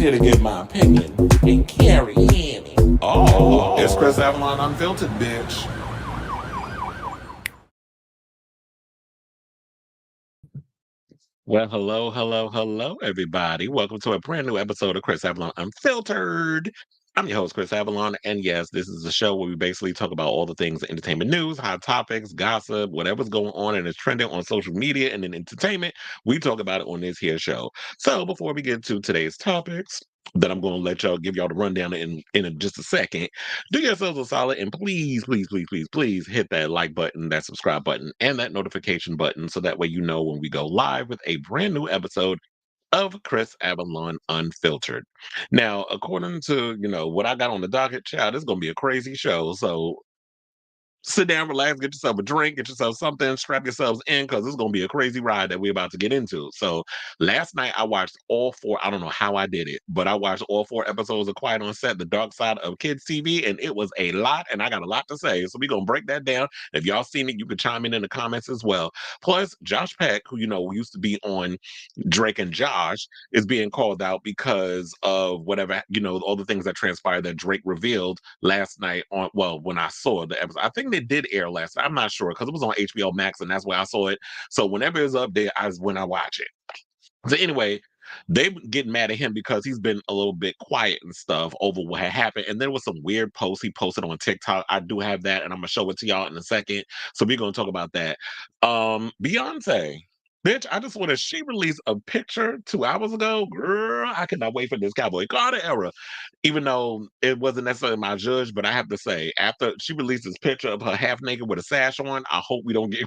here to give my opinion and carry in. Oh, it's Chris Avalon Unfiltered, bitch. Well, hello, everybody. Welcome to a brand new episode of Chris Avalon Unfiltered. I'm your host, Chris Avalon, and yes, this is a show where we basically talk about all the things entertainment news, hot topics, gossip, whatever's going on and is trending on social media and in entertainment. We talk about it on this here show. So before we get to today's topics, that I'm going to let y'all give y'all the rundown in just a second. Do yourselves a solid and please hit that like button, that subscribe button, and that notification button so that way you know when we go live with a brand new episode of Chris Avalon Unfiltered. Now, according to, what I got on the docket, child, it's going to be a crazy show. So sit down, relax, get yourself a drink, get yourself something, strap yourselves in because it's going to be a crazy ride that we're about to get into. So last night I watched all four. I don't know how I did it, but I watched all four episodes of Quiet on Set, The Dark Side of Kids TV, and it was a lot, and I got a lot to say. So we're going to break that down. If y'all seen it, you can chime in the comments as well. Plus, Josh Peck, who, used to be on Drake and Josh, is being called out because of whatever, all the things that transpired that Drake revealed last night when I saw the episode. I think they did air last night. I'm not sure because it was on HBO Max and that's where I saw it. So whenever it's up there, when I watch it. So anyway, they get mad at him because he's been a little bit quiet and stuff over what had happened. And there was some weird posts he posted on TikTok. I do have that, and I'm gonna show it to y'all in a second. So we're gonna talk about that. Beyonce. Bitch, I just want to. She released a picture 2 hours ago. Girl, I cannot wait for this Cowboy Carter era. Even though it wasn't necessarily my judge, but I have to say, after she released this picture of her half naked with a sash on, I hope we don't get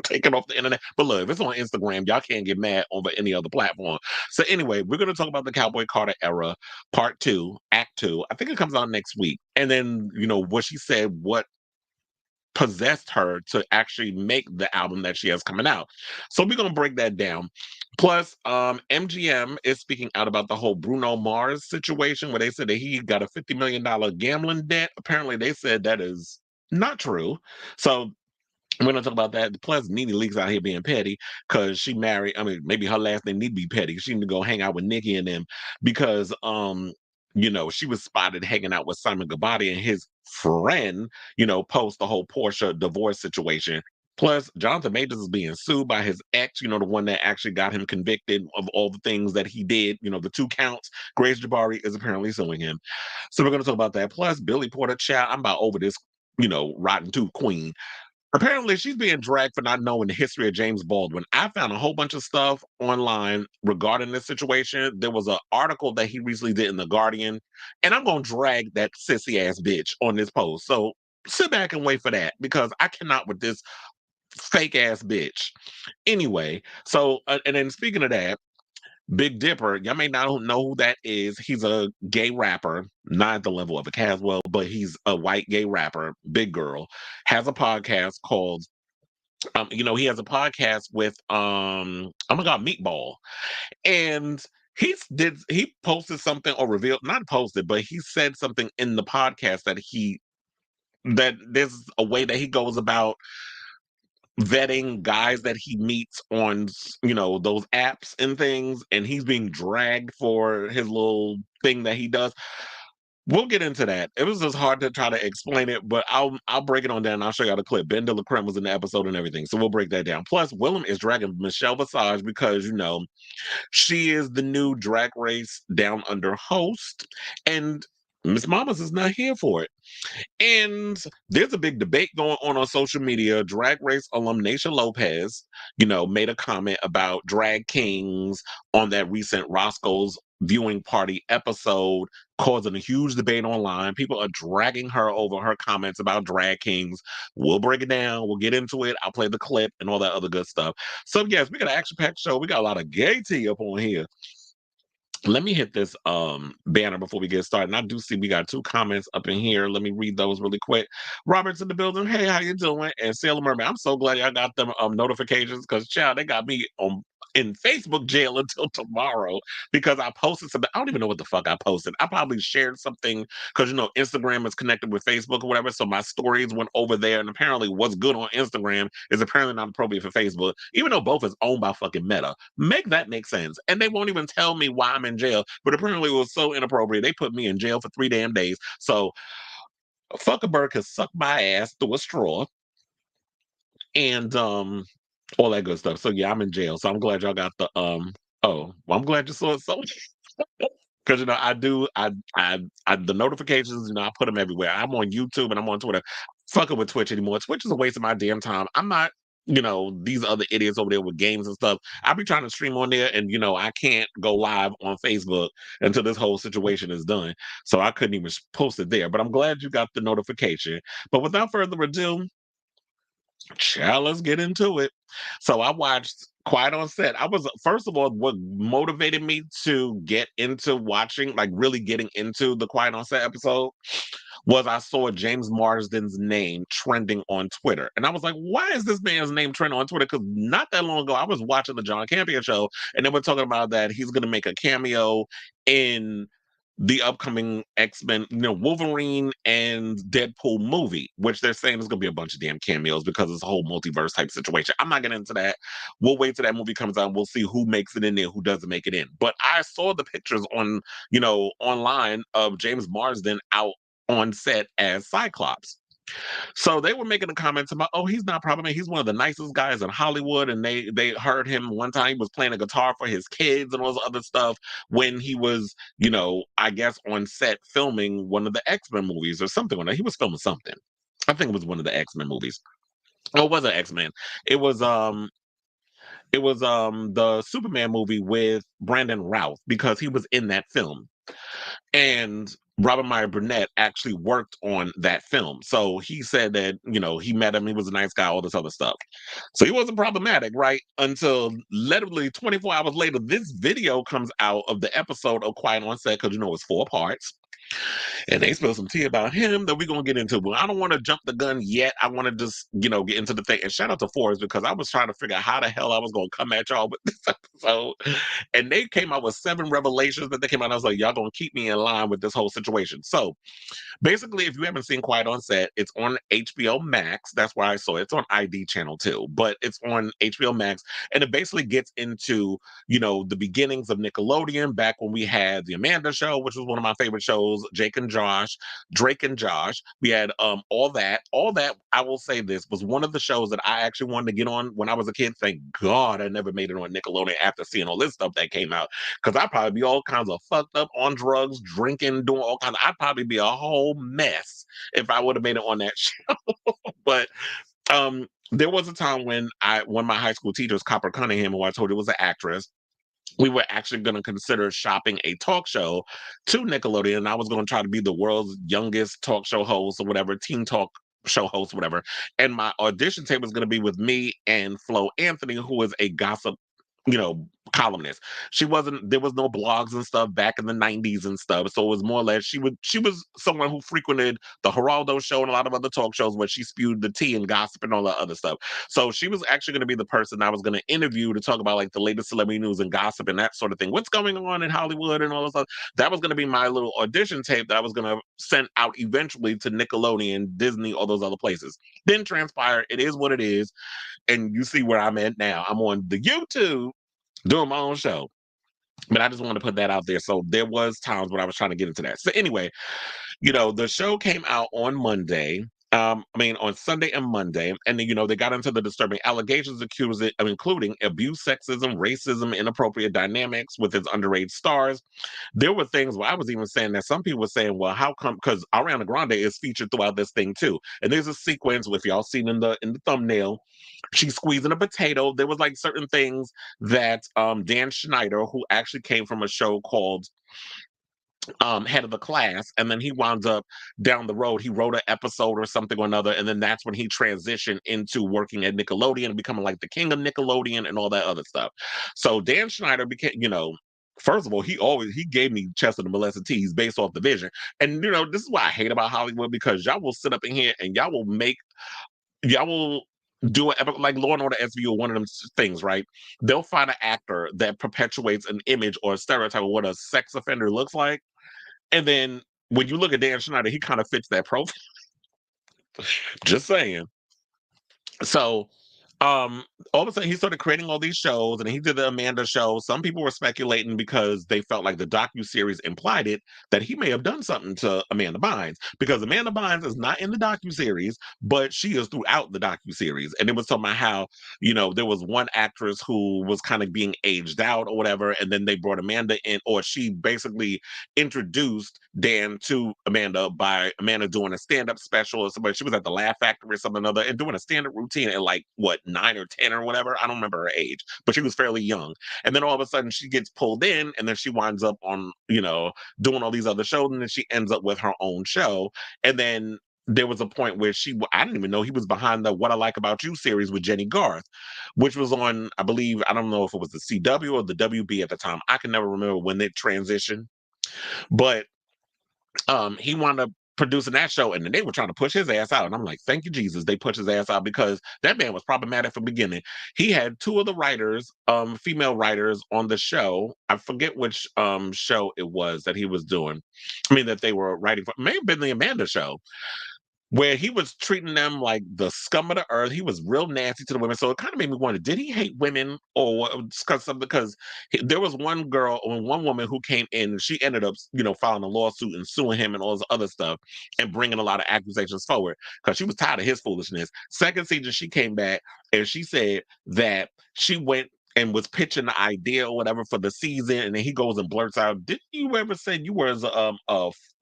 taken off the internet. But look, if it's on Instagram, y'all can't get mad over any other platform. So anyway, we're going to talk about the Cowboy Carter era, part two, act two. I think it comes out next week. And then, what she said, what possessed her to actually make the album that she has coming out. So we're going to break that down. Plus, MGM is speaking out about the whole Bruno Mars situation where they said that he got a $50 million gambling debt. Apparently, they said that is not true. So we're gonna talk about that. Plus, NeNe Leakes out here being petty because she married. I mean, maybe her last name need to be petty. She need to go hang out with Nicki and them because, she was spotted hanging out with Simon Guobadia and his friend. Post the whole Porsha divorce situation. Plus, Jonathan Majors is being sued by his ex. The one that actually got him convicted of all the things that he did. The 2 counts. Grace Jabari is apparently suing him. So we're gonna talk about that. Plus, Billy Porter, child, I'm about over this. Rotten Tooth Queen. Apparently, she's being dragged for not knowing the history of James Baldwin. I found a whole bunch of stuff online regarding this situation. There was an article that he recently did in The Guardian, and I'm going to drag that sissy ass bitch on this post. So sit back and wait for that because I cannot with this fake ass bitch. Anyway, so, and then speaking of that, Big Dipper, y'all may not know who that is. He's a gay rapper, not at the level of a Caswell, but he's a white gay rapper, big girl, has a podcast called he has a podcast with oh my god, Meatball. And he posted something or revealed, not posted, but he said something in the podcast that there's a way that he goes about vetting guys that he meets on those apps and things, and he's being dragged for his little thing that he does. We'll get into that. It was just hard to try to explain it, but I'll break it on down and I'll show y'all the clip. Ben de la Creme was in the episode and everything, so we'll break that down. Plus, Willam is dragging Michelle Visage because she is the new Drag Race Down Under host, and Miss Mamas is not here for it. And there's a big debate going on social media. Drag Race alum Naysha Lopez, made a comment about drag kings on that recent Roscoe's viewing party episode, causing a huge debate online. People are dragging her over her comments about drag kings. We'll break it down. We'll get into it. I'll play the clip and all that other good stuff. So yes, we got an action-packed show. We got a lot of gay tea up on here. Let me hit this banner before we get started. And I do see we got 2 comments up in here. Let me read those really quick. Robert's in the building. Hey, how you doing? And Sailor Mermaid. I'm so glad y'all got them notifications because child, they got me on in Facebook jail until tomorrow because I posted something. I don't even know what the fuck I posted. I probably shared something because Instagram is connected with Facebook or whatever. So my stories went over there, and apparently what's good on Instagram is apparently not appropriate for Facebook, even though both is owned by fucking Meta. Make that make sense. And they won't even tell me why I'm in jail. But apparently it was so inappropriate. They put me in jail for 3 damn days. So fuck a bird can suck my ass through a straw. And all that good stuff. So yeah, I'm in jail. So I'm glad y'all got the I'm glad you saw it so because I do the notifications, I put them everywhere. I'm on YouTube and I'm on Twitter. Fucking with Twitch anymore. Twitch is a waste of my damn time. I'm not, these other idiots over there with games and stuff. I be trying to stream on there and I can't go live on Facebook until this whole situation is done. So I couldn't even post it there. But I'm glad you got the notification. But without further ado, child, let's get into it. So I watched Quiet on Set. I was, first of all, what motivated me to get into watching, like really getting into the Quiet on Set episode, was I saw James Marsden's name trending on Twitter. And I was like, why is this man's name trending on Twitter? Because not that long ago, I was watching the John Campion show, and they were talking about that he's going to make a cameo in the upcoming X-Men, Wolverine and Deadpool movie, which they're saying is going to be a bunch of damn cameos because it's a whole multiverse type situation. I'm not getting into that. We'll wait till that movie comes out and we'll see who makes it in there, who doesn't make it in. But I saw the pictures on, online of James Marsden out on set as Cyclops. So they were making the comments about, oh, he's not problematic. He's one of the nicest guys in Hollywood. And they heard him one time, he was playing a guitar for his kids and all this other stuff when he was, I guess on set filming one of the X-Men movies or something. He was filming something. I think it was one of the X-Men movies. Oh, it wasn't X-Men. It was the Superman movie with Brandon Routh because he was in that film. And Robert Meyer Burnett actually worked on that film. So he said that, he met him, he was a nice guy, all this other stuff. So he wasn't problematic, right? Until literally 24 hours later, this video comes out of the episode of Quiet on Set, because it's 4 parts. And they spilled some tea about him that we're going to get into. But I don't want to jump the gun yet. I want to just, get into the thing. And shout out to Forrest, because I was trying to figure out how the hell I was going to come at y'all with this episode. And they came out with 7 revelations that they came out. And I was like, y'all going to keep me in line with this whole situation. So basically, if you haven't seen Quiet on Set, it's on HBO Max. That's where I saw it. It's on ID channel too, but it's on HBO Max. And it basically gets into, the beginnings of Nickelodeon back when we had the Amanda Show, which was one of my favorite shows, Drake and Josh. We had all that. All that, I will say this, was one of the shows that I actually wanted to get on when I was a kid. Thank God I never made it on Nickelodeon after seeing all this stuff that came out. Because I'd probably be all kinds of fucked up on drugs, drinking, doing all kinds I'd probably be a whole mess if I would have made it on that show. But there was a time when one of my high school teachers, Copper Cunningham, who I told you was an actress, we were actually going to consider shopping a talk show to Nickelodeon. And I was going to try to be the world's youngest talk show host or whatever, teen talk show host, whatever. And my audition tape was going to be with me and Flo Anthony, who is a gossip, columnist. There was no blogs and stuff back in the 90s and stuff. So it was more or less, she was someone who frequented the Geraldo show and a lot of other talk shows where she spewed the tea and gossip and all that other stuff. So she was actually going to be the person I was going to interview to talk about like the latest celebrity news and gossip and that sort of thing. What's going on in Hollywood and all this stuff. That was going to be my little audition tape that I was going to send out eventually to Nickelodeon, Disney, all those other places. Didn't transpire. It is what it is. And you see where I'm at now. I'm on the YouTube doing my own show. But I just want to put that out there. So there was times when I was trying to get into that. So anyway, the show came out on Monday. On Sunday and Monday, and then, they got into the disturbing allegations including abuse, sexism, racism, inappropriate dynamics with its underage stars. There were things where I was even saying that some people were saying, well, how come? Because Ariana Grande is featured throughout this thing too. And there's a sequence, if y'all seen in the thumbnail, she's squeezing a potato. There was like certain things that Dan Schneider, who actually came from a show called Head of the Class, and then he wound up down the road. He wrote an episode or something or another, and then that's when he transitioned into working at Nickelodeon and becoming like the king of Nickelodeon and all that other stuff. So Dan Schneider became, first of all, he gave me Chester the Molested Tees based off the vision. And this is what I hate about Hollywood, because y'all will sit up in here and y'all will do like Law and Order SVU or one of them things, right? They'll find an actor that perpetuates an image or a stereotype of what a sex offender looks like, and then when you look at Dan Schneider, he kind of fits that profile. Just saying. So, all of a sudden he started creating all these shows, and he did the Amanda show. Some people were speculating because they felt like the docu-series implied it that he may have done something to Amanda Bynes, because Amanda Bynes is not in the docu-series, but she is throughout the docu-series. And it was talking about how, there was one actress who was kind of being aged out or whatever, and then they brought Amanda in, or she basically introduced Dan to Amanda by Amanda doing a stand-up special or somebody. She was at the Laugh Factory or something or other and doing a stand-up routine at like what, 9 or 10 or whatever. I don't remember her age, but she was fairly young. And then all of a sudden she gets pulled in, and then she winds up on, doing all these other shows, and then she ends up with her own show. And then there was a point where I didn't even know he was behind the What I Like About You series with Jenny Garth, which was on, I believe, I don't know if it was the CW or the WB at the time. I can never remember when they transitioned. But he wound up producing that show, and then they were trying to push his ass out. And I'm like, thank you, Jesus, they pushed his ass out, because that man was problematic from the beginning. He had two of the writers, female writers on the show. I forget which show it was that he was doing. I mean, that they were writing for. It may have been the Amanda show, where he was treating them like the scum of the earth. He was real nasty to the women. So it kind of made me wonder, did he hate women or what? Because there was one girl or one woman who came in, and she ended up, filing a lawsuit and suing him and all this other stuff and bringing a lot of accusations forward because she was tired of his foolishness. Second season, she came back and she said that she went and was pitching the idea or whatever for the season, and then he goes and blurts out, "Didn't you ever say you were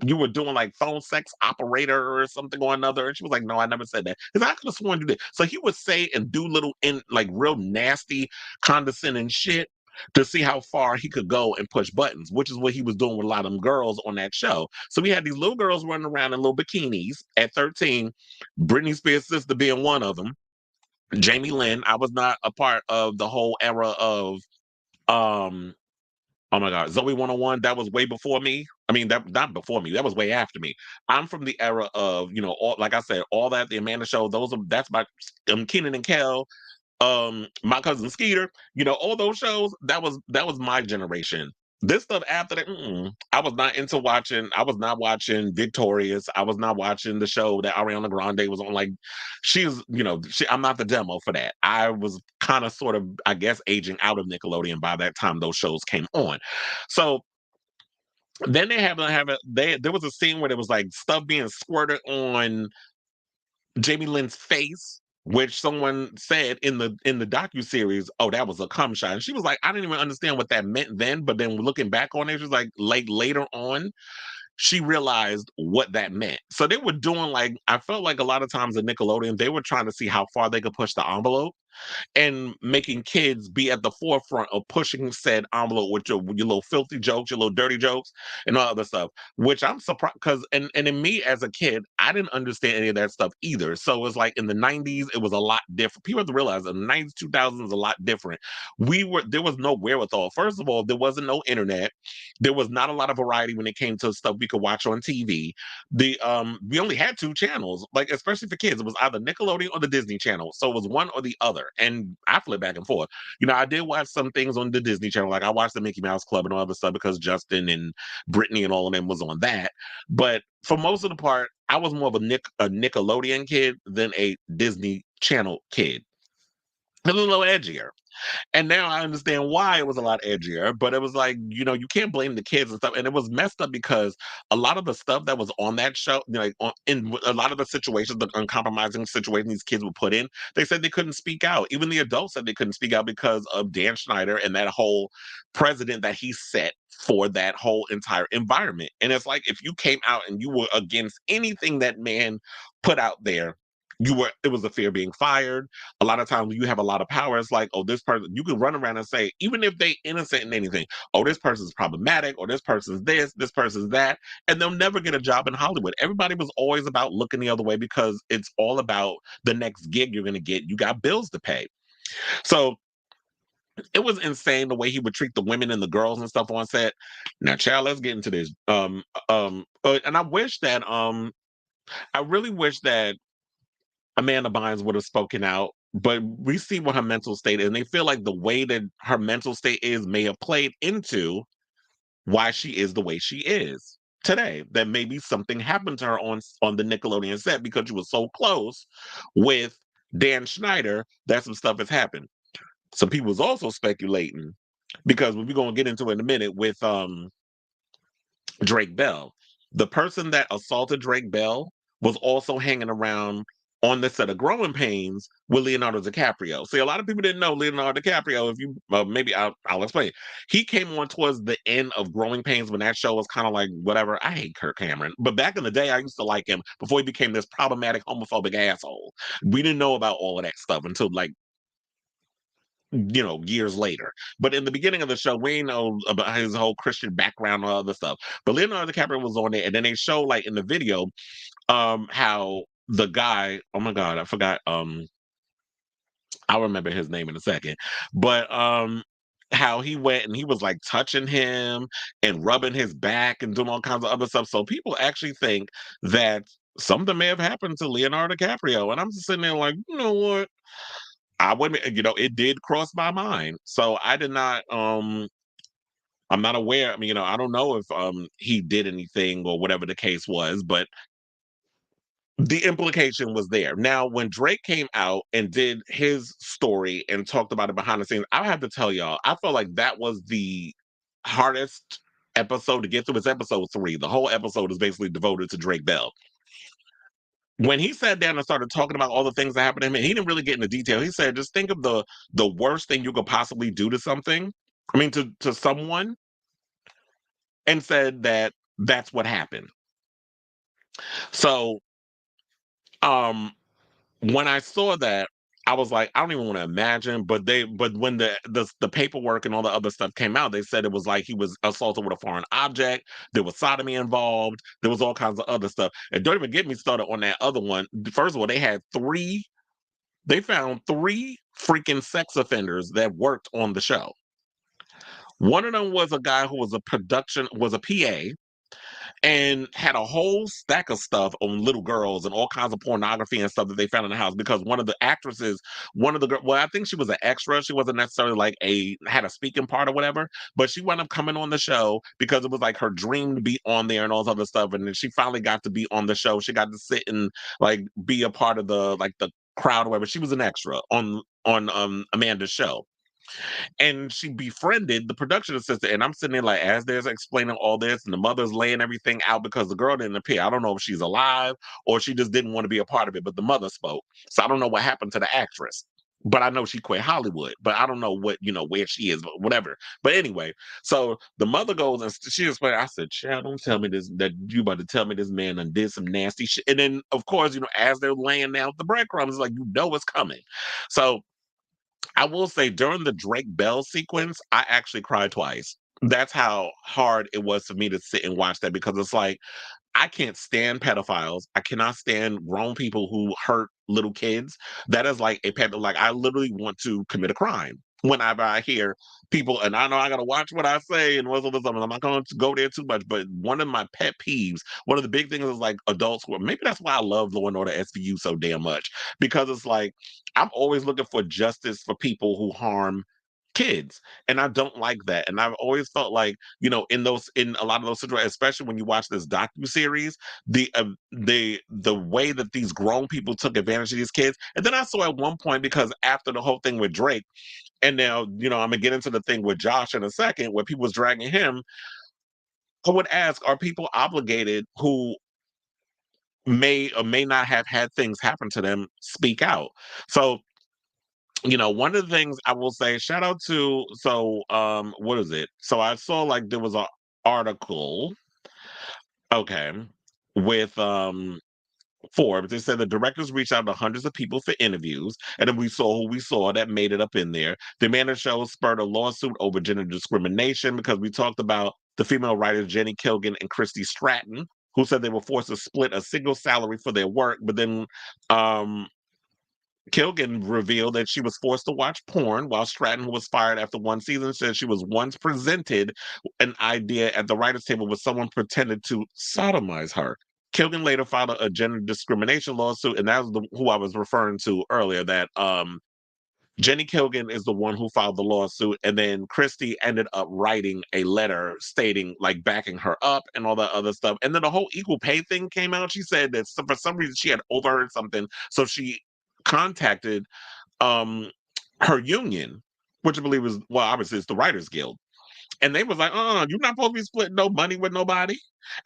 you were doing like phone sex operator or something or another?" And she was like, "No, I never said that." Because I could have sworn you did. So he would say and do little like real nasty, condescending shit to see how far he could go and push buttons, which is what he was doing with a lot of them girls on that show. So we had these little girls running around in little bikinis at 13, Britney Spears' sister being one of them. Jamie Lynn. I was not a part of the whole era of um oh my god, Zoe 101. That was way before me. I mean, that not before me, that was way after me. I'm from the era of, all, like I said, all that, the Amanda show, that's my Kenan and Kel, My Cousin Skeeter, all those shows, that was my generation. This stuff after that, I was not into watching. I was not watching Victorious. I was not watching the show that Ariana Grande was on. Like, I'm not the demo for that. I was kind of sort of, I guess, aging out of Nickelodeon by that time those shows came on. So then there was a scene where there was like stuff being squirted on Jamie Lynn's face, which someone said in the docu-series, "Oh, that was a cum shot." And she was like, "I didn't even understand what that meant then, but then looking back on it, she was like later on, she realized what that meant." So they were doing, like, I felt like a lot of times at Nickelodeon, they were trying to see how far they could push the envelope and making kids be at the forefront of pushing said envelope with your little filthy jokes, your little dirty jokes, and all other stuff. Which I'm surprised, because and in me as a kid, I didn't understand any of that stuff either. So it was like in the '90s, it was a lot different. People have to realize in the '90s, 2000s, a lot different. There was no wherewithal. First of all, there wasn't no internet. There was not a lot of variety when it came to stuff we could watch on TV. We only had two channels, like especially for kids. It was either Nickelodeon or the Disney Channel. So it was one or the other. And I flip back and forth. I did watch some things on the Disney Channel, like I watched the Mickey Mouse Club and all other stuff because Justin and Brittany and all of them was on that. But for most of the part, I was more of a Nickelodeon kid than a Disney Channel kid. A little edgier. And now I understand why it was a lot edgier, but it was like, you can't blame the kids and stuff. And it was messed up because a lot of the stuff that was on that show, like in a lot of the situations, the uncompromising situations these kids were put in, they said they couldn't speak out. Even the adults said they couldn't speak out because of Dan Schneider and that whole precedent that he set for that whole entire environment. And it's like, if you came out and you were against anything that man put out there, it was a fear of being fired. A lot of times you have a lot of power. It's like, oh, this person, you can run around and say, even if they innocent in anything, oh, this person's problematic, or this person's this person's that, and they'll never get a job in Hollywood. Everybody was always about looking the other way because it's all about the next gig you're going to get. You got bills to pay. So it was insane the way he would treat the women and the girls and stuff on set. Now, child, let's get into this. And I really wish that Amanda Bynes would have spoken out but we see what her mental state is, and they feel like the way that her mental state is may have played into why she is the way she is today. That maybe something happened to her on the Nickelodeon set because she was so close with Dan Schneider that some stuff has happened. Some people was also speculating because we're gonna get into it in a minute with Drake Bell. The person that assaulted Drake Bell was also hanging around on the set of Growing Pains with Leonardo DiCaprio. See, a lot of people didn't know Leonardo DiCaprio. If you maybe I'll explain. He came on towards the end of Growing Pains when that show was kind of like whatever. I hate Kirk Cameron, but back in the day, I used to like him before he became this problematic homophobic asshole. We didn't know about all of that stuff until like years later. But in the beginning of the show, we know about his whole Christian background and all other stuff. But Leonardo DiCaprio was on it, and then they show like in the video, how the guy, oh my god, I forgot, I'll remember his name in a second, but how he went and he was like touching him and rubbing his back and doing all kinds of other stuff. So people actually think that something may have happened to Leonardo DiCaprio, and I'm just sitting there like, you know what? I wouldn't, it did cross my mind. So I did not, I'm not aware. I mean, I don't know if he did anything or whatever the case was, but the implication was there. Now, when Drake came out and did his story and talked about it behind the scenes, I have to tell y'all, I felt like that was the hardest episode to get through. It's episode 3. The whole episode is basically devoted to Drake Bell. When he sat down and started talking about all the things that happened to him, and he didn't really get into detail. He said, just think of the worst thing you could possibly do to something. I mean, to someone, and said that that's what happened. So, um, when I saw that, I was like, I don't even want to imagine. But when the paperwork and all the other stuff came out, they said it was like he was assaulted with a foreign object. There was sodomy involved. There was all kinds of other stuff. And don't even get me started on that other one. First of all, they found 3 freaking sex offenders that worked on the show. One of them was a guy who was a PA, and had a whole stack of stuff on little girls and all kinds of pornography and stuff that they found in the house because one of the actresses, one of the girls, well, I think she was an extra. She wasn't necessarily like had a speaking part or whatever, but she wound up coming on the show because it was like her dream to be on there and all this other stuff. And then she finally got to be on the show. She got to sit and like be a part of the crowd or whatever. She was an extra on Amanda's show, and she befriended the production assistant. And I'm sitting there like, as they're explaining all this, and the mother's laying everything out because the girl didn't appear. I don't know if she's alive or she just didn't want to be a part of it, but the mother spoke. So I don't know what happened to the actress. But I know she quit Hollywood. But I don't know where she is, but whatever. But anyway, so the mother goes and she explained. I said, "Child, don't tell me this, that you about to tell me this man done did some nasty shit." And then, of course, as they're laying out the breadcrumbs, like it's coming. So I will say during the Drake Bell sequence, I actually cried twice. That's how hard it was for me to sit and watch that because it's like I can't stand pedophiles. I cannot stand grown people who hurt little kids. That is like a pet. Like I literally want to commit a crime whenever I hear people, and I know I gotta watch what I say and what's all this stuff. And I'm not going to go there too much. But one of my pet peeves, one of the big things is like adults who maybe that's why I love Law and Order SVU so damn much because it's like I'm always looking for justice for people who harm kids, and I don't like that. And I've always felt like in a lot of those situations, especially when you watch this docu series, the way that these grown people took advantage of these kids. And then I saw at one point, because after the whole thing with Drake, and now I'm gonna get into the thing with Josh in a second, where people was dragging him. I would ask, are people obligated who may or may not have had things happen to them speak out? So one of the things I will say, shout out to, what is it? So I saw like there was an article, okay, with Forbes. They said the directors reached out to hundreds of people for interviews, and then we saw who we saw that made it up in there. The Amanda show spurred a lawsuit over gender discrimination because we talked about the female writers Jenny Kilgan and Christy Stratton, who said they were forced to split a single salary for their work, but then Kilgan revealed that she was forced to watch porn, while Stratton, who was fired after one season, said she was once presented an idea at the writers' table where someone pretended to sodomize her. Kilgan later filed a gender discrimination lawsuit, and that was who I was referring to earlier. That Jenny Kilgan is the one who filed the lawsuit, and then Christy ended up writing a letter stating, like, backing her up and all that other stuff. And then the whole equal pay thing came out. She said that for some reason she had overheard something, so she contacted um her union, which I believe is, well, obviously it's the Writers Guild. And they was like, you're not supposed to be splitting no money with nobody.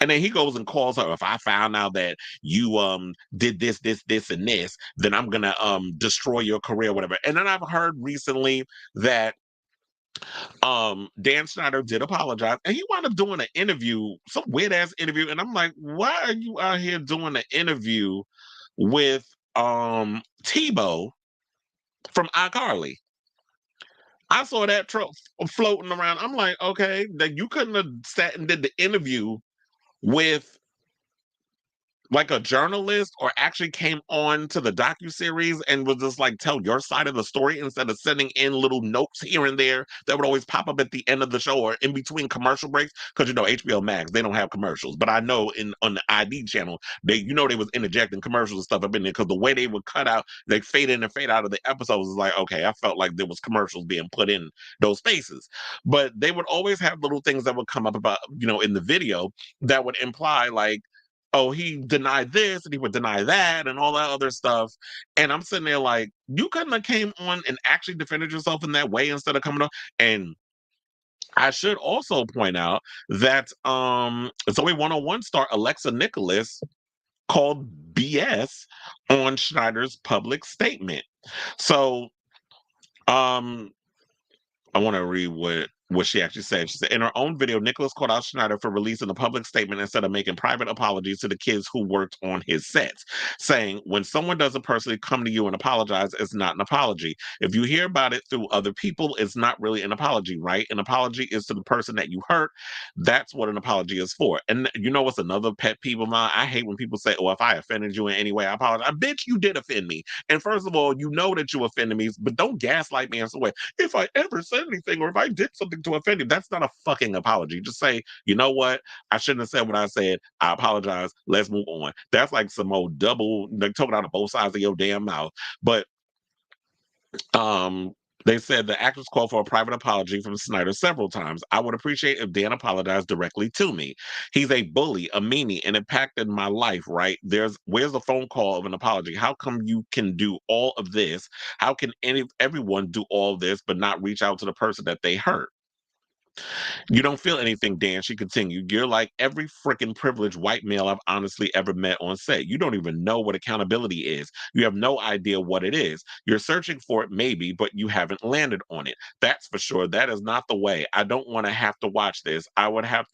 And then he goes and calls her. If I found out that you did this, and this, then I'm gonna destroy your career, whatever. And then I've heard recently that Dan Schneider did apologize, and he wound up doing an interview, some weird ass interview. And I'm like, why are you out here doing an interview with Tebow from iCarly? I saw that truck floating around. I'm like, okay, that you couldn't have sat and did the interview with like a journalist, or actually came on to the docuseries and was just like, tell your side of the story, instead of sending in little notes here and there that would always pop up at the end of the show or in between commercial breaks. Because HBO Max, they don't have commercials, but I know on the ID channel, they they was interjecting commercials and stuff up in there, because the way they would cut out, they fade in and fade out of the episodes, is like, okay, I felt like there was commercials being put in those spaces. But they would always have little things that would come up about, in the video, that would imply like, oh, he denied this and he would deny that and all that other stuff. And I'm sitting there like, you couldn't have came on and actually defended yourself in that way instead of coming on. And I should also point out that Zoe 101 star Alexa Nicholas called BS on Schneider's public statement. So I want to read what she actually said. She said, in her own video, Nicholas called out Schneider for releasing a public statement instead of making private apologies to the kids who worked on his sets, saying, when someone doesn't personally come to you and apologize, it's not an apology. If you hear about it through other people, it's not really an apology, right? An apology is to the person that you hurt. That's what an apology is for. And you know what's another pet peeve of mine? I hate when people say, oh, if I offended you in any way, I apologize. Bitch, you did offend me. And first of all, you know that you offended me, but don't gaslight me in some way. If I ever said anything, or if I did something to offend you, that's not a fucking apology. Just say, you know what? I shouldn't have said what I said. I apologize. Let's move on. That's like some old double, like, talking out of both sides of your damn mouth. But um they said the actress called for a private apology from Snyder several times. I would appreciate if Dan apologized directly to me. He's a bully, a meanie, and impacted my life, right? Where's the phone call of an apology? How come you can do all of this? How can everyone do all this but not reach out to the person that they hurt? You don't feel anything, Dan, she continued. You're like every freaking privileged white male I've honestly ever met on set. You don't even know what accountability is. You have no idea what it is. You're searching for it, maybe, but you haven't landed on it. That's for sure. That is not the way. I don't want to have to watch this. I would have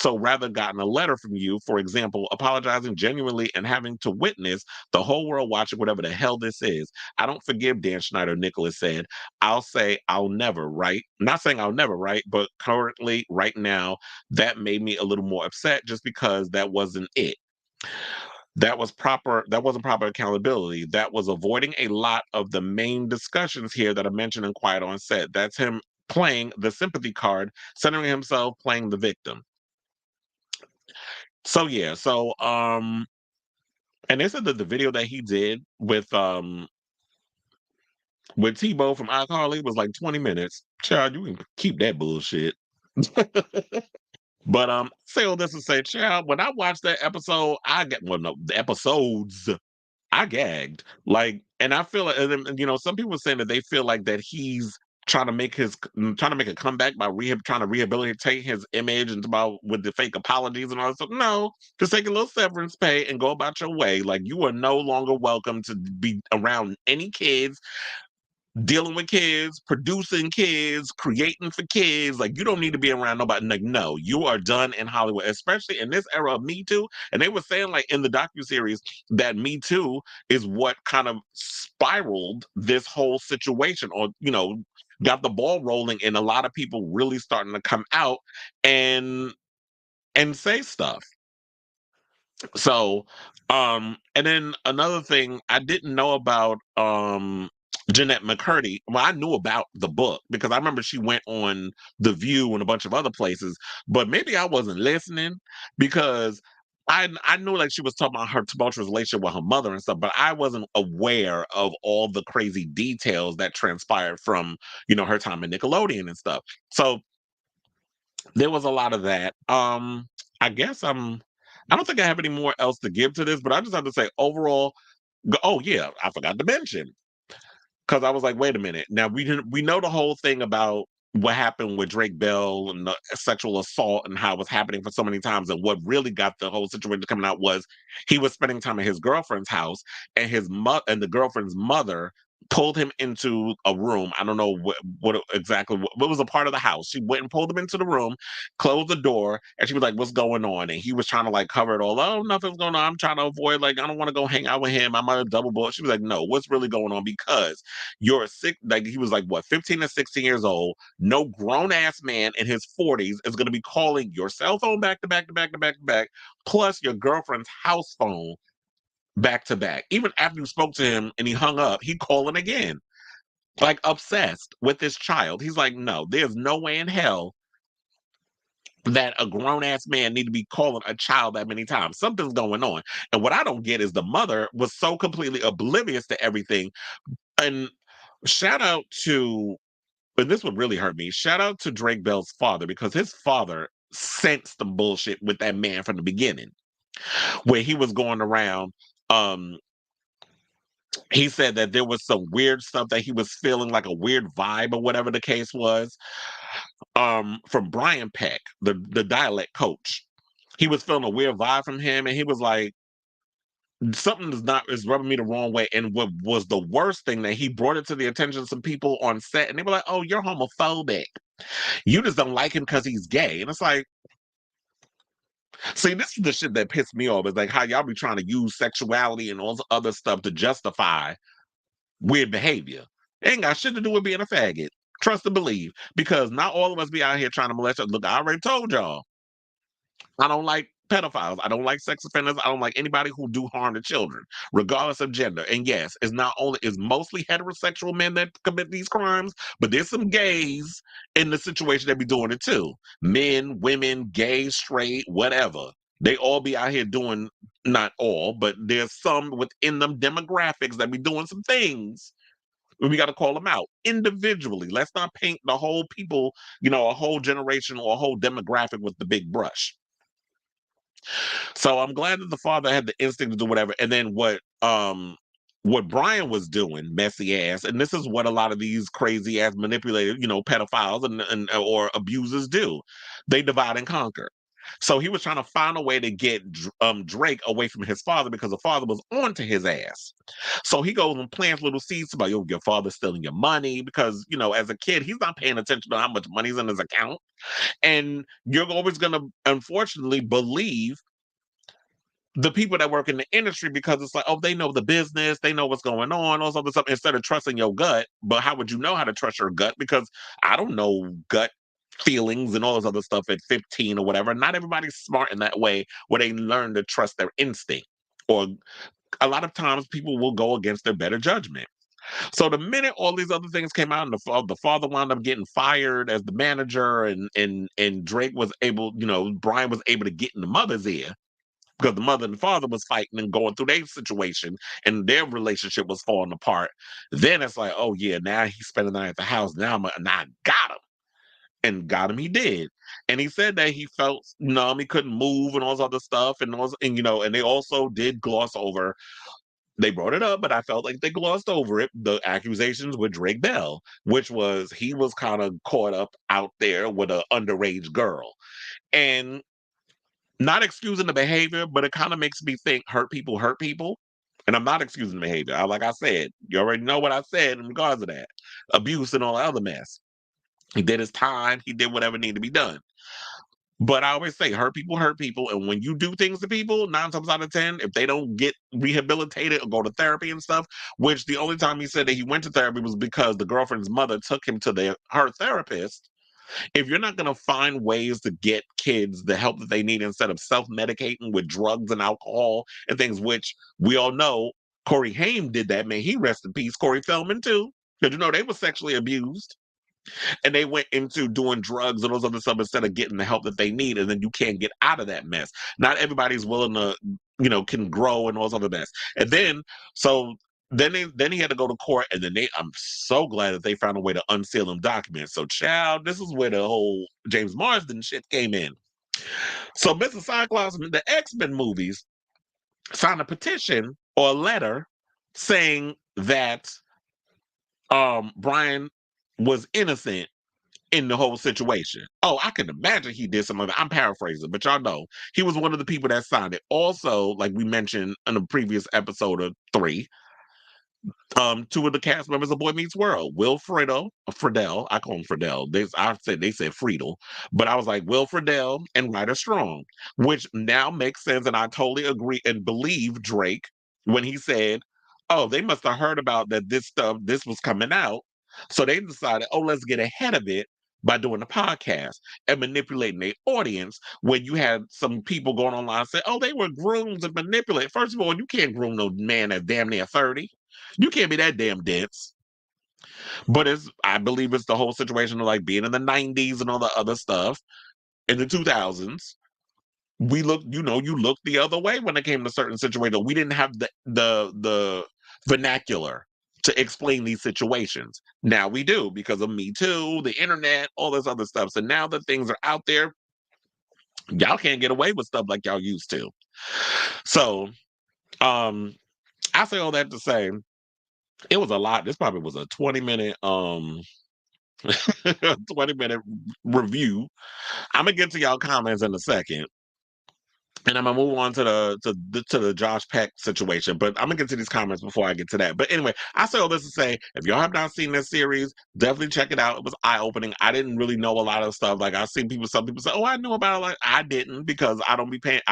rather gotten a letter from you, for example, apologizing genuinely and having to witness the whole world watching whatever the hell this is. I don't forgive Dan Schneider, Nicholas said. I'll say I'll never, right? Not saying I'll never, right? But currently, right now, that made me a little more upset just because that wasn't it. That wasn't proper accountability. That was avoiding a lot of the main discussions here that are mentioned in Quiet on Set. That's him playing the sympathy card, centering himself, playing the victim. So yeah, and they said that the video that he did with Tebow from iCarly was like 20 minutes. Child, you can keep that bullshit. But say all this to say, child, when I watched that episode, the episodes, I gagged. Like, and I feel like, some people are saying that they feel like that he's trying to make a comeback by trying to rehabilitate his image and about with the fake apologies and all that stuff. No, just take a little severance pay and go about your way. Like, you are no longer welcome to be around any kids, dealing with kids, producing kids, creating for kids. Like, you don't need to be around nobody. Like, no, you are done in Hollywood, especially in this era of Me Too. And they were saying, like, in the docuseries, that Me Too is what kind of spiraled this whole situation, or, got the ball rolling, and a lot of people really starting to come out and say stuff. So, and then another thing I didn't know about Jeanette McCurdy. Well, I knew about the book because I remember she went on The View and a bunch of other places, but maybe I wasn't listening, because I knew like she was talking about her tumultuous relationship with her mother and stuff, but I wasn't aware of all the crazy details that transpired from, her time in Nickelodeon and stuff. So there was a lot of that. I guess I don't think I have any more else to give to this, but I just have to say overall, oh yeah, I forgot to mention. Because I was like, wait a minute. Now we know the whole thing about what happened with Drake Bell and the sexual assault and how it was happening for so many times. And what really got the whole situation coming out was he was spending time at his girlfriend's house, and his mother and the girlfriend's mother pulled him into a room. I don't know what exactly what was a part of the house. She went and pulled him into the room, closed the door, and she was like, "What's going on?" And he was trying to like cover it all. Oh, nothing's going on. I'm trying to avoid, like, I don't want to go hang out with him. I might have double booked. She was like, "No, what's really going on?" Because you're a sick, like he was like what, 15 or 16 years old. No grown ass man in his 40s is going to be calling your cell phone back to back to back to back to back, plus your girlfriend's house phone back to back. Even after you spoke to him and he hung up, he calling again, like obsessed with this child. He's like, no, there's no way in hell that a grown ass man need to be calling a child that many times. Something's going on. And what I don't get is the mother was so completely oblivious to everything. And shout out to, and this would really hurt me, shout out to Drake Bell's father, because his father sensed the bullshit with that man from the beginning, where he was going around. He said that there was some weird stuff that he was feeling, like a weird vibe or whatever the case was, from Brian Peck, the dialect coach. He was feeling a weird vibe from him, and he was like, something is rubbing me the wrong way. And what was the worst thing, that he brought it to the attention of some people on set, and they were like, "Oh, you're homophobic. You just don't like him because he's gay." And it's like, see, this is the shit that pissed me off. Is like how y'all be trying to use sexuality and all the other stuff to justify weird behavior. It ain't got shit to do with being a faggot. Trust and believe. Because not all of us be out here trying to molest us. Look, I already told y'all. I don't like pedophiles. I don't like sex offenders. I don't like anybody who do harm to children, regardless of gender. And yes, it's mostly heterosexual men that commit these crimes, but there's some gays in the situation that be doing it too. Men, women, gay, straight, whatever. They all be out here doing, not all, but there's some within them demographics that be doing some things. We got to call them out individually. Let's not paint the whole people, a whole generation or a whole demographic with the big brush. So I'm glad that the father had the instinct to do whatever. And then what Brian was doing, messy ass, and this is what a lot of these crazy ass manipulated, pedophiles and or abusers do. They divide and conquer. So he was trying to find a way to get Drake away from his father, because the father was on to his ass. So he goes and plants little seeds about, your father's stealing your money, because as a kid he's not paying attention to how much money's in his account, and you're always going to unfortunately believe the people that work in the industry, because it's like, oh, they know the business, they know what's going on, all this other stuff, instead of trusting your gut. But how would you know how to trust your gut? Because I don't know gut feelings and all this other stuff at 15 or whatever. Not everybody's smart in that way, where they learn to trust their instinct. Or a lot of times people will go against their better judgment. So the minute all these other things came out, and the father wound up getting fired as the manager, and Drake was able, Brian was able to get in the mother's ear, because the mother and the father was fighting and going through their situation, and their relationship was falling apart. Then it's like, oh yeah, now he's spending the night at the house. Now I got him. And got him, he did. And he said that he felt numb, he couldn't move and all this other stuff. And they also did gloss over, they brought it up, but I felt like they glossed over it, the accusations with Drake Bell, which was he was kind of caught up out there with an underage girl. And not excusing the behavior, but it kind of makes me think hurt people hurt people. And I'm not excusing the behavior. Like I said, you already know what I said in regards to that. Abuse and all the other mess. He did his time. He did whatever needed to be done. But I always say hurt people hurt people. And when you do things to people, 9 times out of 10, if they don't get rehabilitated or go to therapy and stuff, which the only time he said that he went to therapy was because the girlfriend's mother took him to her therapist. If you're not going to find ways to get kids the help that they need, instead of self-medicating with drugs and alcohol and things, which we all know Corey Haim did that, may he rest in peace. Corey Feldman too, because they were sexually abused. and they went into doing drugs and those other stuff instead of getting the help that they need, and then you can't get out of that mess. Not everybody's willing to, can grow and all this other mess. And then so then he had to go to court, and then I'm so glad that they found a way to unseal them documents. So child, this is where the whole James Marsden shit came in. So Mr. Cyclops, the X-Men movies, signed a petition or a letter saying that Brian was innocent in the whole situation. Oh, I can imagine he did some of it. I'm paraphrasing, but y'all know he was one of the people that signed it. Also, like we mentioned in the previous episode of 3, two of the cast members of Boy Meets World, Will Friedle, I call him Friedle. They said Friedel, but I was like Will Friedle and Ryder Strong, which now makes sense, and I totally agree and believe Drake when he said, "Oh, they must have heard about that this was coming out, so they decided, oh, let's get ahead of it." By doing the podcast and manipulating their audience, when you had some people going online and say, "Oh, they were groomed and manipulated." First of all, you can't groom no man that's damn near 30. You can't be that damn dense. But I believe it's the whole situation of like being in the 90s and all the other stuff. In the 2000s, you look the other way when it came to certain situations. We didn't have the vernacular to explain these situations. Now we do because of Me Too, the internet, all this other stuff. So now that things are out there, y'all can't get away with stuff like y'all used to. So, I say all that to say it was a lot. This probably was a 20-minute 20-minute review. I'm gonna get to y'all comments in a second. And I'm gonna move on to the Josh Peck situation, but I'm gonna get to these comments before I get to that. But anyway, I say all this to say, if y'all have not seen this series, definitely check it out. It was eye opening. I didn't really know a lot of stuff. Like some people say, "Oh, I knew about it." Like I didn't because I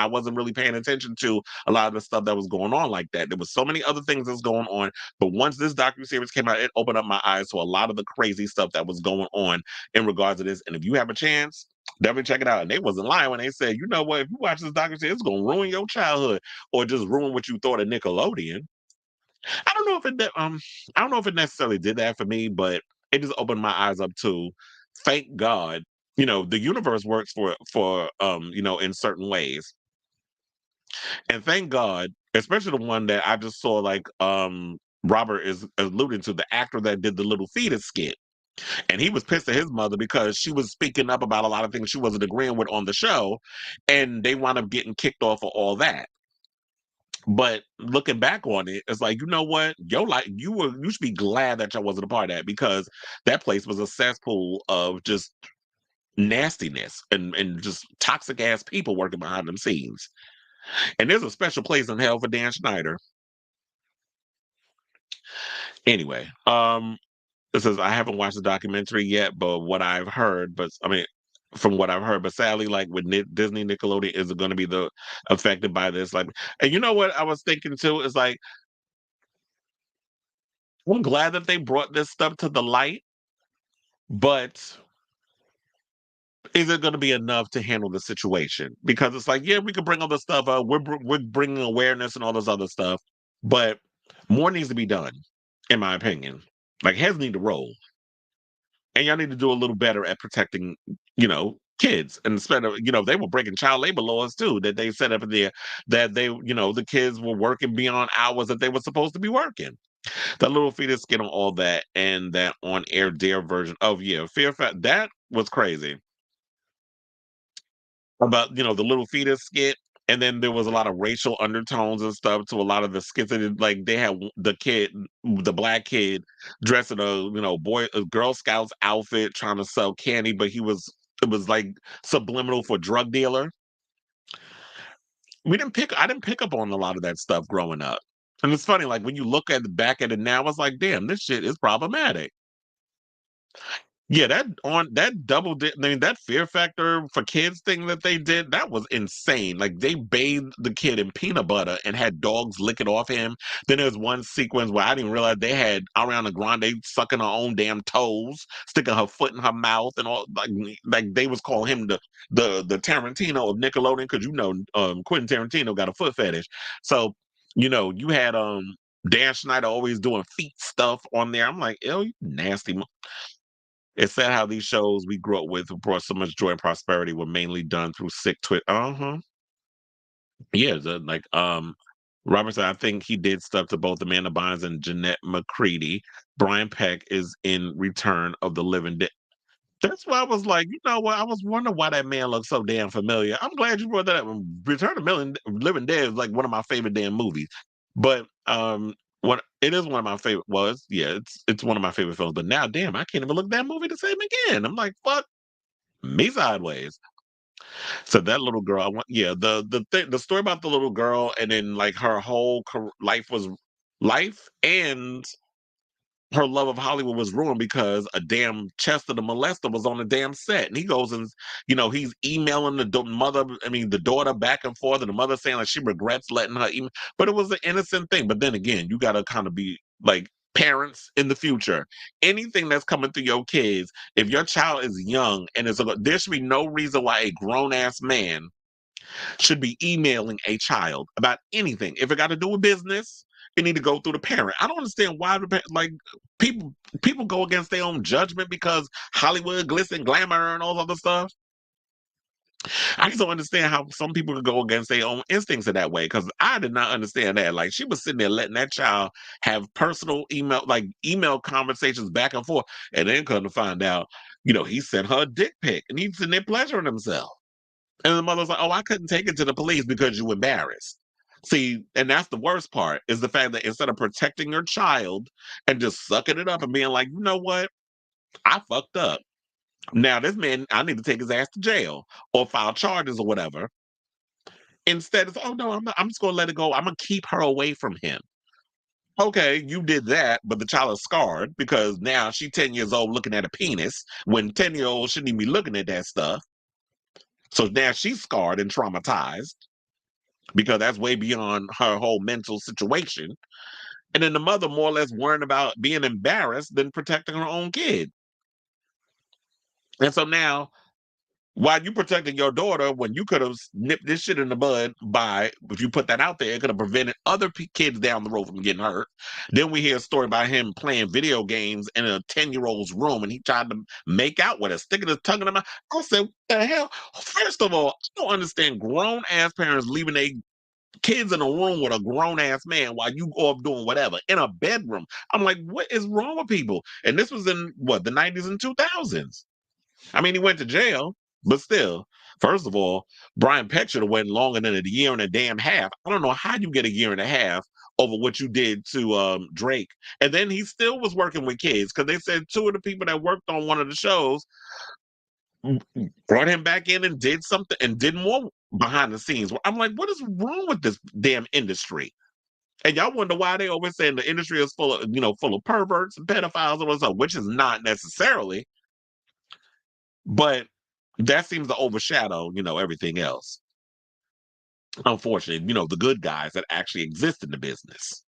wasn't really paying attention to a lot of the stuff that was going on like that. There was so many other things that's going on, but once this docuseries came out, it opened up my eyes to a lot of the crazy stuff that was going on in regards to this. And if you have a chance, definitely check it out. And they wasn't lying when they said, you know what, if you watch this documentary, it's gonna ruin your childhood or just ruin what you thought of Nickelodeon. I don't know if I don't know if it necessarily did that for me, but it just opened my eyes up to thank God, the universe works for in certain ways. And thank God, especially the one that I just saw like Robert is alluding to, the actor that did the little fetus skit. And he was pissed at his mother because she was speaking up about a lot of things she wasn't agreeing with on the show, and they wound up getting kicked off of all that. But looking back on it, it's like, you know what? You should be glad that y'all wasn't a part of that, because that place was a cesspool of just nastiness and just toxic ass people working behind them scenes. And there's a special place in hell for Dan Schneider. Anyway, it says I haven't watched the documentary yet, but what I've heard, from what I've heard, but sadly, like with Disney, Nickelodeon is going to be the affected by this. Like, and you know what I was thinking too is like, I'm glad that they brought this stuff to the light, but is it going to be enough to handle the situation? Because it's like, yeah, we can bring all this stuff up. We're bringing awareness and all this other stuff, but more needs to be done, in my opinion. Like heads need to roll. And y'all need to do a little better at protecting, kids. And instead of, they were breaking child labor laws too, that they set up there, that the kids were working beyond hours that they were supposed to be working. That little fetus skit on all that, and that on air dare version of Fear Fact, that was crazy. About the little fetus skit, and then there was a lot of racial undertones and stuff to a lot of the skits. That like they had the black kid dressed in a Girl Scouts outfit trying to sell candy, but it was like subliminal for drug dealer. I didn't pick up on a lot of that stuff growing up. And it's funny, like when you look back at it now, it's like, damn, this shit is problematic. Yeah, that Fear Factor for Kids thing that they did, that was insane. Like they bathed the kid in peanut butter and had dogs licking off him. Then there's one sequence where I didn't realize they had Ariana Grande sucking her own damn toes, sticking her foot in her mouth, and all like they was calling him the Tarantino of Nickelodeon, because Quentin Tarantino got a foot fetish. So you had Dan Schneider always doing feet stuff on there. I'm like, ew, you nasty. It's sad how these shows we grew up with who brought so much joy and prosperity were mainly done through sick twit. Yeah, Robert said, I think he did stuff to both Amanda Bynes and Jeanette McCready. Brian Peck is in Return of the Living Dead. That's why I was like, you know what? I was wondering why that man looked so damn familiar. I'm glad you brought that up. Return of Living Dead is like one of my favorite damn movies. But what it is one of my favorite it's one of my favorite films. But now, damn, I can't even look at that movie the same again. I'm like, fuck me sideways. So that little girl, the story about the little girl, and then like her whole life was life, and her love of Hollywood was ruined because a damn Chester the molester was on the damn set, and he goes and he's emailing the daughter back and forth, and the mother saying like she regrets letting her email, but it was an innocent thing. But then again, you got to kind of be like parents in the future. Anything that's coming through your kids, if your child is young and there should be no reason why a grown ass man should be emailing a child about anything. If it got to do with business, it need to go through the parent. I don't understand why people go against their own judgment because Hollywood, glitz and glamour, and all other stuff. I just don't understand how some people could go against their own instincts in that way, because I did not understand that. Like, she was sitting there letting that child have personal email conversations back and forth, and then come to find out, he sent her a dick pic, and he's sitting there pleasuring himself. And the mother's like, "Oh, I couldn't take it to the police because you embarrassed." See, and that's the worst part, is the fact that instead of protecting your child and just sucking it up and being like, you know what, I fucked up. Now this man, I need to take his ass to jail or file charges or whatever. Instead, it's, oh no, I'm just gonna let it go. I'm gonna keep her away from him. Okay, you did that, but the child is scarred because now she's 10 years old looking at a penis when 10-year-olds shouldn't even be looking at that stuff. So now she's scarred and traumatized, because that's way beyond her whole mental situation. And then the mother more or less worrying about being embarrassed than protecting her own kid. And so now, while you protecting your daughter, when you could have nipped this shit in the bud by, if you put that out there, it could have prevented other kids down the road from getting hurt. Then we hear a story about him playing video games in a 10-year-old's room, and he tried to make out with her, sticking his tongue in her mouth. I said, what the hell? First of all, I don't understand grown ass parents leaving their kids in a room with a grown ass man while you go up doing whatever in a bedroom. I'm like, what is wrong with people? And this was in what, the 90s and 2000s. I mean, he went to jail, but still, first of all, Brian Peck should have went longer than a year and a damn half. I don't know how you get a year and a half over what you did to Drake. And then he still was working with kids, because they said two of the people that worked on one of the shows brought him back in and did something and did more behind the scenes. I'm like, what is wrong with this damn industry? And y'all wonder why they always saying the industry is full of perverts and pedophiles and what's up, which is not necessarily, but that seems to overshadow, everything else. Unfortunately, the good guys that actually exist in the business.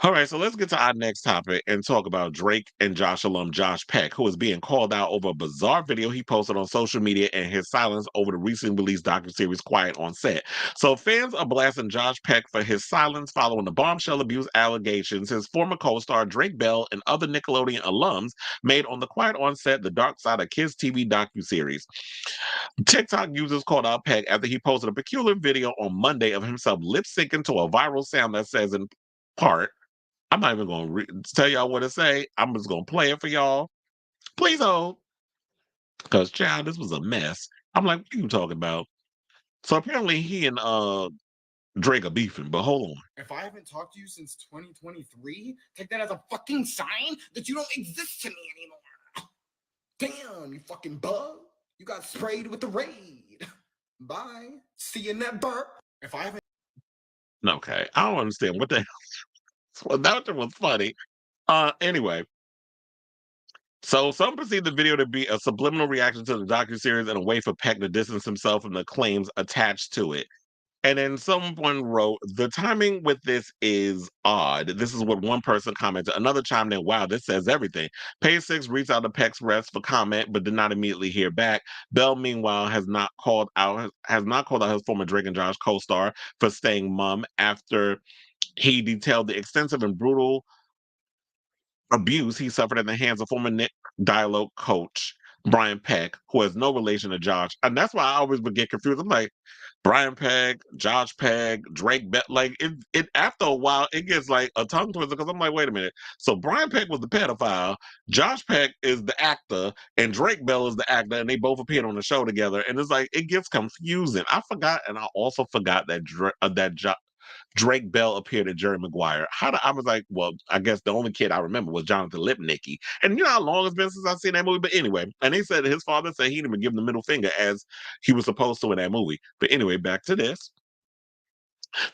All right, so let's get to our next topic and talk about Drake and Josh alum Josh Peck, who is being called out over a bizarre video he posted on social media and his silence over the recently released docuseries Quiet on Set. So fans are blasting Josh Peck for his silence following the bombshell abuse allegations his former co-star Drake Bell and other Nickelodeon alums made on the Quiet on Set, The Dark Side of Kids TV docuseries. TikTok users called out Peck after he posted a peculiar video on Monday of himself lip-syncing to a viral sound that says in part, I'm not even going to tell y'all what to say. I'm just going to play it for y'all. Please hold. Because, child, this was a mess. I'm like, what are you talking about? So apparently he and Drake are beefing, but hold on. If I haven't talked to you since 2023, take that as a fucking sign that you don't exist to me anymore. Damn, you fucking bug. You got sprayed with the raid. Bye. See you in that burp. If I haven't... Okay, I don't understand what the hell. Well, that was funny. Anyway, so some perceive the video to be a subliminal reaction to the docuseries and a way for Peck to distance himself from the claims attached to it. And then someone wrote, the timing with this is odd. This is what one person commented. Another chimed in, wow, this says everything. Page Six reached out to Peck's Rest for comment, but did not immediately hear back. Bell, meanwhile, has not called out his former Drake and Josh co-star for staying mum after he detailed the extensive and brutal abuse he suffered at the hands of former Nick dialogue coach Brian Peck, who has no relation to Josh. And that's why I always would get confused. I'm like, Brian Peck, Josh Peck, Drake Bell. Like it after a while, it gets like a tongue twister because I'm like, wait a minute. So Brian Peck was the pedophile, Josh Peck is the actor, and Drake Bell is the actor, and they both appeared on the show together. And it's like it gets confusing. I forgot, and I also forgot that Drake Bell appeared in Jerry Maguire. I was like, well, I guess the only kid I remember was Jonathan Lipnicki. And you know how long it's been since I've seen that movie? But anyway, and they said his father said he didn't even give him the middle finger as he was supposed to in that movie. But anyway, back to this.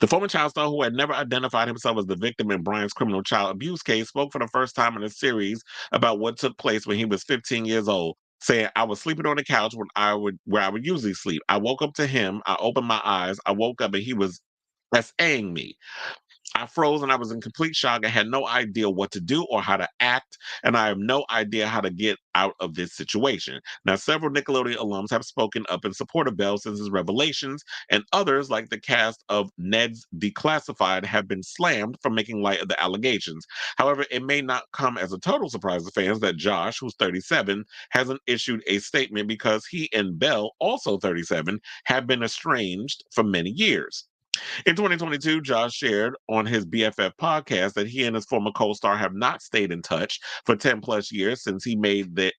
The former child star, who had never identified himself as the victim in Brian's criminal child abuse case, spoke for the first time in the series about what took place when he was 15 years old, saying, "I was sleeping on the couch where I would usually sleep. I woke up to him. I opened my eyes. I woke up and he was SAing me. I froze and I was in complete shock. I had no idea what to do or how to act, and I have no idea how to get out of this situation." Now, several Nickelodeon alums have spoken up in support of Bell since his revelations, and others, like the cast of Ned's Declassified, have been slammed for making light of the allegations. However, it may not come as a total surprise to fans that Josh, who's 37, hasn't issued a statement because he and Bell, also 37, have been estranged for many years. In 2022, Josh shared on his BFF podcast that he and his former co-star have not stayed in touch for 10 plus years since they made the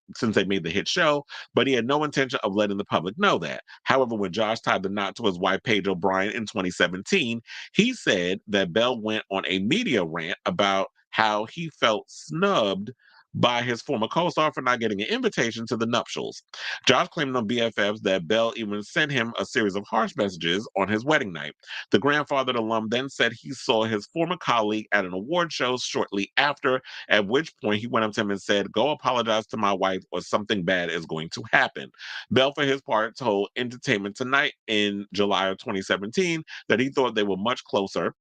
hit show, but he had no intention of letting the public know that. However, when Josh tied the knot to his wife Paige O'Brien in 2017, he said that Bell went on a media rant about how he felt snubbed by his former co-star for not getting an invitation to the nuptials. Josh claimed on BFFs that Bell even sent him a series of harsh messages on his wedding night. The grandfathered alum then said he saw his former colleague at an award show shortly after, at which point he went up to him and said, "Go apologize to my wife or something bad is going to happen." Bell, for his part, told Entertainment Tonight in July of 2017 that he thought they were much closer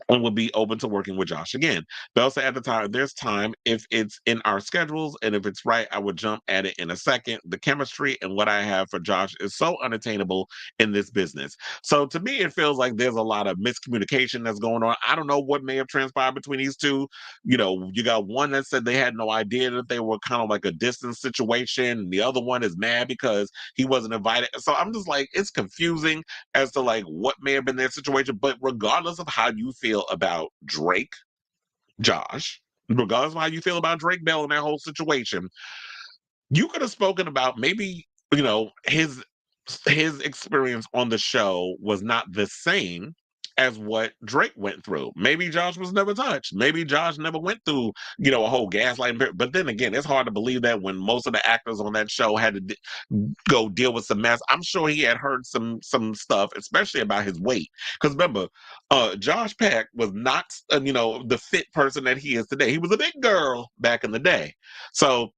and would be open to working with Josh again. Bell said at the time, "There's time. If it's in our schedules and if it's right, I would jump at it in a second. The chemistry and what I have for Josh is so unattainable in this business." So to me, it feels like there's a lot of miscommunication that's going on. I don't know what may have transpired between these two. You know, you got one that said they had no idea that they were kind of like a distance situation, and the other one is mad because he wasn't invited. So I'm just like, it's confusing as to like what may have been their situation. But regardless of how you feel about Josh, regardless of how you feel about Drake Bell and that whole situation, you could have spoken about maybe, you know, his experience on the show was not the same as what Drake went through. Maybe Josh was never touched. Maybe Josh never went through, you know, a whole gaslighting period. But then again, it's hard to believe that when most of the actors on that show had to go deal with some mess. I'm sure he had heard some stuff, especially about his weight. Because remember, Josh Peck was not, you know, the fit person that he is today. He was a big girl back in the day. So,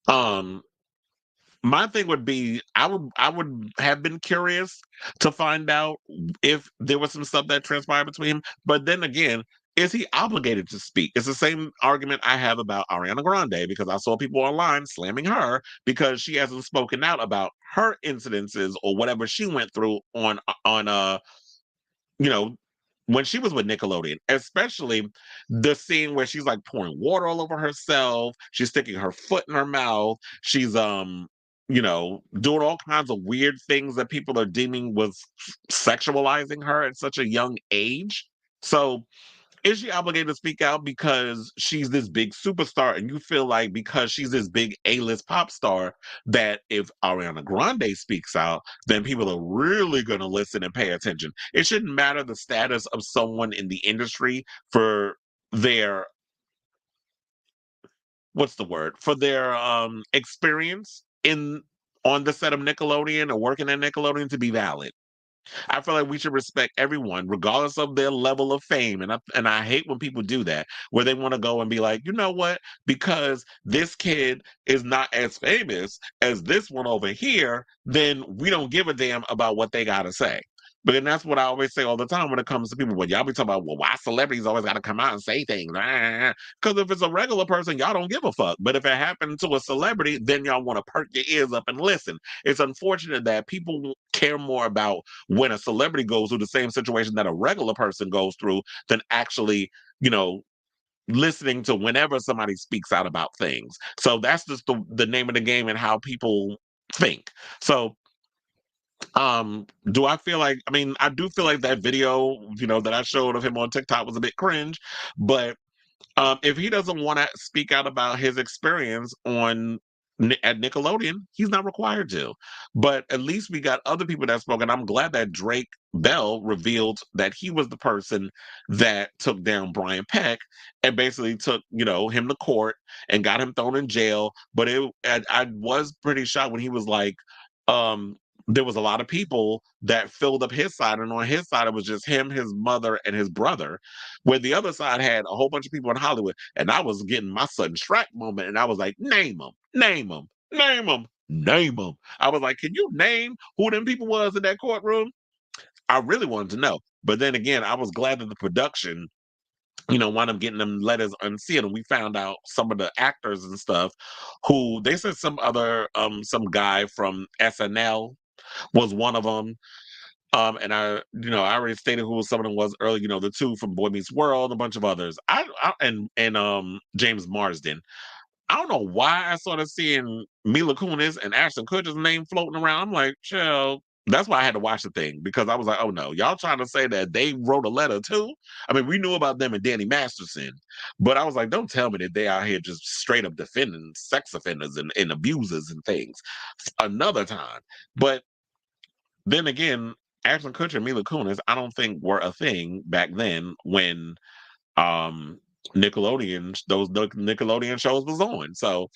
um, my thing would be I would have been curious to find out if there was some stuff that transpired between him. But then again, is he obligated to speak? It's the same argument I have about Ariana Grande, because I saw people online slamming her because she hasn't spoken out about her incidences or whatever she went through on you know, when she was with Nickelodeon, especially the scene where she's like pouring water all over herself, she's sticking her foot in her mouth, she's you know, doing all kinds of weird things that people are deeming was sexualizing her at such a young age. So is she obligated to speak out because she's this big superstar and you feel like because she's this big A-list pop star that if Ariana Grande speaks out, then people are really going to listen and pay attention? It shouldn't matter the status of someone in the industry for their, what's the word, for their experience in on the set of Nickelodeon or working at Nickelodeon to be valid. I feel like we should respect everyone, regardless of their level of fame. And I hate when people do that, where they want to go and be like, you know what? Because this kid is not as famous as this one over here, then we don't give a damn about what they gotta say. But then that's what I always say all the time when it comes to people. When y'all be talking about, well, why celebrities always got to come out and say things? Because if it's a regular person, y'all don't give a fuck. But if it happened to a celebrity, then y'all want to perk your ears up and listen. It's unfortunate that people care more about when a celebrity goes through the same situation that a regular person goes through than actually, you know, listening to whenever somebody speaks out about things. So that's just the name of the game and how people think. So do I feel like, I mean, I do feel like that video, that I showed of him on TikTok was a bit cringe, but if he doesn't want to speak out about his experience at Nickelodeon, he's not required to. But at least we got other people that spoke, and I'm glad that Drake Bell revealed that he was the person that took down Brian Peck and basically took him to court and got him thrown in jail. But I was pretty shocked when he was like, um, there was a lot of people that filled up his side, and on his side it was just him, his mother, and his brother, where the other side had a whole bunch of people in Hollywood. And I was getting my sudden strike moment, and I was like, name them, name them, name them, name them. I was like, can you name who them people was in that courtroom? I really wanted to know. But then again, I was glad that the production wound up getting them letters unsealed, and we found out some of the actors and stuff who they said some guy from SNL was one of them. And I already stated who some of them was earlier. The two from Boy Meets World, a bunch of others. And James Marsden. I don't know why I started seeing Mila Kunis and Ashton Kutcher's name floating around. I'm like, chill. That's why I had to watch the thing, because I was like, oh no, y'all trying to say that they wrote a letter too? I mean, we knew about them and Danny Masterson, but I was like, don't tell me that they out here just straight up defending sex offenders and abusers and things another time. But then again, Ashton Kutcher and Mila Kunis, I don't think were a thing back then when um those Nickelodeon shows was on. So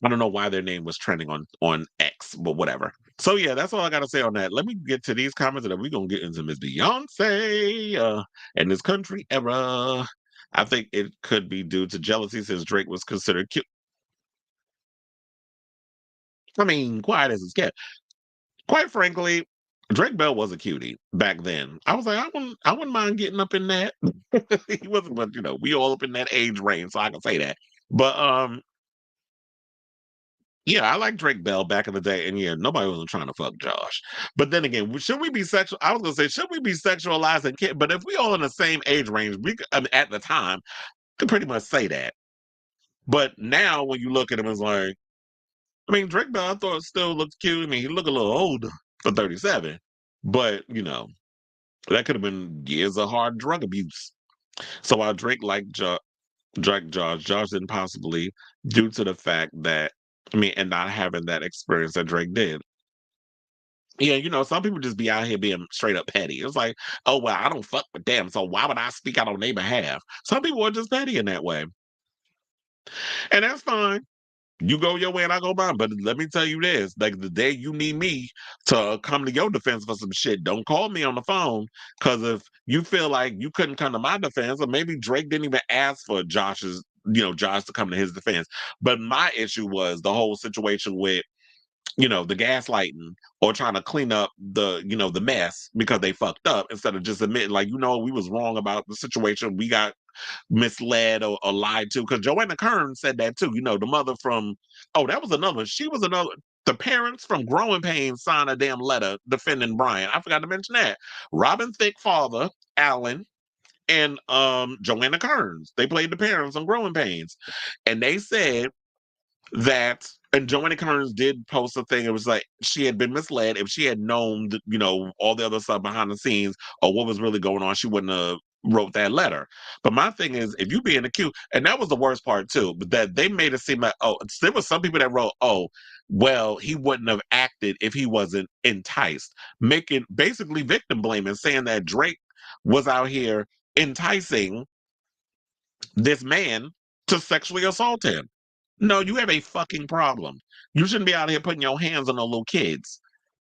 I don't know why their name was trending on X, but whatever. So yeah, that's all I gotta say on that. Let me get to these comments, and then we're gonna get into Miss Beyonce and this country era. I think it could be due to jealousy since Drake was considered cute. I mean, quiet as it's kept. Quite frankly, Drake Bell was a cutie back then. I was like, I wouldn't mind getting up in that. He wasn't, but we all up in that age range, so I can say that. But yeah, I like Drake Bell back in the day, and yeah, nobody wasn't trying to fuck Josh. But then again, should we be sexual? I was gonna say, should we be sexualizing kids? But if we all in the same age range, at the time, could pretty much say that. But now, when you look at him, it's like, I mean, Drake Bell, I thought still looked cute. I mean, he looked a little old for 37, but that could have been years of hard drug abuse. So while Drake liked Josh didn't possibly, due to the fact that, I mean, and not having that experience that Drake did. Yeah, some people just be out here being straight up petty. It's like, oh, well, I don't fuck with them, so why would I speak out on their behalf? Some people are just petty in that way. And that's fine. You go your way and I go mine. But let me tell you this, like the day you need me to come to your defense for some shit, don't call me on the phone. Because if you feel like you couldn't come to my defense, or maybe Drake didn't even ask for Josh to come to his defense. But my issue was the whole situation with, the gaslighting or trying to clean up the mess because they fucked up, instead of just admitting, like, we was wrong about the situation. We got misled or lied to, because Joanna Kern said that too. The mother from, that was another. She was another. The parents from Growing Pains signed a damn letter defending Brian. I forgot to mention that. Robin Thicke father, Alan, and Joanna Kearns. They played the parents on Growing Pains, and they said that. And Joanna Kearns did post a thing. It was like she had been misled. If she had known, all the other stuff behind the scenes or what was really going on, she wouldn't have wrote that letter. But my thing is, if you being accused, and that was the worst part too, but that they made it seem like, there was some people that wrote, well, he wouldn't have acted if he wasn't enticed, making basically victim blaming, saying that Drake was out here enticing this man to sexually assault him. No, you have a fucking problem. You shouldn't be out here putting your hands on no little kids.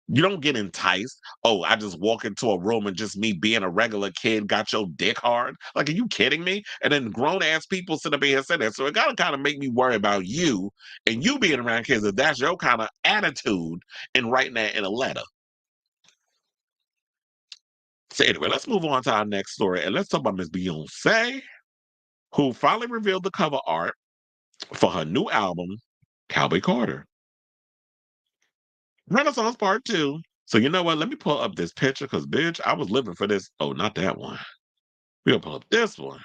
You don't get enticed. Oh, I just walk into a room and just me being a regular kid got your dick hard. Like, are you kidding me? And then grown ass people sit up here and say that. So it gotta kind of make me worry about you and you being around kids, if that's your kind of attitude and writing that in a letter. So anyway, let's move on to our next story, and let's talk about Miss Beyonce, who finally revealed the cover art for her new album, Cowboy Carter. Renaissance Part 2. So you know what? Let me pull up this picture, because bitch, I was living for this. Oh, not that one. We'll pull up this one.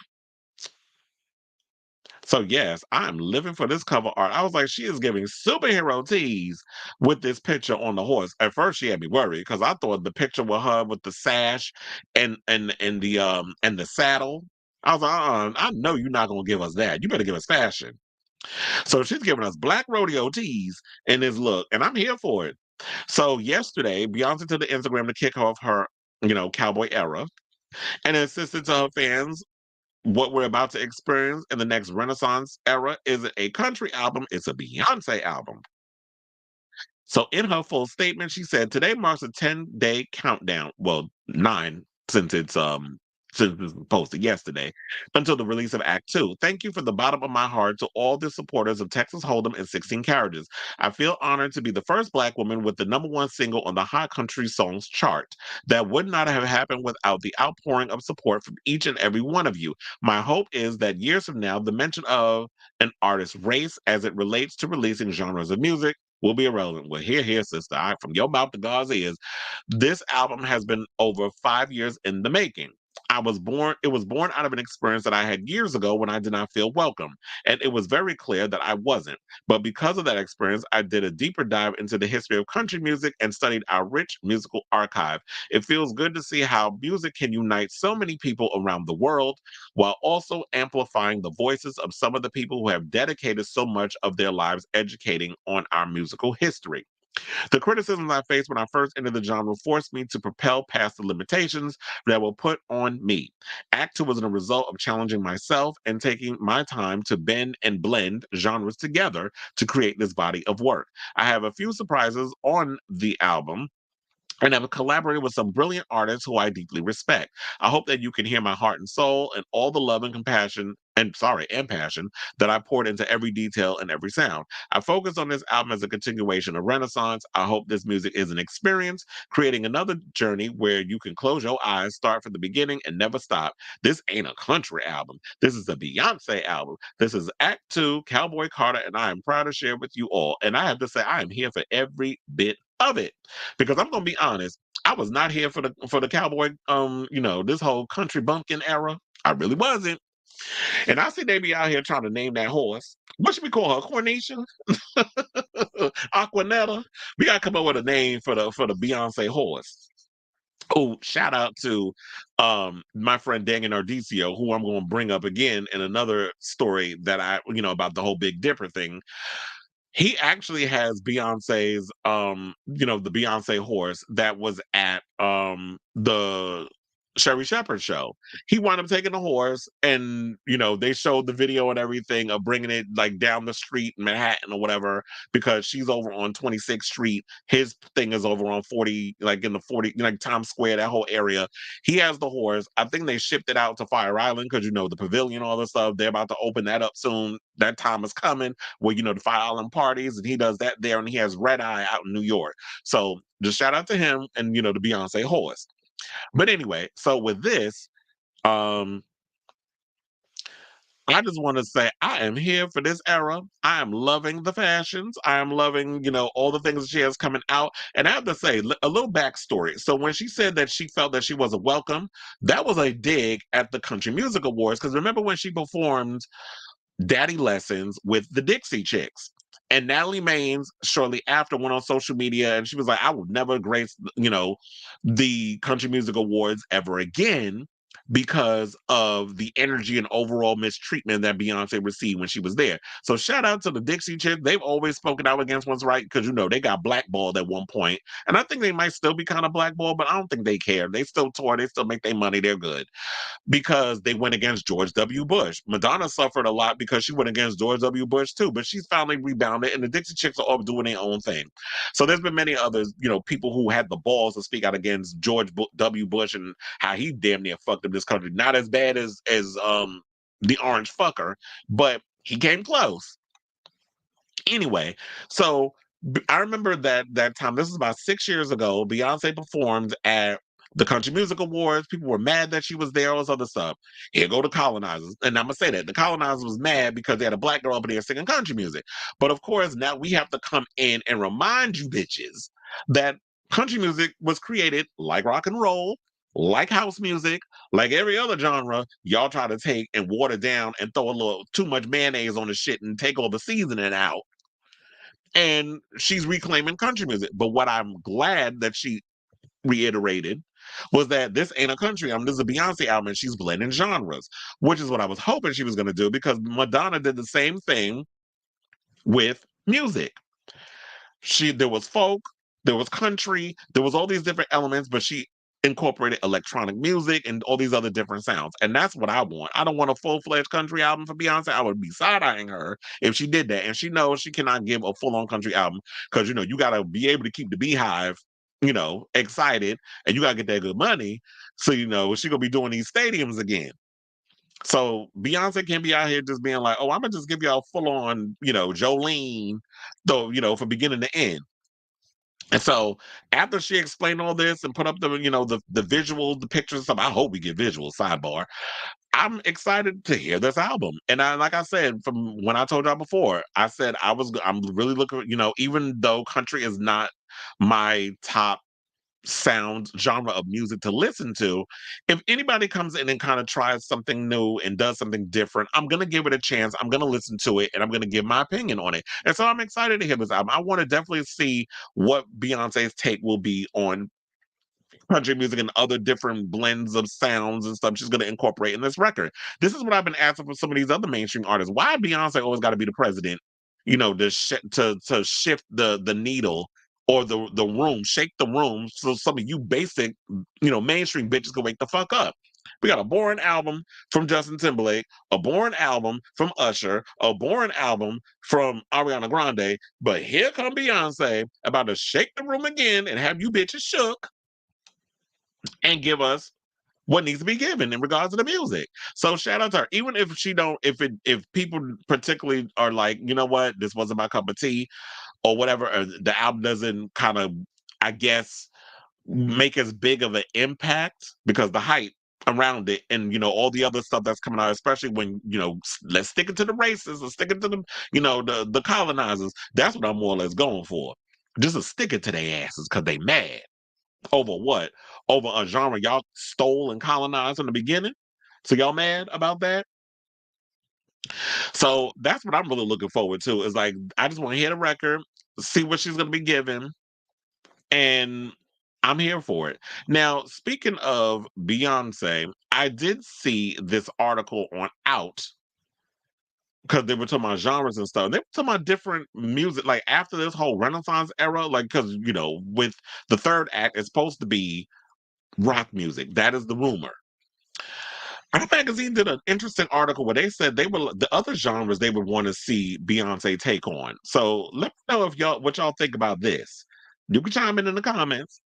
So yes, I'm living for this cover art. I was like, she is giving superhero tease with this picture on the horse. At first, she had me worried because I thought the picture with her with the sash and the saddle. I was like, I know you're not gonna give us that. You better give us fashion. So she's giving us black rodeo tees in this look, and I'm here for it. So yesterday, Beyonce took to Instagram to kick off her, cowboy era, and insisted to her fans what we're about to experience in the next Renaissance era isn't a country album, it's a Beyonce album. So in her full statement, she said, "Today marks a 10-day countdown. Well, 9 since it was posted yesterday, until the release of Act 2. Thank you from the bottom of my heart to all the supporters of Texas Hold'em and 16 Carriages. I feel honored to be the first Black woman with the #1 single on the Hot Country Songs chart. That would not have happened without the outpouring of support from each and every one of you. My hope is that years from now, the mention of an artist's race as it relates to releasing genres of music will be irrelevant." Well, here, sister. From your mouth to God's ears. This album has been over 5 years in the making. It was born out of an experience that I had years ago when I did not feel welcome. And it was very clear that I wasn't. But because of that experience, I did a deeper dive into the history of country music and studied our rich musical archive. It feels good to see how music can unite so many people around the world while also amplifying the voices of some of the people who have dedicated so much of their lives educating on our musical history. The criticisms I faced when I first entered the genre forced me to propel past the limitations that were put on me. Act 2 was a result of challenging myself and taking my time to bend and blend genres together to create this body of work. I have a few surprises on the album and have collaborated with some brilliant artists who I deeply respect. I hope that you can hear my heart and soul and all the love and compassion and passion that I poured into every detail and every sound. I focus on this album as a continuation of Renaissance. I hope this music is an experience, creating another journey where you can close your eyes, start from the beginning, and never stop. This ain't a country album. This is a Beyonce album. This is Act 2, Cowboy Carter, and I am proud to share with you all. And I have to say, I am here for every bit of it. Because I'm gonna be honest, I was not here for the cowboy, this whole country bumpkin era. I really wasn't. And I see they be out here trying to name that horse. What should we call her? Cornisha? Aquanetta? We gotta come up with a name for the Beyonce horse. Oh, shout out to my friend Daniel Nardicio, who I'm gonna bring up again in another story that about the whole Big Dipper thing. He actually has Beyonce's, the Beyonce horse that was at the Sherry Shepherd show. He wound up taking the horse, and they showed the video and everything of bringing it like down the street in Manhattan or whatever, because she's over on 26th Street. His thing is over on 40, like in the 40, like Times Square, that whole area. He has the horse. I think they shipped it out to Fire Island because the pavilion, all this stuff. They're about to open that up soon. That time is coming where the Fire Island parties, and he does that there, and he has Red Eye out in New York. So just shout out to him and the Beyonce horse. But anyway, so with this, um, I just want to say I am here for this era. I am loving the fashions. I am loving, all the things that she has coming out. And I have to say, a little backstory. So when she said that she felt that she wasn't welcome, that was a dig at the Country Music Awards. Because remember when she performed Daddy Lessons with the Dixie Chicks? And Natalie Maines shortly after went on social media and she was like, "I will never grace, the Country Music Awards ever again because of the energy and overall mistreatment that Beyonce received when she was there." So shout out to the Dixie Chicks. They've always spoken out against what's right because they got blackballed at one point. And I think they might still be kind of blackballed, but I don't think they care. They still tour, they still make their money, they're good. Because they went against George W. Bush. Madonna suffered a lot because she went against George W. Bush too, but she's finally rebounded, and the Dixie Chicks are all doing their own thing. So there's been many others, people who had the balls to speak out against George W. Bush and how he damn near fucked up this country. Not as bad as the orange fucker, but he came close. Anyway, so I remember that time. This is about 6 years ago. Beyonce performed at the Country Music Awards. People were mad that she was there, all this other stuff. Here go the colonizers. And I'm going to say that. The colonizers was mad because they had a black girl up there singing country music. But of course, now we have to come in and remind you bitches that country music was created like rock and roll like house music, like every other genre, y'all try to take and water down and throw a little too much mayonnaise on the shit and take all the seasoning out. And she's reclaiming country music. But what I'm glad that she reiterated was that this ain't a country album. This is a Beyonce album, and she's blending genres, which is what I was hoping she was going to do because Madonna did the same thing with music. There was folk, there was country, there was all these different elements, but she incorporated electronic music and all these other different sounds. And that's what I want. I don't want a full-fledged country album for Beyonce. I would be side-eyeing her if she did that. And she knows she cannot give a full-on country album because you got to be able to keep the beehive, excited, and you got to get that good money. So, she gonna be doing these stadiums again. So Beyonce can't be out here just being like, oh, I'm gonna just give y'all full on, Jolene, though, from beginning to end. And so after she explained all this and put up the visuals, the pictures and stuff, I hope we get visuals, sidebar. I'm excited to hear this album. And like I said, from when I told y'all before, I said I'm really looking, even though country is not my top sound genre of music to listen to, if anybody comes in and kind of tries something new and does something different, I'm gonna give it a chance. I'm gonna listen to it and I'm gonna give my opinion on it. And so I'm excited to hear this album. I want to definitely see what Beyonce's take will be on country music and other different blends of sounds and stuff she's going to incorporate in this record. This is what I've been asking for some of these other mainstream artists. Why Beyonce always got to be the president? To shift the needle or the room, shake the room, so some of you basic mainstream bitches can wake the fuck up. We got a boring album from Justin Timberlake, a boring album from Usher, a boring album from Ariana Grande, but here come Beyonce about to shake the room again and have you bitches shook and give us what needs to be given in regards to the music. So shout out to her. Even if she don't, if people particularly are like, you know what, this wasn't my cup of tea, or whatever, or the album doesn't kind of, I guess, make as big of an impact because the hype around it and all the other stuff that's coming out, especially when let's stick it to the racists, let's stick it to the colonizers. That's what I'm more or less going for. Just to stick it to their asses because they mad. Over what? Over a genre y'all stole and colonized in the beginning? So y'all mad about that? So that's what I'm really looking forward to. Is like I just want to hear the record, see what she's gonna be given, and I'm here for it. Now, speaking of Beyonce, I did see this article on Out because they were talking about genres and stuff. They were talking about different music, like after this whole Renaissance era, like because with the third act, it's supposed to be rock music. That is the rumor. Our magazine did an interesting article where they said the other genres they would want to see Beyonce take on. So let me know what y'all think about this. You can chime in the comments.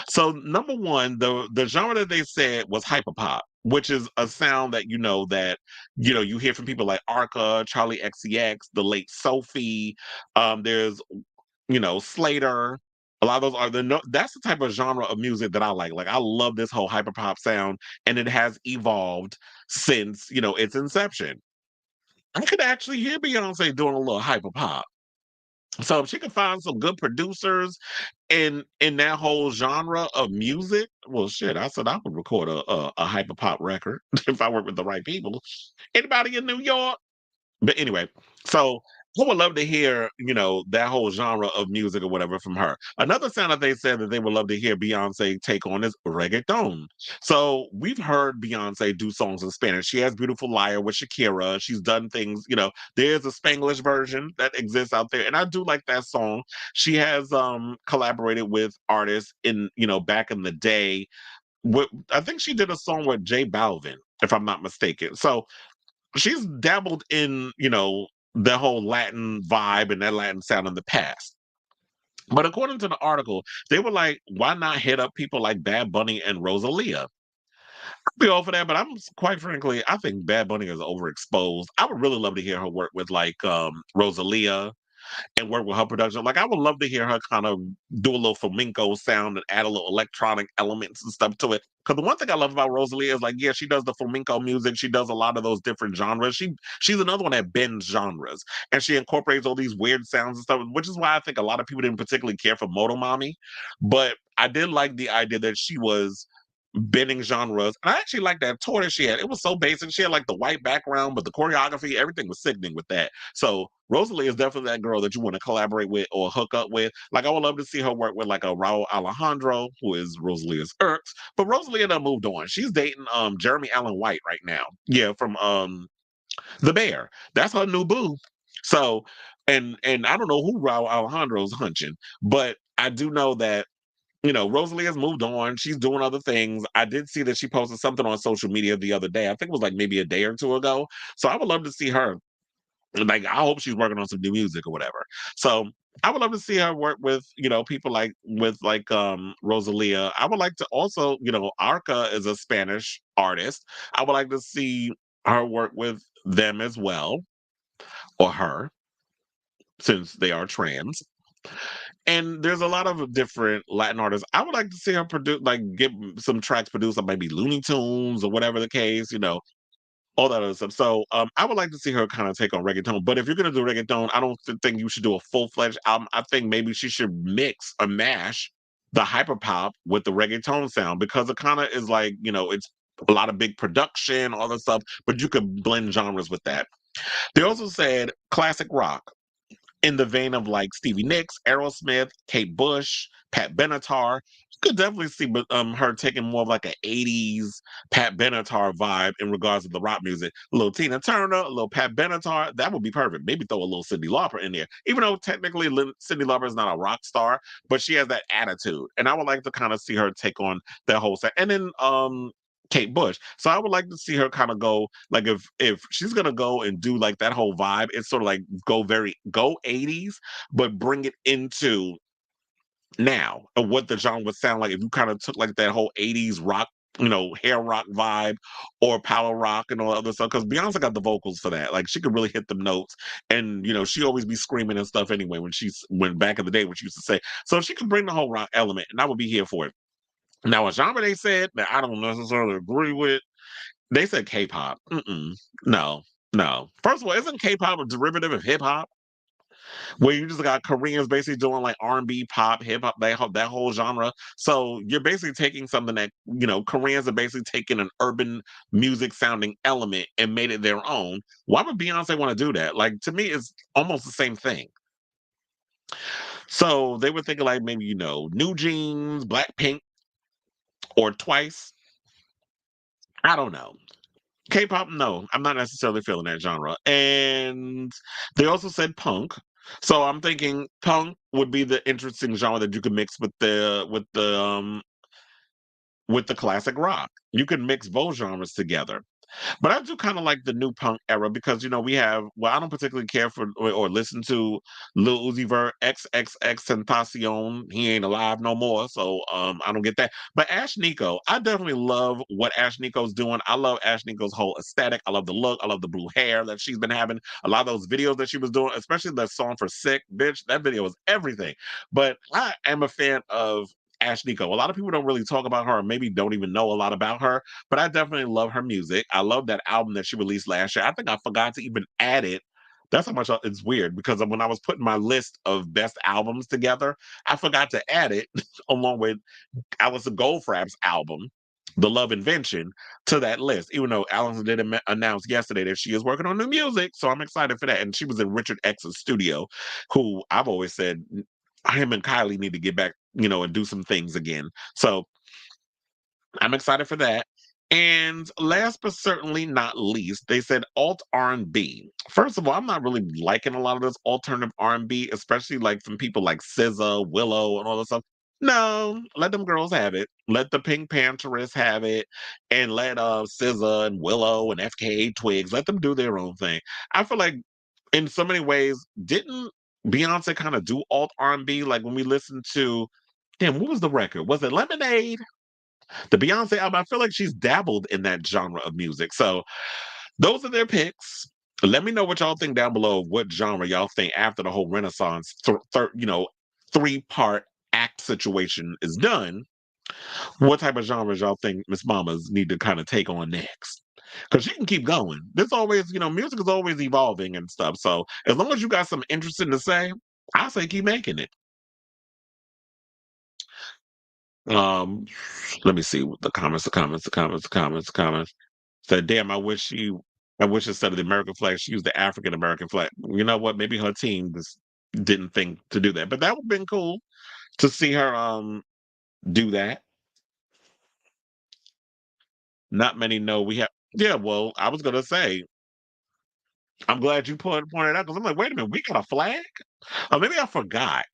So number one, the genre that they said was hyperpop, which is a sound that you hear from people like Arca, Charlie XCX, the late Sophie. There's Slater. A lot of those that's the type of genre of music that I like. Like I love this whole hyperpop sound, and it has evolved since its inception. I could actually hear Beyonce doing a little hyperpop. So if she could find some good producers in that whole genre of music, well, shit, I said I would record a hyperpop record if I work with the right people. Anybody in New York? But anyway, so I would love to hear, that whole genre of music or whatever from her. Another sound that they said that they would love to hear Beyonce take on is reggaeton. So we've heard Beyonce do songs in Spanish. She has Beautiful Liar with Shakira. She's done things, there's a Spanglish version that exists out there. And I do like that song. She has collaborated with artists back in the day. I think she did a song with J Balvin, if I'm not mistaken. So she's dabbled in, the whole Latin vibe and that Latin sound in the past. But according to the article, they were like, why not hit up people like Bad Bunny and Rosalia? I'd be all for that, but I'm quite frankly, I think Bad Bunny is overexposed. I would really love to hear her work with like Rosalia and work with her production. Like I would love to hear her kind of do a little flamenco sound and add a little electronic elements and stuff to it. Because the one thing I love about Rosalie is like, yeah, she does the flamenco music. She does a lot of those different genres. She's another one that bends genres and she incorporates all these weird sounds and stuff, which is why I think a lot of people didn't particularly care for Motomami. But I did like the idea that she was bending genres. And I actually like that tour that she had. It was so basic. She had like the white background, but the choreography, everything was sickening with that. So Rosalie is definitely that girl that you want to collaborate with or hook up with. Like I would love to see her work with like a Raul Alejandro, who is Rosalia's ex. But Rosalia done moved on. She's dating Jeremy Allen White right now. Yeah, from The Bear. That's her new boo. So and I don't know who Raul Alejandro's hunching, but I do know that Rosalie has moved on. She's doing other things. I did see that she posted something on social media the other day. I think it was like maybe a day or two ago. So I would love to see her. Like, I hope she's working on some new music or whatever. So I would love to see her work with, people like Rosalia. I would like to also, Arca is a Spanish artist. I would like to see her work with them as well, or her, since they are trans. And there's a lot of different Latin artists. I would like to see her produce, like, get some tracks produced, like maybe Looney Tunes or whatever the case, all that other stuff. So, I would like to see her kind of take on reggaeton. But if you're gonna do reggaeton, I don't think you should do a full-fledged album. I think maybe she should mix or mash the hyperpop with the reggaeton sound because it kind of is like, it's a lot of big production, all that stuff. But you could blend genres with that. They also said classic rock in the vein of like Stevie Nicks, Aerosmith, Kate Bush, Pat Benatar. You could definitely see her taking more of like an 80s Pat Benatar vibe in regards to the rock music. A little Tina Turner, a little Pat Benatar, that would be perfect. Maybe throw a little Cyndi Lauper in there. Even though technically Cyndi Lauper is not a rock star, but she has that attitude. And I would like to kind of see her take on that whole set. And then Kate Bush. So I would like to see her kind of go like if she's gonna go and do like that whole vibe, it's sort of like go 80s, but bring it into now and what the genre would sound like if you kind of took like that whole 80s rock, hair rock vibe or power rock and all that other stuff. Because Beyonce got the vocals for that. Like she could really hit them notes. And she always be screaming and stuff anyway when back in the day when she used to say. So she could bring the whole rock element and I would be here for it. Now, a genre they said that I don't necessarily agree with, they said K-pop. No, no. First of all, isn't K-pop a derivative of hip hop? Where you just got Koreans basically doing like R&B, pop, hip hop, that whole genre. So you're basically taking something that Koreans are basically taking an urban music sounding element and made it their own. Why would Beyonce want to do that? Like to me, it's almost the same thing. So they were thinking like maybe New Jeans, Blackpink, or Twice. I don't know. K-pop, no, I'm not necessarily feeling that genre. And they also said punk. So I'm thinking punk would be the interesting genre that you could mix with the classic rock. You could mix both genres together. But I do kind of like the new punk era because we have I don't particularly care for or listen to Lil Uzi Vert, XXX Tentacion. He ain't alive no more, so I don't get that. But Ash Nico, I definitely love what Ash Nico's doing. I love Ash Nico's whole aesthetic. I love the look. I love the blue hair that she's been having. A lot of those videos that she was doing, especially that song for Sick, bitch. That video was everything. But I am a fan of Ash Nico. A lot of people don't really talk about her, or maybe don't even know a lot about her, but I definitely love her music. I love that album that she released last year. I think I forgot to even add it. That's how much it's weird because when I was putting my list of best albums together, I forgot to add it along with Alison Goldfrapp's album, The Love Invention, to that list. Even though Alison did announce yesterday that she is working on new music, so I'm excited for that. And she was in Richard X's studio, who I've always said him and Kylie need to get back, and do some things again. So I'm excited for that. And last but certainly not least, they said alt R&B. First of all, I'm not really liking a lot of this alternative R&B, especially like from people like SZA, Willow, and all this stuff. No, let them girls have it. Let the Pink Panthers have it, and let SZA and Willow and FKA Twigs let them do their own thing. I feel like in so many ways, didn't Beyonce kind of do alt R&B? Like when we listened to, damn, what was the record? Was it Lemonade? The Beyonce album, I feel like she's dabbled in that genre of music. So those are their picks. Let me know what y'all think down below. What genre y'all think after the whole Renaissance, three-part act situation is done? What type of genres y'all think Miss Mamas need to kind of take on next? Because she can keep going. There's always, music is always evolving and stuff. So as long as you got something interesting to say, I say keep making it. Um, let me see what the comments. Said, damn, I wish instead of the American flag, she used the African American flag. You know what? Maybe her team just didn't think to do that, but that would have been cool to see her do that. Not many know we have. Yeah, well, I was gonna say, I'm glad you pointed out because I'm like, wait a minute, we got a flag? Or maybe I forgot.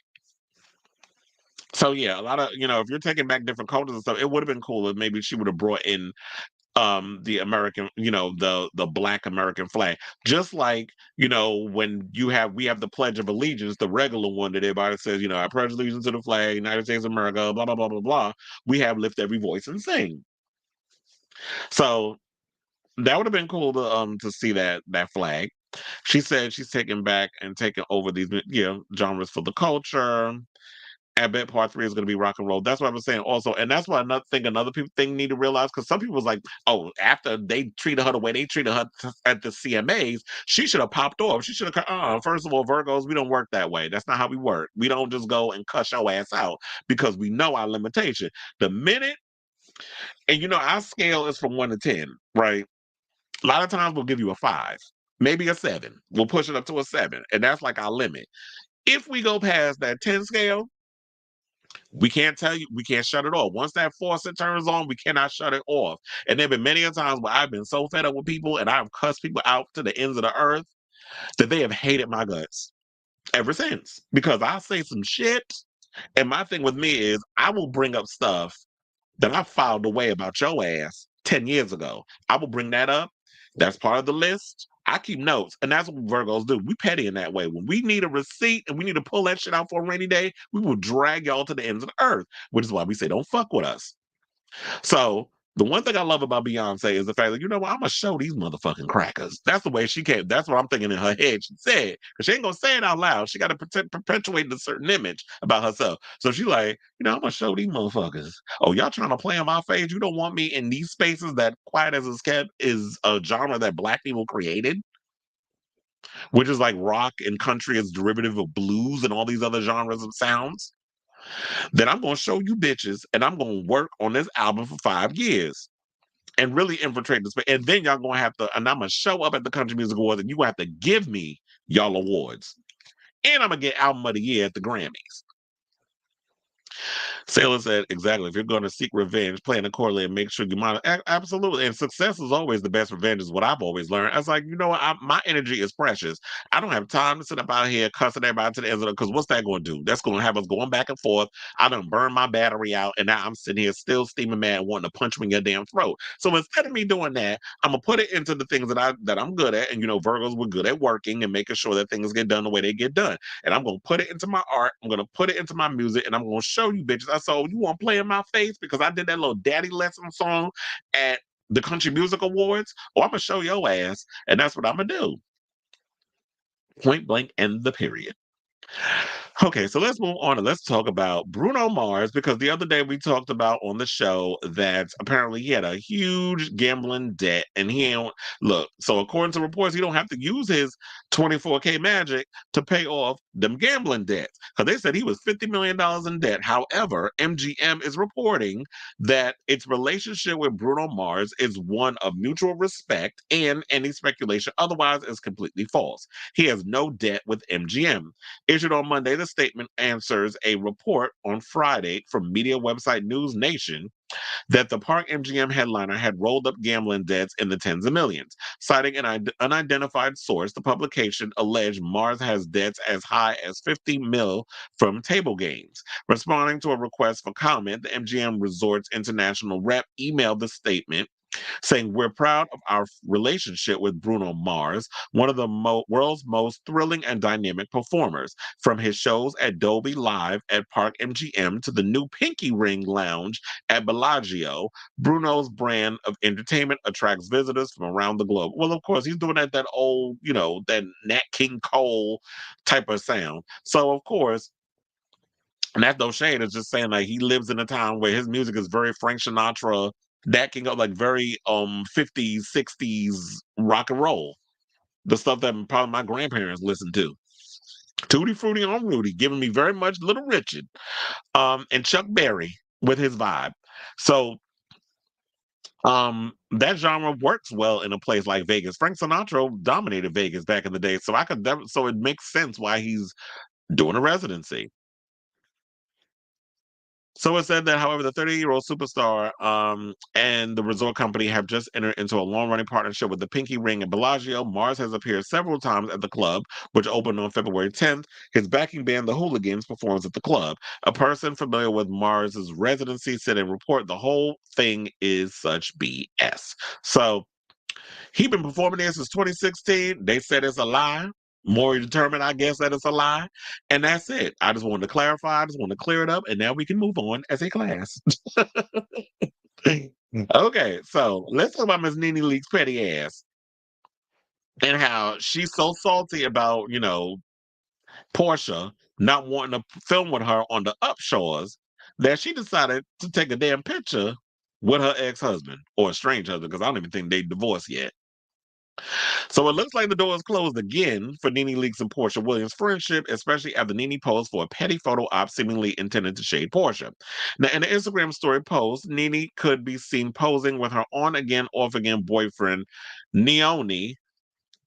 So yeah, a lot of if you're taking back different cultures and stuff, it would have been cool if maybe she would have brought in the American, the black American flag. Just like, when we have the Pledge of Allegiance, the regular one that everybody says, I pledge allegiance to the flag, United States of America, blah blah blah blah blah. We have lift every voice and sing. So that would have been cool to see that flag. She said she's taking back and taking over these genres for the culture. I bet part three is going to be rock and roll. That's what I was saying also, and that's what another people thing need to realize because some people was like, oh, after they treated her the way they treated her at the CMAs, she should have popped off. She should have. First of all, Virgos, we don't work that way. That's not how we work. We don't just go and cuss your ass out because we know our limitation. The minute, and our scale is from 1 to 10, right? A lot of times we'll give you a 5, maybe a 7. We'll push it up to a 7, and that's like our limit. If we go past that 10 scale, we can't tell you, we can't shut it off. Once that faucet turns on, we cannot shut it off. And there have been many a times where I've been so fed up with people and I've cussed people out to the ends of the earth that they have hated my guts ever since. Because I say some shit, and my thing with me is I will bring up stuff that I filed away about your ass 10 years ago. I will bring that up. That's part of the list. I keep notes, and that's what Virgos do. We petty in that way. When we need a receipt and we need to pull that shit out for a rainy day, we will drag y'all to the ends of the earth, which is why we say don't fuck with us. So the one thing I love about Beyonce is the fact that, what, I'm gonna show these motherfucking crackers. That's the way she came. That's what I'm thinking in her head. She said, because she ain't gonna say it out loud. She got to perpetuate a certain image about herself. So she like, I'm gonna show these motherfuckers. Oh, y'all trying to play on my face? You don't want me in these spaces that Quiet as It's Kept is a genre that Black people created, which is like rock and country as derivative of blues and all these other genres of sounds. Then I'm gonna show you bitches, and I'm gonna work on this album for 5 years and really infiltrate the space. And then y'all gonna have to, and I'm gonna show up at the Country Music Awards, and you gonna have to give me y'all awards. And I'm gonna get Album of the Year at the Grammys. Sailor said, exactly. If you're going to seek revenge, plan accordingly and make sure you monitor. Absolutely. And success is always the best revenge, is what I've always learned. I was like, what? My energy is precious. I don't have time to sit up out here cussing everybody to the ends of it, because what's that going to do? That's going to have us going back and forth. I done burned my battery out, and now I'm sitting here still steaming mad, wanting to punch me in your damn throat. So instead of me doing that, I'm going to put it into the things that I'm good at. And, Virgos were good at working and making sure that things get done the way they get done. And I'm going to put it into my art. I'm going to put it into my music, and I'm going to show you bitches. So you want to play in my face because I did that little daddy lesson song at the Country Music Awards? Oh, I'm going to show your ass. And that's what I'm going to do. Point blank, end the period. Okay, so let's move on and let's talk about Bruno Mars, because the other day we talked about on the show that apparently he had a huge gambling debt, and he ain't look. So according to reports, he don't have to use his 24K magic to pay off them gambling debts, because they said he was $50 million in debt. However, MGM is reporting that its relationship with Bruno Mars is one of mutual respect, and any speculation otherwise is completely false. He has no debt with MGM. Issued on Monday, the statement answers a report on Friday from media website News Nation that the Park MGM headliner had rolled up gambling debts in the tens of millions. Citing an unidentified source, the publication alleged Mars has debts as high as 50 mil from table games. Responding to a request for comment, the MGM Resorts International rep emailed the statement saying, "We're proud of our relationship with Bruno Mars, one of the world's most thrilling and dynamic performers. From his shows at Dolby Live at Park MGM to the new Pinky Ring Lounge at Bellagio, Bruno's brand of entertainment attracts visitors from around the globe." Well, of course, he's doing that old, that Nat King Cole type of sound. So, of course, and that's no shade. It's just saying, like, he lives in a town where his music is very Frank Sinatra, that can go like very 50s, 60s rock and roll. The stuff that probably my grandparents listened to. Tutti Frutti on Rudy, giving me very much Little Richard. And Chuck Berry. with his vibe. So that genre works well in a place like Vegas. Frank Sinatra dominated Vegas back in the day, so so it makes sense why he's doing a residency. So it said that, however, the 38-year-old superstar and the resort company have just entered into a long-running partnership with the Pinky Ring and Bellagio. Mars has appeared several times at the club, which opened on February 10th. His backing band, the Hooligans, performs at the club. A person familiar with Mars's residency said in report, the whole thing is such BS. So he been performing there since 2016. They said it's a lie. More determined, I guess, that it's a lie. And that's it. I just wanted to clarify. I just want to clear it up. And now we can move on as a class. Okay, so let's talk about Miss NeNe Leakes' petty ass and how she's so salty about, Porsha not wanting to film with her on the upshores that she decided to take a damn picture with her ex-husband or estranged husband, because I don't even think they divorced yet. So it looks like the door is closed again for NeNe Leakes and Porsha Williams' friendship, especially after NeNe posed for a petty photo op seemingly intended to shade Porsha. Now, in the Instagram story post, NeNe could be seen posing with her on-again, off-again boyfriend, NeNe.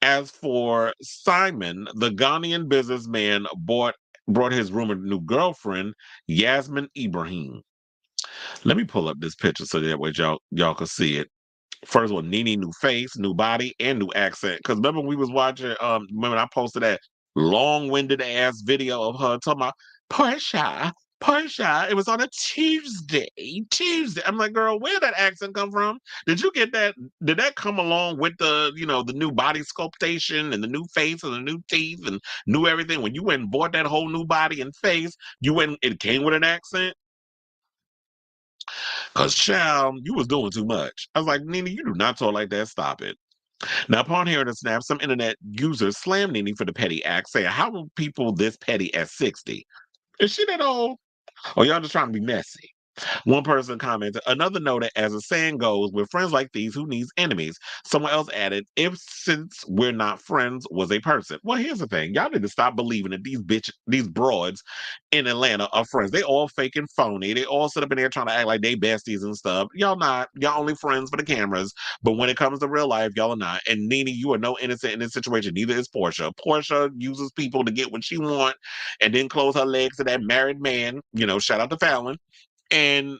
As for Simon, the Ghanaian businessman brought his rumored new girlfriend, Yasmin Ibrahim. Let me pull up this picture so that way y'all can see it. First of all, NeNe, new face, new body, and new accent. Because remember we was watching, remember I posted that long-winded ass video of her talking about Porsha. It was on a Tuesday. I'm like, girl, where did that accent come from? Did you get that? Did that come along with the new body sculptation and the new face and the new teeth and new everything? When you went and bought that whole new body and face, it came with an accent? Cause child, you was doing too much. I was like, NeNe, you do not talk like that. Stop it. Now, upon hearing the snap, some internet users slammed NeNe for the petty act, saying, "How are people this petty at 60? Is she that old? Or y'all just trying to be messy?" One person commented, another noted, as the saying goes, with friends like these, who needs enemies? Someone else added, if since we're not friends was a person. Well, here's the thing. Y'all need to stop believing that these broads in Atlanta are friends. They all fake and phony. They all sit up in there trying to act like they besties and stuff. Y'all not. Y'all only friends for the cameras. But when it comes to real life, y'all are not. And NeNe, you are no innocent in this situation. Neither is Porsha. Porsha uses people to get what she want and then close her legs to that married man. Shout out to Fallon. And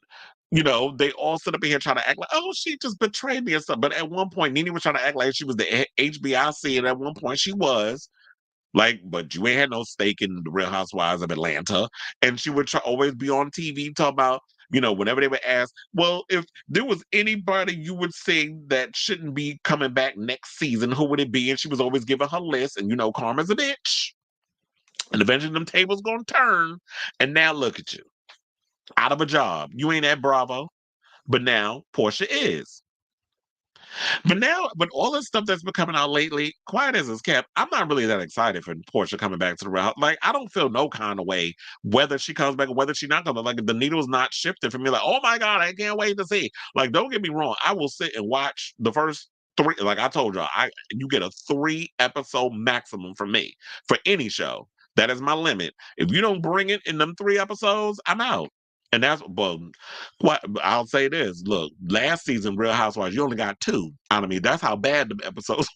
they all sit up in here trying to act like, oh, she just betrayed me and stuff. But at one point, NeNe was trying to act like she was the HBIC, and at one point she was. Like, but you ain't had no stake in the Real Housewives of Atlanta. And she would always be on TV talking about, whenever they would ask, well, if there was anybody you would say that shouldn't be coming back next season, who would it be? And she was always giving her list. And Karma's a bitch. And eventually them tables gonna turn. And now look at you. Out of a job. You ain't at Bravo. But now Porsha is. But all this stuff that's been coming out lately, quiet as it's kept, I'm not really that excited for Porsha coming back to the Real. Like, I don't feel no kind of way whether she comes back or whether she not coming. Like, the needle's not shifted for me. Like, oh my God, I can't wait to see. Like, don't get me wrong. I will sit and watch the first 3. Like I told y'all, you get a 3-episode maximum from me for any show. That is my limit. If you don't bring it in them 3 episodes, I'm out. And that's, well, what I'll say this. Look, last season, Real Housewives, you only got 2 out of me. That's how bad the episodes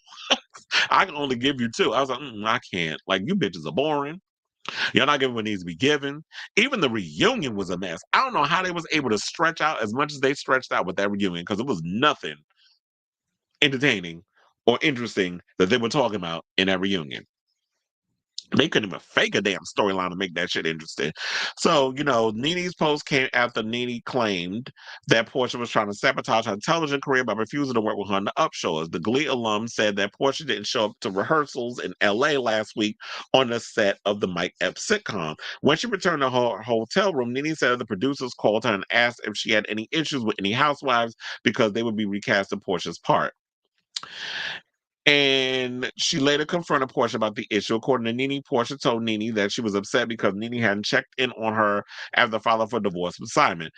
I can only give you 2. I was like, I can't. Like, you bitches are boring. You're not giving what needs to be given. Even the reunion was a mess. I don't know how they was able to stretch out as much as they stretched out with that reunion, because it was nothing entertaining or interesting that they were talking about in that reunion. They couldn't even fake a damn storyline to make that shit interesting. So, NeNe's post came after NeNe claimed that Porsha was trying to sabotage her television career by refusing to work with her on the upshows. The Glee alum said that Porsha didn't show up to rehearsals in LA last week on the set of the Mike Epps sitcom. When she returned to her hotel room, NeNe said the producers called her and asked if she had any issues with any housewives because they would be recasting Porsha's part. And she later confronted Porsha about the issue. According to NeNe, Porsha told NeNe that she was upset because NeNe hadn't checked in on her after filing for divorce with Simon.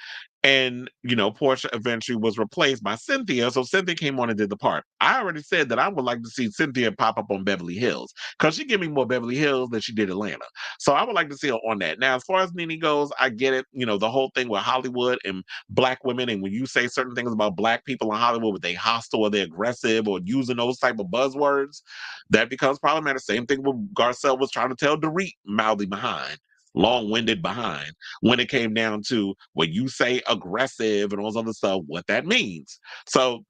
And, Porsha eventually was replaced by Cynthia. So Cynthia came on and did the part. I already said that I would like to see Cynthia pop up on Beverly Hills because she gave me more Beverly Hills than she did Atlanta. So I would like to see her on that. Now, as far as NeNe goes, I get it. The whole thing with Hollywood and black women. And when you say certain things about black people in Hollywood, but they hostile or they aggressive or using those type of buzzwords, that becomes problematic. Same thing with Garcelle was trying to tell Dorit, mouthy behind, long-winded behind, when it came down to when you say aggressive and all this other stuff, what that means. So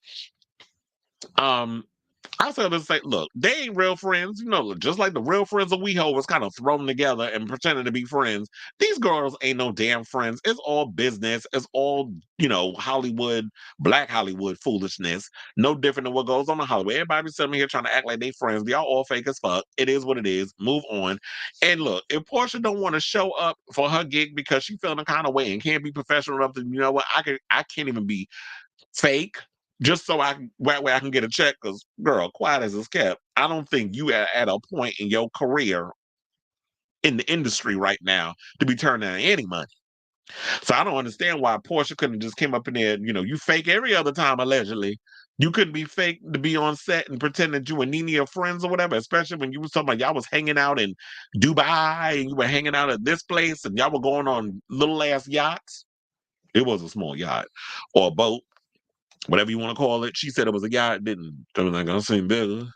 I said, let's say, look, they ain't real friends. Just like the real friends of WeHo was kind of thrown together and pretending to be friends. These girls ain't no damn friends. It's all business. It's all, Hollywood, black Hollywood foolishness. No different than what goes on in Hollywood. Everybody sitting here trying to act like they friends. Y'all all fake as fuck. It is what it is. Move on. And look, if Porsha don't want to show up for her gig because she feeling a kind of way and can't be professional enough to, you know what, I can't even be fake just so that way I can get a check. Because, girl, quiet as it's kept, I don't think you are at a point in your career in the industry right now to be turning down any money. So I don't understand why Porsha couldn't just came up in there. You fake every other time allegedly. You couldn't be fake to be on set and pretend that you and NeNe are friends or whatever. Especially when you was talking about y'all was hanging out in Dubai and you were hanging out at this place and y'all were going on little ass yachts. It was a small yacht or a boat, whatever you want to call it. She said it was a yacht. Didn't I was like, I've seen bigger.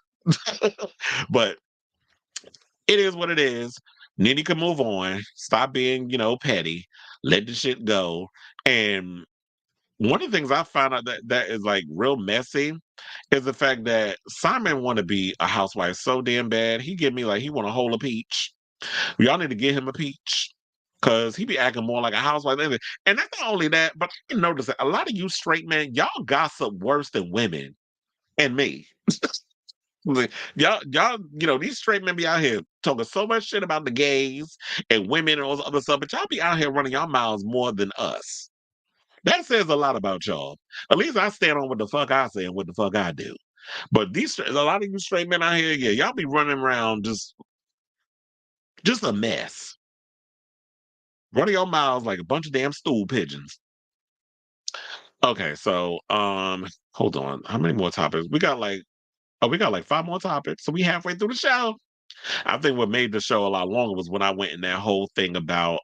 But it is what it is. NeNe can move on. Stop being, petty. Let the shit go. And one of the things I found out that is like real messy is the fact that Simon want to be a housewife so damn bad. He give me like he want to hold a peach. Y'all need to get him a peach. Cause he be acting more like a housewife. And that's not only that, but I notice that a lot of you straight men, y'all gossip worse than women and me. Like, y'all, these straight men be out here talking so much shit about the gays and women and all this other stuff, but y'all be out here running your mouths more than us. That says a lot about y'all. At least I stand on what the fuck I say and what the fuck I do. But a lot of you straight men out here, yeah, y'all be running around just a mess. Running your mouths like a bunch of damn stool pigeons. Okay, so hold on. How many more topics? We got like 5 more topics. So we halfway through the show. I think what made the show a lot longer was when I went in that whole thing about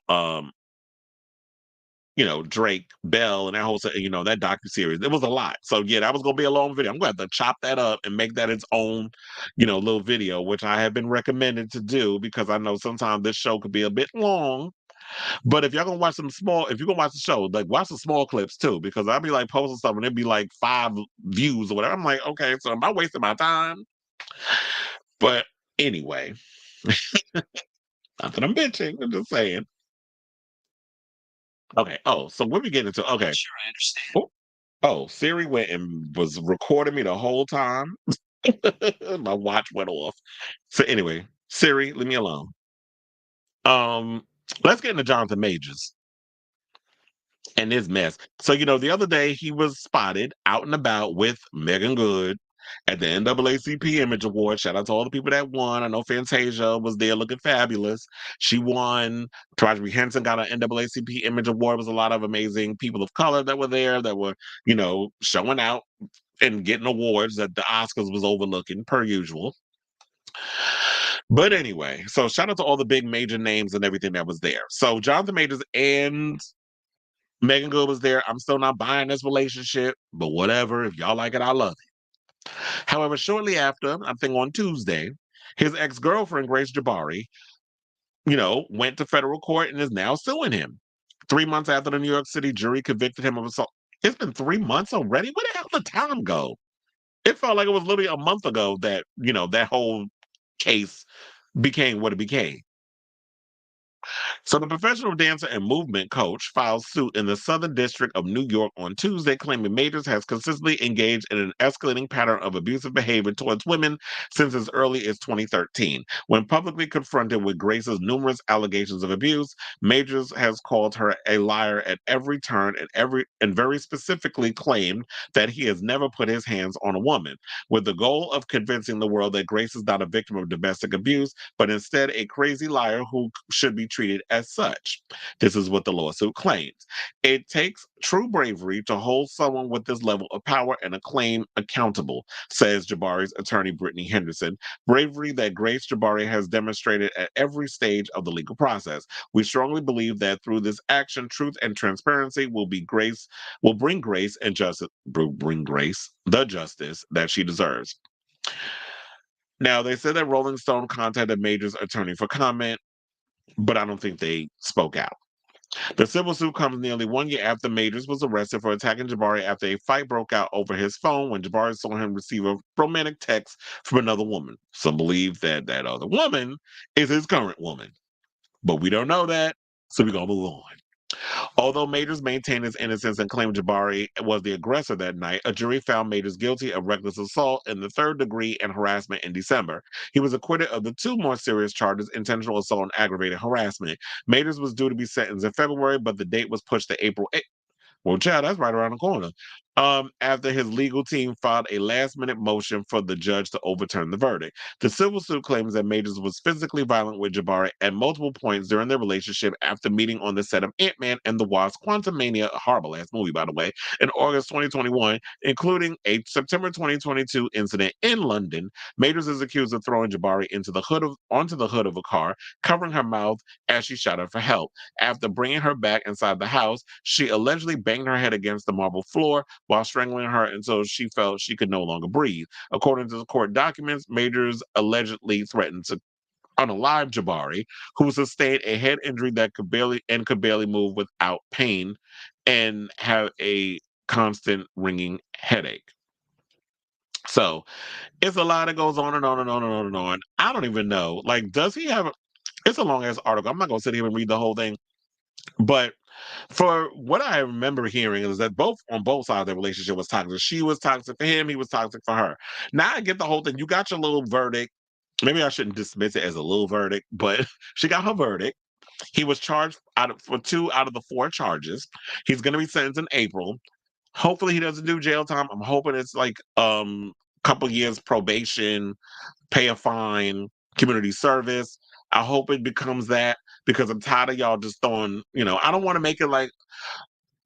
Drake Bell and that whole that docuseries. It was a lot. So yeah, that was gonna be a long video. I'm gonna have to chop that up and make that its own, little video, which I have been recommended to do because I know sometimes this show could be a bit long. But if y'all gonna watch if you're gonna watch the show, like watch the small clips too, because I'll be like posting stuff and it'd be like 5 views or whatever. I'm like, okay, so am I wasting my time? But anyway, not that I'm bitching, I'm just saying. Okay. Oh, so what we get into? Okay. Sure, I understand. Oh, Siri went and was recording me the whole time. My watch went off. So anyway, Siri, leave me alone. Let's get into Jonathan Majors and his mess. So, the other day he was spotted out and about with Megan Good at the NAACP Image Award. Shout out to all the people that won. I know Fantasia was there looking fabulous. She won. Taraji Henson got an NAACP Image Award. It was a lot of amazing people of color that were there that were, showing out and getting awards that the Oscars was overlooking per usual. But anyway, so shout out to all the big major names and everything that was there. So Jonathan Majors and Megan Good was there. I'm still not buying this relationship, but whatever. If y'all like it, I love it. However, shortly after, I think on Tuesday, his ex-girlfriend, Grace Jabari, went to federal court and is now suing him. 3 months after the New York City jury convicted him of assault. It's been 3 months already? Where the hell did time go? It felt like it was literally a month ago that, that whole case became what it became. So the professional dancer and movement coach filed suit in the Southern District of New York on Tuesday, claiming Majors has consistently engaged in an escalating pattern of abusive behavior towards women since as early as 2013. When publicly confronted with Grace's numerous allegations of abuse, Majors has called her a liar at every turn and very specifically claimed that he has never put his hands on a woman, with the goal of convincing the world that Grace is not a victim of domestic abuse, but instead a crazy liar who should be treated as such. This is what the lawsuit claims. It takes true bravery to hold someone with this level of power and acclaim accountable, says Jabari's attorney Brittany Henderson. Bravery that Grace Jabari has demonstrated at every stage of the legal process. We strongly believe that through this action, truth and transparency will bring Grace and justice, the justice that she deserves. Now, they said that Rolling Stone contacted Major's attorney for comment, but I don't think they spoke out. The civil suit comes nearly 1 year after Majors was arrested for attacking Jabari after a fight broke out over his phone when Jabari saw him receive a romantic text from another woman. Some believe that that other woman is his current woman, but we don't know that, so we're going to move on. Although Majors maintained his innocence and claimed Jabari was the aggressor that night, a jury found Majors guilty of reckless assault in the third degree and harassment in December. He was acquitted of the two more serious charges, intentional assault and aggravated harassment. Majors was due to be sentenced in February, but the date was pushed to April 8th. Well, child, that's right around the corner. After his legal team filed a last-minute motion for the judge to overturn the verdict. The civil suit claims that Majors was physically violent with Jabari at multiple points during their relationship after meeting on the set of Ant-Man and the Wasp: Quantumania, a horrible-ass movie, by the way, in August 2021, including a September 2022 incident in London. Majors is accused of throwing Jabari onto the hood of a car, covering her mouth as she shouted for help. After bringing her back inside the house, she allegedly banged her head against the marble floor while strangling her until she felt she could no longer breathe. According to the court documents, Majors allegedly threatened to unalive Jabari, who sustained a head injury that could barely move without pain and have a constant ringing headache. So it's a lot that goes on and on and on and on and on. I don't even know. Like, does he have? It's a long ass article. I'm not gonna sit here and read the whole thing, but for what I remember hearing is that on both sides of the relationship was toxic. She was toxic for him, he was toxic for her. Now I get the whole thing. You got your little verdict. Maybe I shouldn't dismiss it as a little verdict, but she got her verdict. He was charged for 2 out of the 4 charges. He's gonna be sentenced in April. Hopefully he doesn't do jail time. I'm hoping it's like couple years probation, pay a fine, community service. I hope it becomes that because I'm tired of y'all just throwing, I don't want to make it like,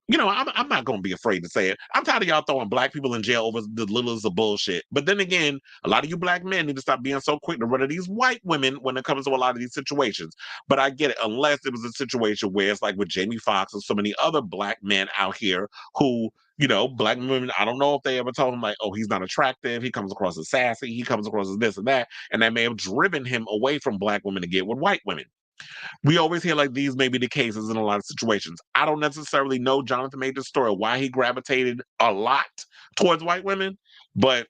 I'm not going to be afraid to say it. I'm tired of y'all throwing black people in jail over the littlest of bullshit. But then again, a lot of you black men need to stop being so quick to run to these white women when it comes to a lot of these situations. But I get it, unless it was a situation where it's like with Jamie Foxx and so many other black men out here who, black women, I don't know if they ever told him like, oh, he's not attractive. He comes across as sassy. He comes across as this and that. And that may have driven him away from black women to get with white women. We always hear like these may be the cases in a lot of situations. I don't necessarily know Jonathan Major's story, why he gravitated a lot towards white women, but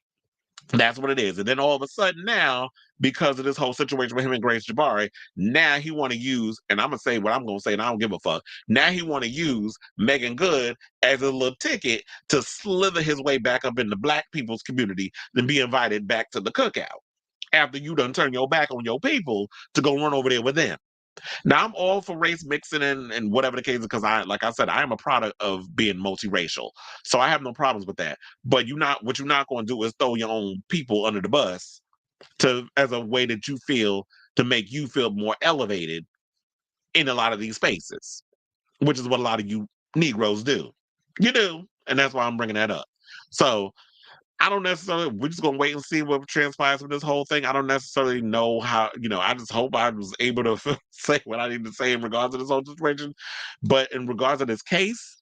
that's what it is. And then all of a sudden now, because of this whole situation with him and Grace Jabari, now he want to use, and I'm going to say what I'm going to say, and I don't give a fuck. Now he want to use Megan Good as a little ticket to slither his way back up in the black people's community and be invited back to the cookout after you done turn your back on your people to go run over there with them. Now I'm all for race mixing and whatever the case is, because like I said, I am a product of being multiracial. So I have no problems with that. But what you're not going to do is throw your own people under the bus as a way that you feel to make you feel more elevated in a lot of these spaces, which is what a lot of you Negroes do. You do. And that's why I'm bringing that up. So I don't necessarily, we're just going to wait and see what transpires with this whole thing. I don't necessarily know how, I just hope I was able to say what I need to say in regards to this whole situation. But in regards to this case,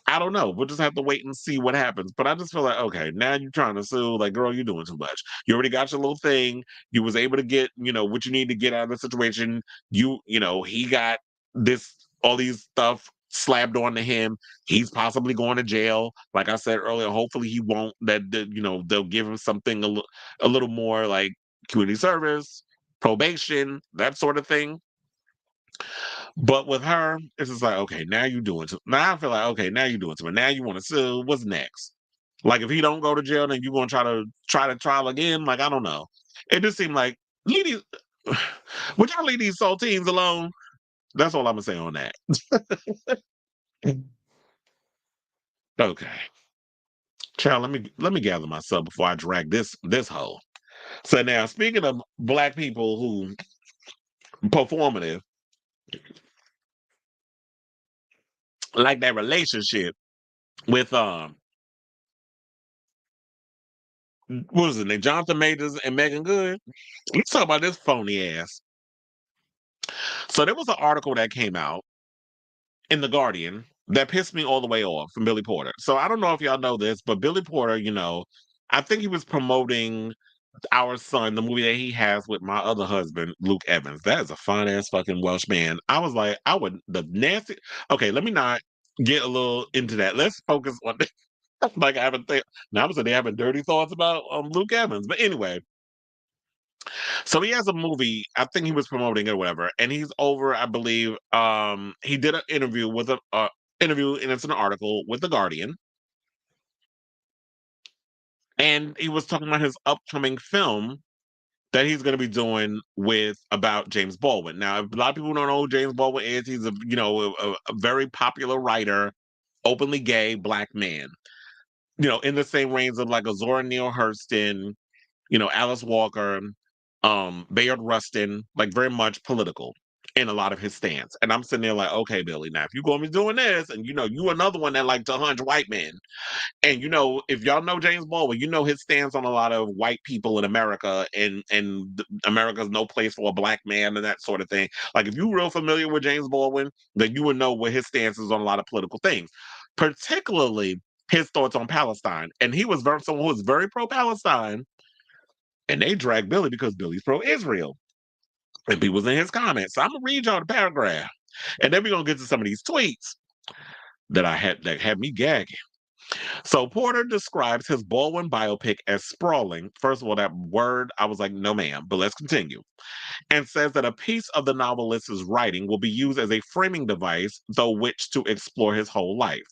I don't know. We'll just have to wait and see what happens. But I just feel like, okay, now you're trying to sue. Like, girl, you're doing too much. You already got your little thing. You was able to get, what you need to get out of the situation. He got all these stuff slapped onto him. He's possibly going to jail. Like I said earlier, hopefully he won't. They'll give him something a little more like community service, probation, that sort of thing. But with her, it's just like, okay, now you're doing it. Now I feel like, okay, now you're doing it. Now you want to sue. What's next? Like, if he don't go to jail, then you're going to try to trial again? Like, I don't know. It just seemed like, would y'all leave these saltines alone? That's all I'm going to say on that. Okay. Child, let me gather myself before I drag this hole. So now, speaking of black people who performative, like that relationship with what was it, Jonathan Majors and Megan Good. Let's talk about this phony ass. So there was an article that came out in The Guardian that pissed me all the way off from Billy Porter. So I don't know if y'all know this, but Billy Porter, I think he was promoting Our Son, the movie that he has with my other husband, Luke Evans. That is a fine ass fucking Welsh man. I was like, the nasty. Okay, let me not get a little into that. Let's focus on this. Like I haven't now I'm saying they having dirty thoughts about Luke Evans. But anyway, so he has a movie, I think he was promoting it or whatever, and he's over, I believe, he did an interview with a interview, and it's an article with The Guardian. And he was talking about his upcoming film that he's going to be doing about James Baldwin. Now, a lot of people don't know who James Baldwin is. He's a very popular writer, openly gay black man. In the same range of like a Zora Neale Hurston, Alice Walker, Bayard Rustin, like very much political in a lot of his stance. And I'm sitting there like, okay, Billy, now if you're going to be doing this, and you another one that like to hunch white men, and if y'all know James Baldwin, his stance on a lot of white people in America, and America's no place for a black man and that sort of thing. Like if you're real familiar with James Baldwin, then you would know what his stance is on a lot of political things, particularly his thoughts on Palestine. And he was someone who was very pro-Palestine, and they dragged Billy because Billy's pro-Israel. And he was in his comments. So I'm gonna read y'all the paragraph, and then we're gonna get to some of these tweets that had me gagging. So Porter describes his Baldwin biopic as sprawling. First of all, that word, I was like, no, ma'am, but let's continue. And says that a piece of the novelist's writing will be used as a framing device, though which to explore his whole life.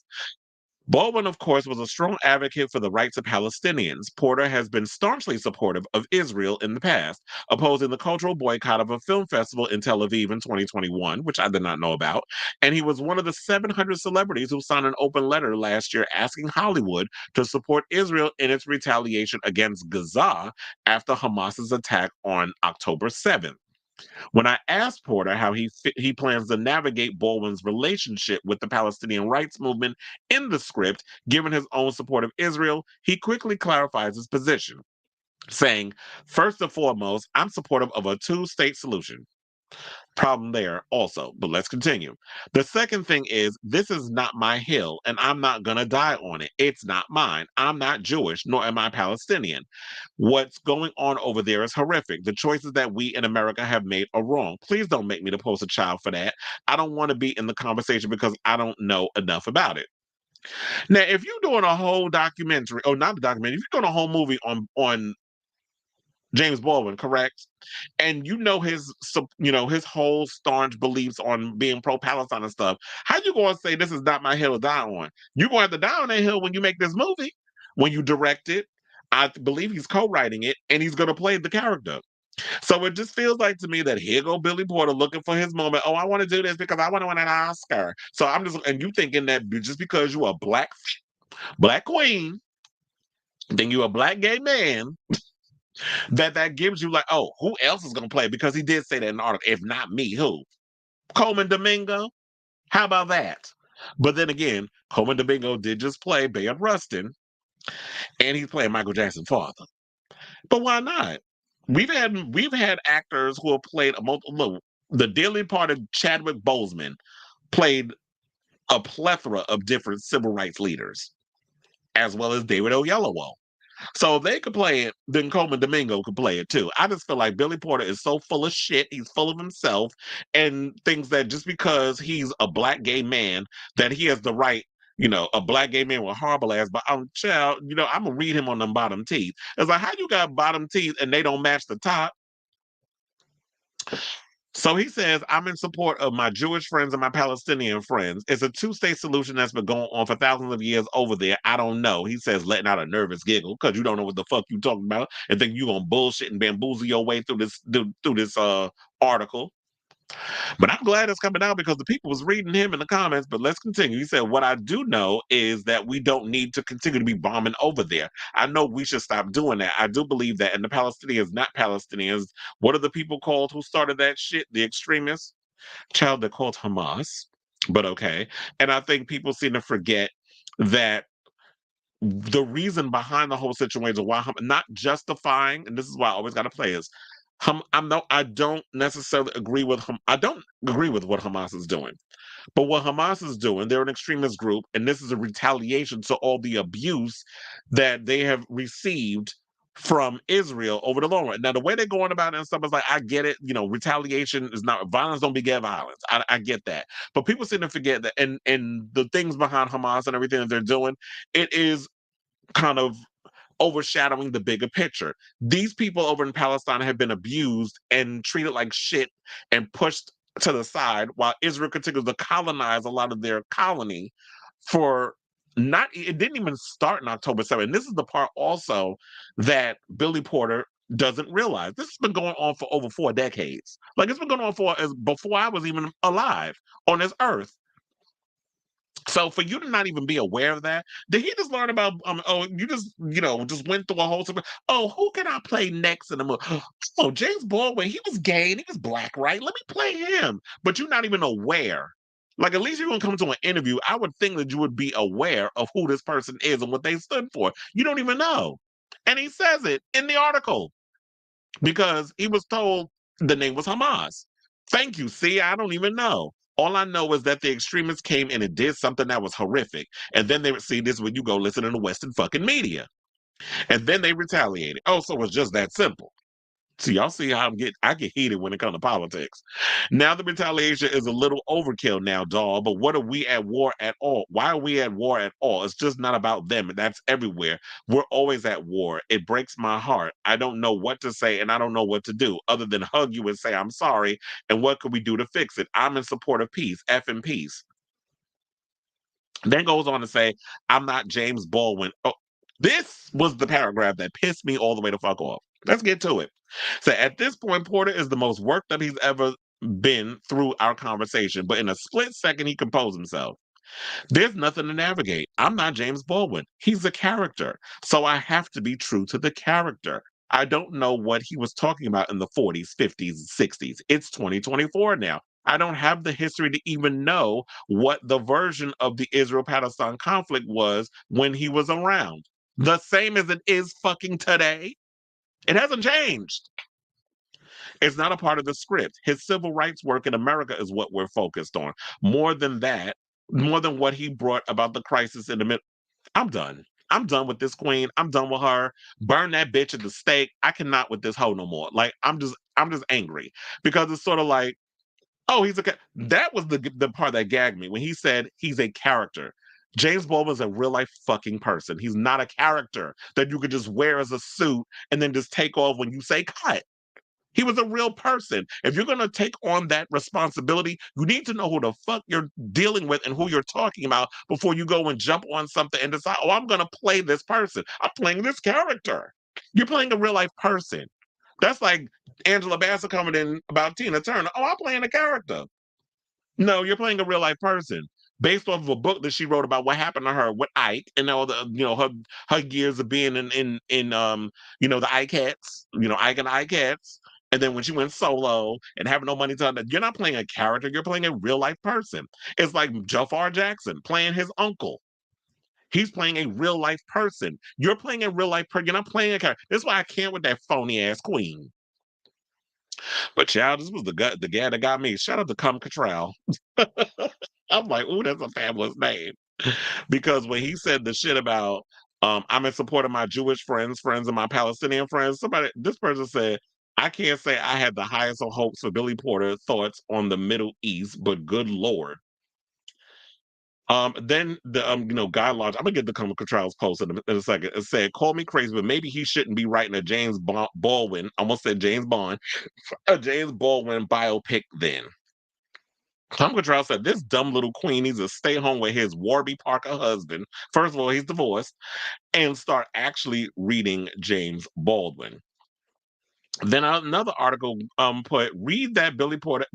Baldwin, of course, was a strong advocate for the rights of Palestinians. Porter has been staunchly supportive of Israel in the past, opposing the cultural boycott of a film festival in Tel Aviv in 2021, which I did not know about. And he was one of the 700 celebrities who signed an open letter last year asking Hollywood to support Israel in its retaliation against Gaza after Hamas's attack on October 7th. When I asked Porter how he plans to navigate Baldwin's relationship with the Palestinian rights movement in the script, given his own support of Israel, he quickly clarifies his position, saying, first and foremost, I'm supportive of a two-state solution. Problem there also, but let's continue. The second thing is, this is not my hill, and I'm not going to die on it. It's not mine. I'm not Jewish, nor am I Palestinian. What's going on over there is horrific. The choices that we in America have made are wrong. Please don't make me the poster child for that. I don't want to be in the conversation because I don't know enough about it. Now, if you're doing a whole documentary, or not a documentary, if you're doing a whole movie on James Baldwin, correct? And his whole staunch beliefs on being pro-Palestine and stuff. How you going to say this is not my hill to die on? You're going to have to die on that hill when you make this movie, when you direct it. I believe he's co-writing it, and he's going to play the character. So it just feels like to me that here go Billy Porter looking for his moment. Oh, I want to do this because I want to win an Oscar. So and you thinking that just because you a black queen, then you a black gay man, that gives you like, oh, who else is going to play? Because he did say that in the article. If not me, who? Coleman Domingo? How about that? But then again, Coleman Domingo did just play Bayard Rustin, and he's playing Michael Jackson's father. But why not? We've had actors who have played the dearly departed Chadwick Boseman played a plethora of different civil rights leaders, as well as David Oyelowo. So if they could play it, then Coleman Domingo could play it too. I just feel like Billy Porter is so full of shit. He's full of himself and thinks that just because he's a black gay man, that he has the right, a black gay man with horrible ass, but child, I'm gonna read him on them bottom teeth. It's like, how you got bottom teeth and they don't match the top? So he says, I'm in support of my Jewish friends and my Palestinian friends. It's a two-state solution that's been going on for thousands of years over there. I don't know. He says, letting out a nervous giggle because you don't know what the fuck you talking about and think you're going to bullshit and bamboozle your way through this article. But I'm glad it's coming out because the people was reading him in the comments. But let's continue. He said, what I do know is that we don't need to continue to be bombing over there. I know we should stop doing that. I do believe that. And the Palestinians, not Palestinians, what are the people called who started that shit? The extremists? Child, they're called Hamas, but okay. And I think people seem to forget that the reason behind the whole situation, why not justifying, and this is why I always got to play is, I don't necessarily agree with I don't agree with what Hamas is doing. But what Hamas is doing, they're an extremist group, and this is a retaliation to all the abuse that they have received from Israel over the long run. Now, the way they're going about it and stuff is like, I get it. Retaliation is not violence. Don't beget violence. I get that. But people seem to forget that, and the things behind Hamas and everything that they're doing, it is kind of overshadowing the bigger picture. These people over in Palestine have been abused and treated like shit and pushed to the side while Israel continues to colonize a lot of their colony for not it didn't even start in October 7th. And this is the part also that Billy Porter doesn't realize. This has been going on for over 4 decades. Like, it's been going on for as before I was even alive on this earth. So for you to not even be aware of that, did he just learn about? You just went through a whole. Oh, who can I play next in the movie? Oh, James Baldwin. He was gay and he was black, right? Let me play him. But you're not even aware. Like, at least you're gonna come to an interview. I would think that you would be aware of who this person is and what they stood for. You don't even know, and he says it in the article because he was told the name was Hamas. Thank you. See, I don't even know. All I know is that the extremists came in and did something that was horrific. And then they would see this when you go listen to the Western fucking media. And then they retaliated. Oh, so it's just that simple. So y'all see how I get heated when it comes to politics. Now the retaliation is a little overkill now, dog. But what are we at war at all? Why are we at war at all? It's just not about them. That's everywhere. We're always at war. It breaks my heart. I don't know what to say and I don't know what to do other than hug you and say I'm sorry. And what can we do to fix it? I'm in support of peace. F in peace. Then goes on to say, I'm not James Baldwin. Oh, this was the paragraph that pissed me all the way the fuck off. Let's get to it. So at this point, Porter is the most worked up he's ever been through our conversation, but in a split second, he composed himself. There's nothing to navigate. I'm not James Baldwin. He's a character. So I have to be true to the character. I don't know what he was talking about in the 40s, 50s, 60s. It's 2024 now. I don't have the history to even know what the version of the Israel-Palestine conflict was when he was around. The same as it is fucking today. It hasn't changed. It's not a part of the script. His civil rights work in America is what we're focused on. More than that, more than what he brought about the crisis in the middle. I'm done. I'm done with this queen. I'm done with her. Burn that bitch at the stake. I cannot with this hoe no more. Like, I'm just angry because it's sort of like, oh, that was the part that gagged me when he said he's a character. James Baldwin's a real life fucking person. He's not a character that you could just wear as a suit and then just take off when you say cut. He was a real person. If you're going to take on that responsibility, you need to know who the fuck you're dealing with and who you're talking about before you go and jump on something and decide, oh, I'm going to play this person. I'm playing this character. You're playing a real life person. That's like Angela Bassett coming in about Tina Turner. Oh, I'm playing a character. No, you're playing a real life person based off of a book that she wrote about what happened to her with Ike and all the her years of being in the Ikettes, Ike and Ikettes. And then when she went solo and having no money to you're not playing a character, you're playing a real life person. It's like Jafar Jackson playing his uncle. He's playing a real life person. You're playing a real life person. You're not playing a character. That's why I can't with that phony ass queen. But child, this was the guy that got me. Shout out to Cum Cattrall. I'm like, ooh, that's a fabulous name. Because when he said the shit about I'm in support of my Jewish friends and my Palestinian friends, this person said, I can't say I had the highest of hopes for Billy Porter thoughts on the Middle East, but good Lord. Then the Guy Lodge. I'm gonna get the Comic Trials post in a second. It said, "Call me crazy, but maybe he shouldn't be writing a James Baldwin. Almost said James Bond, a James Baldwin biopic." Then Comic Trials said, "This dumb little queen needs to stay home with his Warby Parker husband. First of all, he's divorced, and start actually reading James Baldwin." Then another article read that Billy Porter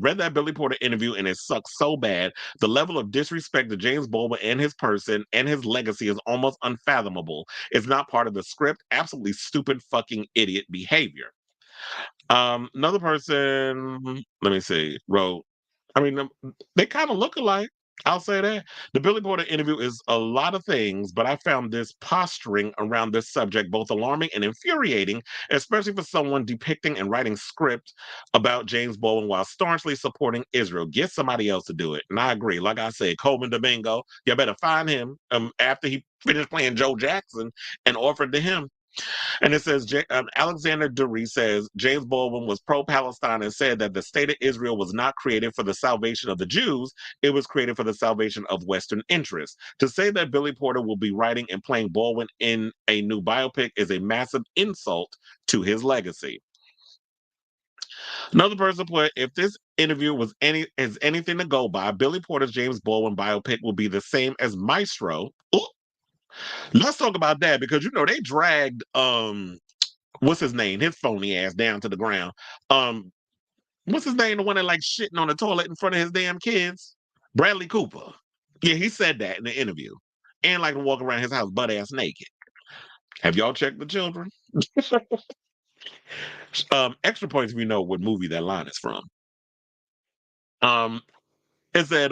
interview and it sucks so bad. The level of disrespect to James Baldwin and his person and his legacy is almost unfathomable. It's not part of the script. Absolutely stupid fucking idiot behavior. Another person, let me see, wrote, I mean, they kind of look alike. I'll say that. The Billy Porter interview is a lot of things, but I found this posturing around this subject both alarming and infuriating, especially for someone depicting and writing script about James Baldwin while staunchly supporting Israel. Get somebody else to do it. And I agree. Like I said, Coleman Domingo, you better find him after he finished playing Joe Jackson and offered to him. And it says Alexander Dury says James Baldwin was pro-Palestine and said that the state of Israel was not created for the salvation of the Jews; it was created for the salvation of Western interests. To say that Billy Porter will be writing and playing Baldwin in a new biopic is a massive insult to his legacy. Another person put, if this interview is anything to go by, Billy Porter's James Baldwin biopic will be the same as Maestro. Ooh, let's talk about that because they dragged what's his name? His phony ass down to the ground. What's his name? The one that like shitting on the toilet in front of his damn kids? Bradley Cooper. Yeah, he said that in the interview. And like to walk around his house butt ass naked. Have y'all checked the children? Extra points if you know what movie that line is from. It said,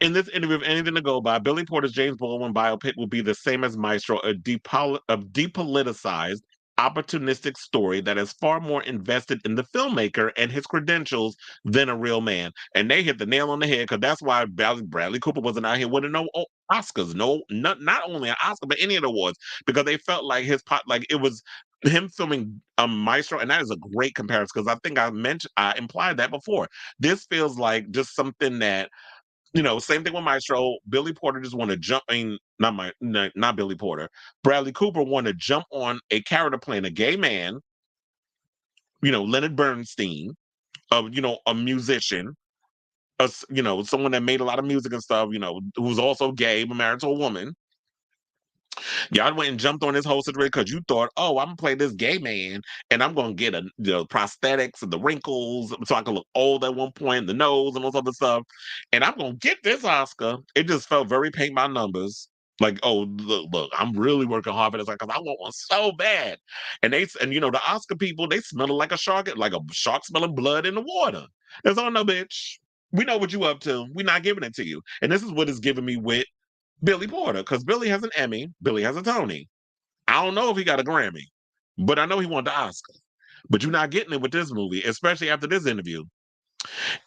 in this interview, if anything to go by, Billy Porter's James Baldwin biopic will be the same as Maestro, a depoliticized, opportunistic story that is far more invested in the filmmaker and his credentials than a real man. And they hit the nail on the head because that's why Bradley Cooper wasn't out here winning no Oscars, not only an Oscar but any of the awards, because they felt like it was him filming Maestro, and that is a great comparison because I think I implied that before. This feels like just something that same thing with Maestro. Billy Porter just want to jump. I mean, not Billy Porter. Bradley Cooper want to jump on a character playing a gay man. Leonard Bernstein, a musician, someone that made a lot of music and stuff. Who's also gay, but married to a woman. Y'all went and jumped on this whole situation because you thought, oh, I'm gonna play this gay man and I'm gonna get prosthetics and the wrinkles so I can look old at one point, the nose and all this other stuff, and I'm gonna get this Oscar. It just felt very paint by numbers. Like, oh, look, I'm really working hard for this because I want one so bad. And the Oscar people, they smell like a shark smelling blood in the water. There's all no bitch. We know what you up to. We're not giving it to you. And this is what it's giving me with Billy Porter, because Billy has an Emmy, Billy has a Tony. I don't know if he got a Grammy, but I know he won the Oscar. But you're not getting it with this movie, especially after this interview.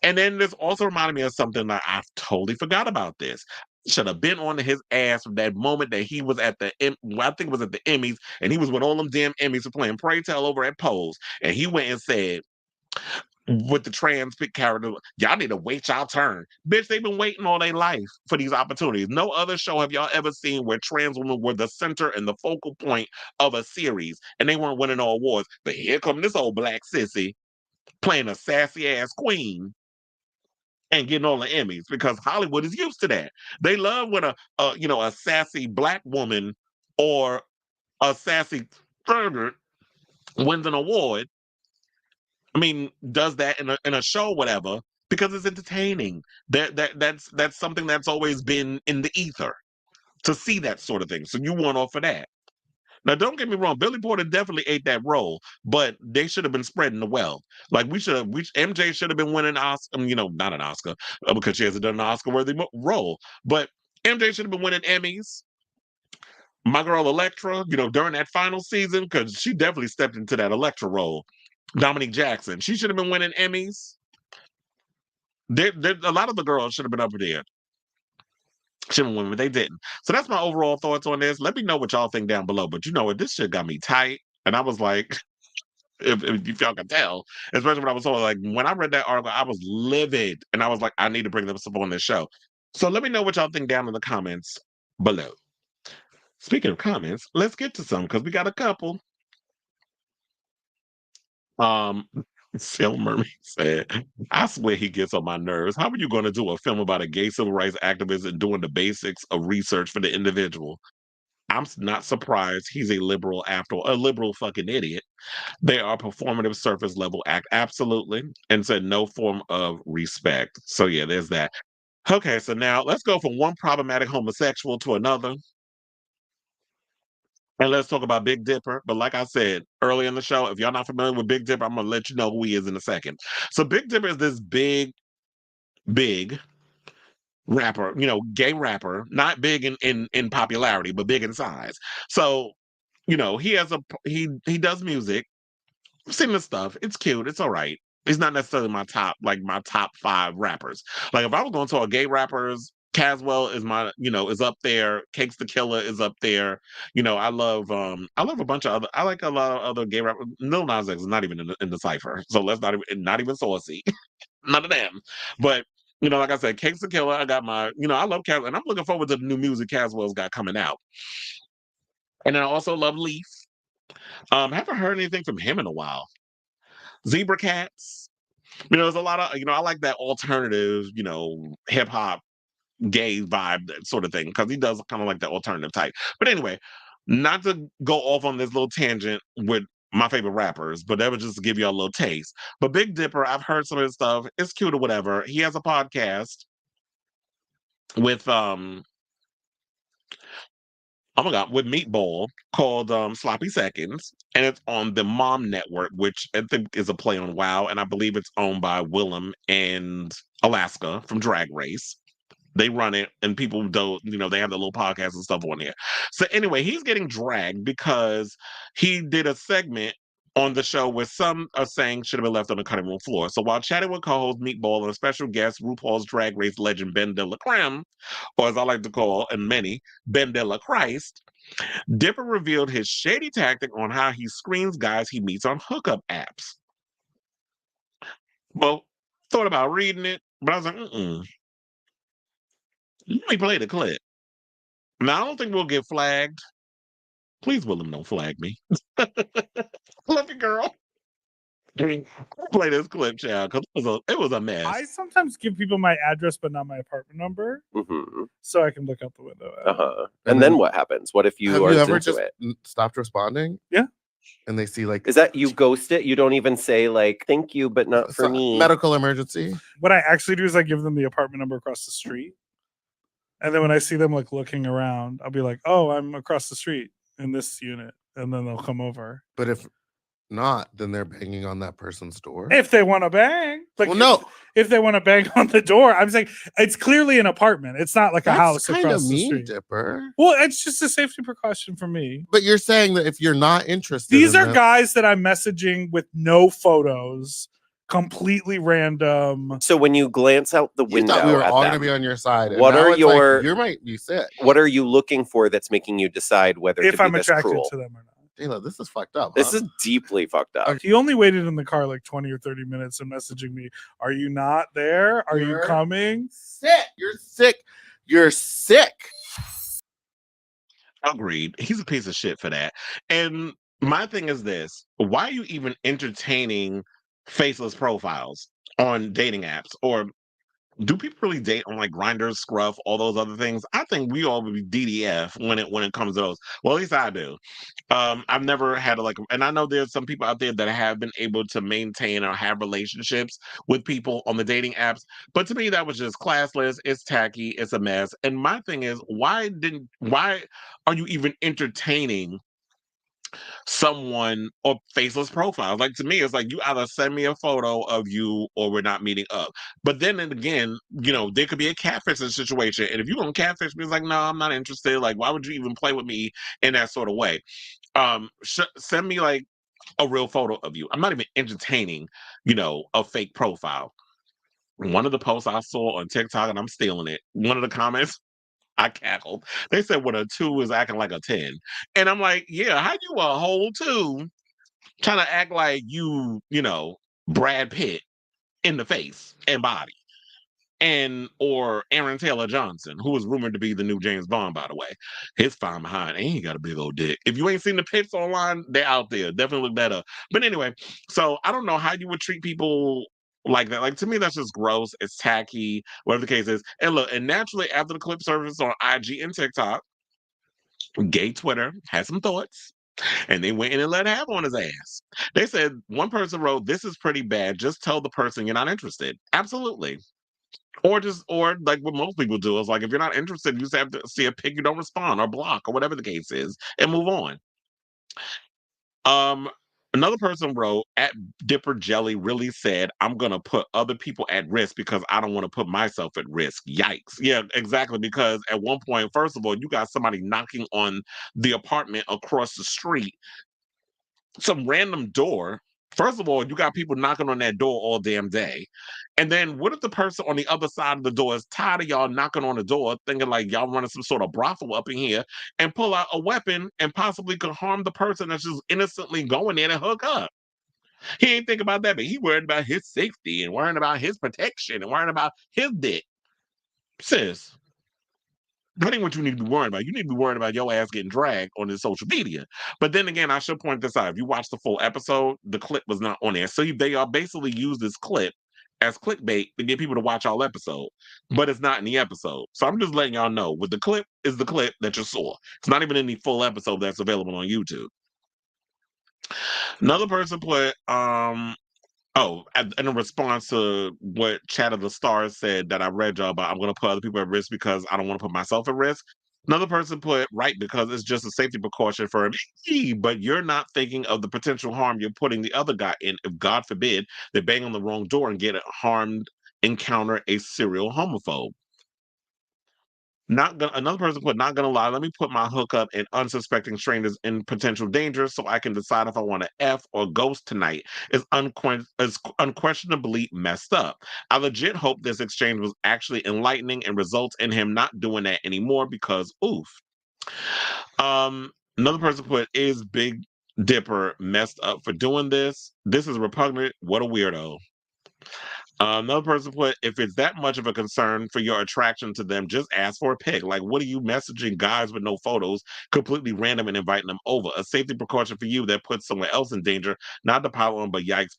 And then this also reminded me of something that I totally forgot about this. Should have been on his ass from that moment that he was at I think it was at the Emmys, and he was with all them damn Emmys for playing Pray Tell over at Pose. And he went and said, with the trans character, y'all need to wait y'all turn. Bitch, they've been waiting all their life for these opportunities. No other show have y'all ever seen where trans women were the center and the focal point of a series, and they weren't winning no awards. But here come this old black sissy playing a sassy ass queen and getting all the Emmys because Hollywood is used to that. They love when a sassy black woman or a sassy third wins an award. I mean, does that in a show, whatever, because it's entertaining. That's something that's always been in the ether to see that sort of thing. So you want off of that. Now, don't get me wrong, Billy Porter definitely ate that role, but they should have been spreading the wealth. Like MJ should have been winning Oscar, not an Oscar, because she hasn't done an Oscar-worthy role, but MJ should have been winning Emmys. My girl Elektra, during that final season, because she definitely stepped into that Elektra role. Dominique Jackson, she should have been winning Emmys. A lot of the girls should have been up there. Should have won, but they didn't. So that's my overall thoughts on this. Let me know what y'all think down below. But what? This shit got me tight. And I was like, if y'all can tell, especially when I was told, like, when I read that article, I was livid. And I was like, I need to bring this up on this show. So let me know what y'all think down in the comments below. Speaking of comments, let's get to some because we got a couple. Phil Mermy said, I swear he gets on my nerves. How are you going to do a film about a gay civil rights activist and doing the basics of research for the individual? I'm not surprised he's a liberal fucking idiot. They are performative surface level act. Absolutely. And said no form of respect. So yeah, there's that. Okay, so now let's go from one problematic homosexual to another. And let's talk about Big Dipper. But like I said earlier in the show, if y'all not familiar with Big Dipper, I'm going to let you know who he is in a second. So Big Dipper is this big big rapper, gay rapper, not big in popularity, but big in size. So, he has he does music. I've seen this stuff. It's cute. It's all right. It's not necessarily my top 5 rappers. Like if I was going to a gay rappers, Caswell is is up there. Cakes the Killer is up there. I love a bunch of other. I like a lot of other gay rappers. Lil Nas X is not even in the cipher, so let's not even Saucy. None of them. But like I said, Cakes the Killer. I got my, I love Caswell, and I'm looking forward to the new music Caswell's got coming out. And then I also love Leaf. Haven't heard anything from him in a while. Zebra Cats. There's a lot of, I like that alternative, hip hop, gay vibe, that sort of thing, because he does kind of like the alternative type. But anyway, not to go off on this little tangent with my favorite rappers, but that was just to give you a little taste. But Big Dipper, I've heard some of his stuff. It's cute or whatever. He has a podcast with oh my god, with Meatball called Sloppy Seconds, and it's on the Mom Network, which I think is a play on WoW, and I believe it's owned by Willam and Alaska from Drag Race. They run it, and people don't, they have the little podcasts and stuff on there. So anyway, he's getting dragged because he did a segment on the show where some are saying should have been left on the cutting room floor. So while chatting with co-host Meatball and a special guest, RuPaul's Drag Race legend Ben de la Creme, or as I like to call, and many, Ben de la Christ, Dipper revealed his shady tactic on how he screens guys he meets on hookup apps. Well, thought about reading it, but I was like, let me play the clip. Now, I don't think we'll get flagged. Please, Willam, don't flag me. Love you, girl. Play this clip, child, because it was a mess. I sometimes give people my address, but not my apartment number, so I can look out the window. And then what happens? What if you are ever into just it? stopped responding? Yeah. And they see like, Is that you ghost it? You don't even say like, thank you, but not for me. Medical emergency. What I actually do is I give them the apartment number across the street, and then when I see them like looking around, I'll be like, "Oh, I'm across the street in this unit," and then they'll come over. But if not, then they're banging on that person's door. If they want to bang, like, well, no. If they want to bang on the door, I'm saying it's clearly an apartment. It's not like That's a house kind across of the mean, street. Dipper. Well, it's just a safety precaution for me. But you're saying that if you're not interested, these in are them, guys that I'm messaging with no photos, completely random. So when you glance out the you window, thought we were at all them, going to be on your side. What now are it's your? Like, you might be sick. What are you looking for that's making you decide whether If to I'm be this attracted cruel? to them or not. Taylor, this is fucked up. This is deeply fucked up. He only waited in the car like 20 or 30 minutes and messaging me, "Are you not there? Are you coming?" Sick. You're sick. You're sick. Agreed. He's a piece of shit for that. And my thing is this: why are you even entertaining faceless profiles on dating apps? Or do people really date on like Grindr, Scruff, all those other things? I think we all would be DDF when it comes to those. Well, at least I do. I've never had and I know there's some people out there that have been able to maintain or have relationships with people on the dating apps. But to me, that was just classless. It's tacky. It's a mess. And my thing is, why are you even entertaining someone or faceless profiles? Like, to me, it's like you either send me a photo of you or we're not meeting up. But then again, there could be a catfishing situation, and if you don't catfish me, it's like, no, I'm not interested. Like, why would you even play with me in that sort of way? Send me like a real photo of you. I'm not even entertaining a fake profile. One of the posts I saw on TikTok, and I'm stealing it, one of the comments, I cackled. They said, "What a 2 is acting like a 10." And I'm like, yeah, how you a whole 2 trying to act like you Brad Pitt in the face and body? Or Aaron Taylor Johnson, who was rumored to be the new James Bond, by the way. His fine behind, and he got a big old dick. If you ain't seen the pics online, they're out there. Definitely look that up. But anyway, so I don't know how you would treat people like that. Like, to me, that's just gross. It's tacky, whatever the case is. And look, and naturally, after the clip surfaced on IG and TikTok, gay Twitter had some thoughts, and they went in and let have on his ass. They said, one person wrote, "This is pretty bad. Just tell the person you're not interested." Absolutely. Or like what most people do is like, if you're not interested, you just have to see a pic, you don't respond or block or whatever the case is and move on. Another person wrote, at Dipper Jelly really said, I'm going to put other people at risk because I don't want to put myself at risk. Yikes. Yeah, exactly. Because at one point, first of all, you got somebody knocking on the apartment across the street, some random door. First of all, you got people knocking on that door all damn day. And then what if the person on the other side of the door is tired of y'all knocking on the door, thinking like y'all running some sort of brothel up in here, and pull out a weapon and possibly could harm the person that's just innocently going there to hook up? He ain't thinking about that, but he worried about his safety and worrying about his protection and worrying about his dick. Sis, that ain't what you need to be worrying about. You need to be worried about your ass getting dragged on this social media. But then again, I should point this out. If you watch the full episode, the clip was not on there. So they are basically use this clip as clickbait to get people to watch all episode, but it's not in the episode. So I'm just letting y'all know what the clip is, the clip that you saw. It's not even in the full episode that's available on YouTube. Another person put, in response to what Chat of the Stars said that I read y'all about, I'm going to put other people at risk because I don't want to put myself at risk. Another person put, right, because it's just a safety precaution for me, but you're not thinking of the potential harm you're putting the other guy in if, God forbid, they bang on the wrong door and get harmed, encounter a serial homophobe. Another person put, not gonna lie, let me put my hookup in unsuspecting strangers in potential danger so I can decide if I want to F or ghost tonight. Is unquestionably messed up. I legit hope this exchange was actually enlightening and results in him not doing that anymore because oof. Another person put, is Big Dipper messed up for doing this? This is repugnant. What a weirdo. Another person put, if it's that much of a concern for your attraction to them, just ask for a pic. Like, what are you messaging guys with no photos, completely random and inviting them over? A safety precaution for you that puts someone else in danger, not the pile on, but yikes.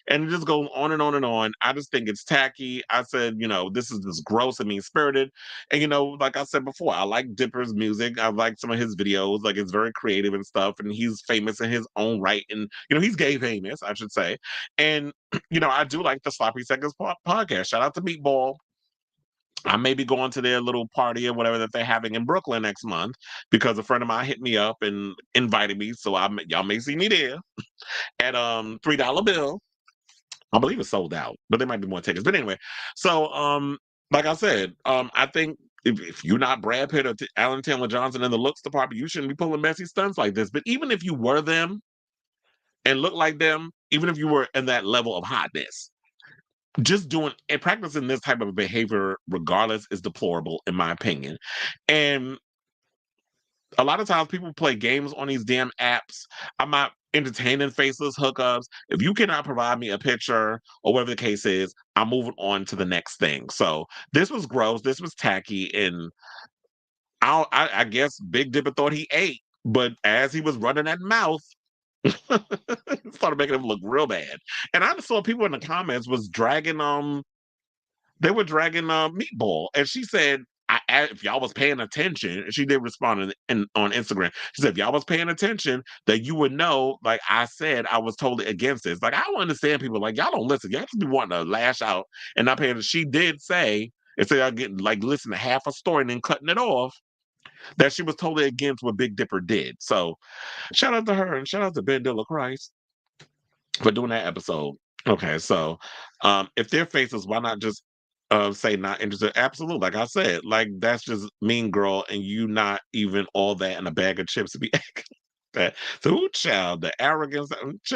And it just goes on and on and on. I just think it's tacky. I said, this is just gross and mean-spirited. And, like I said before, I like Dipper's music. I like some of his videos. Like, it's very creative and stuff. And he's famous in his own right. And, he's gay famous, I should say. And I do like the Sloppy Seconds podcast. Shout out to Meatball. I may be going to their little party or whatever that they're having in Brooklyn next month because a friend of mine hit me up and invited me. So y'all may see me there at $3 bill. I believe it's sold out, but there might be more tickets. But anyway, so like I said, I think if you're not Brad Pitt or Alan Taylor Johnson in the looks department, you shouldn't be pulling messy stunts like this. But even if you were them and look like them, even if you were in that level of hotness, just doing and practicing this type of behavior regardless is deplorable in my opinion. And a lot of times people play games on these damn apps. I'm not entertaining faceless hookups. If you cannot provide me a picture or whatever the case is, I'm moving on to the next thing. So this was gross, this was tacky, and I guess Big Dipper thought he ate, but as he was running that mouth, started making him look real bad. And I saw people in the comments was dragging they were dragging Meatball, and she said, if y'all was paying attention, and she did respond on Instagram. She said, if y'all was paying attention, that you would know, like I said, I was totally against this. Like, I don't understand people like y'all don't listen. Y'all just be wanting to lash out and not paying. She did say, instead of getting like listen to half a story and then cutting it off, that she was totally against what Big Dipper did. So shout out to her and shout out to Ben Dilla Christ for doing that episode. Okay, so if they're faces, why not just say not interested? Absolutely. Like I said, like that's just mean girl, and you not even all that in a bag of chips to be acting like that. So child, the arrogance,